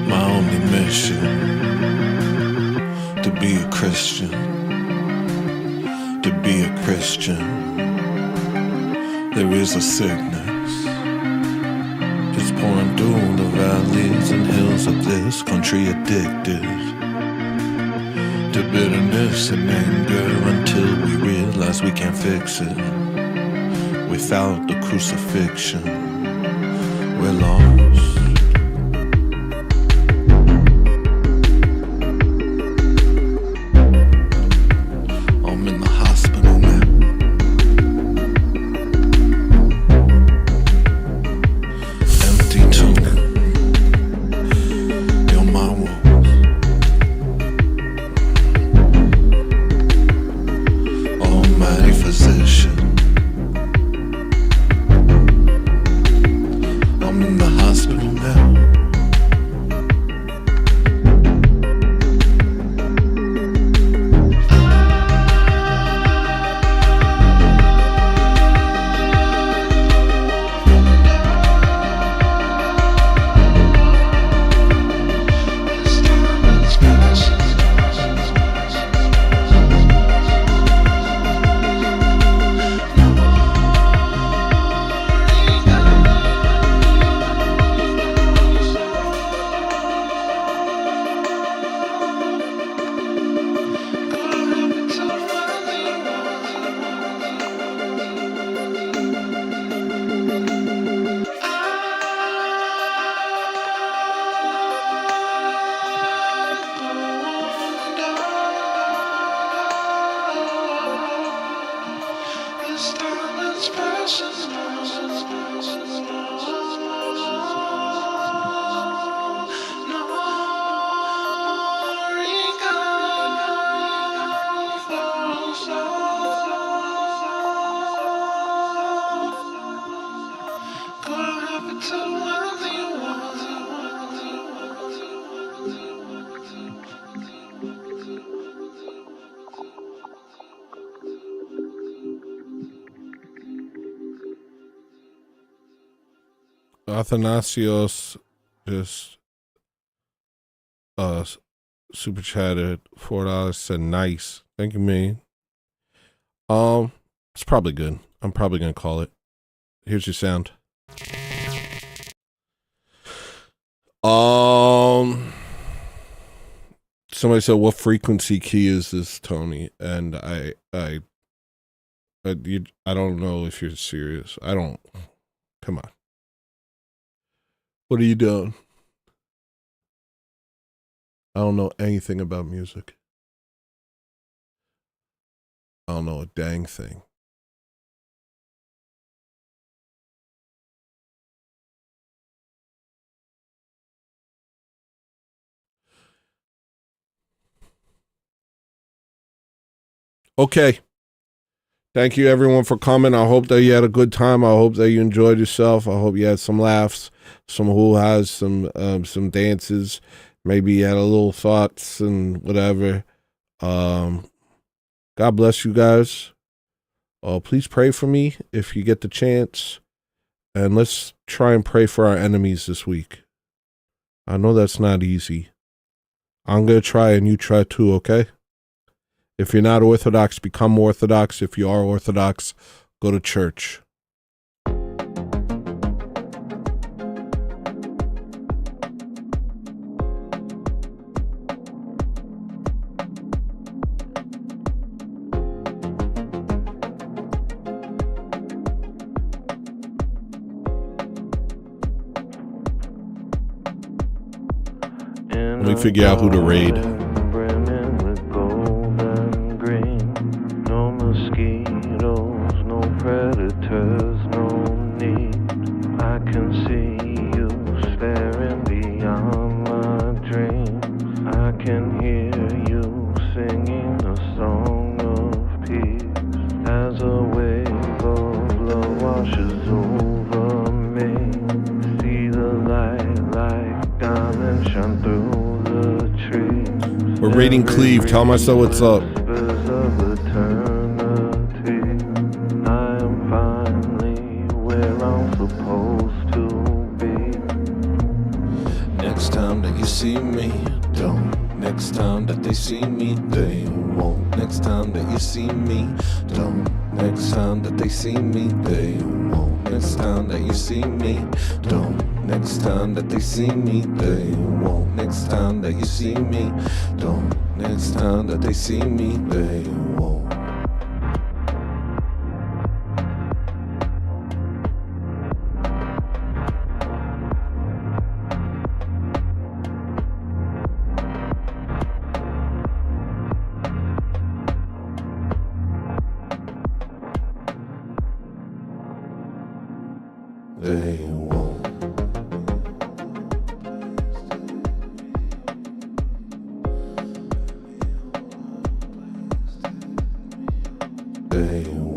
my only mission to be a Christian, to be a Christian. There is a sickness, it's pouring through the valleys and hills of this country, addicted to bitterness and anger until we realize we can't fix it without the crucifixion. We're lost. I'm in the hospital now. Empty tomb in my walls. Almighty physician, I'm in the hospital now. Athanasios just super chatted $4, said nice. Thank you, man. It's probably good. I'm probably gonna call it. Here's your sound. Somebody said, "What frequency key is this, Tony?" And I don't know if you're serious. I don't. Come on. What are you doing? I don't know anything about music. I don't know a dang thing. Okay. Thank you, everyone, for coming. I hope that you had a good time. I hope that you enjoyed yourself. I hope you had some laughs, some hoo-has, some dances. Maybe you had a little thoughts and whatever. God bless you guys. Please pray for me if you get the chance. And let's try and pray for our enemies this week. I know that's not easy. I'm going to try and you try too, okay? If you're not Orthodox, become Orthodox. If you are Orthodox, go to church. Let me figure out who to raid. We're raiding Cleve. Tell myself what's up. Next time that you see me, don't. Next time that they see me, they won't. Next time that you see me, don't. Next time that they see me, they won't. Next time that you see me, don't. Next time that they see me, they won't. Next time that you see me, don't. Next time that they see me, they won't. They won't. They won't.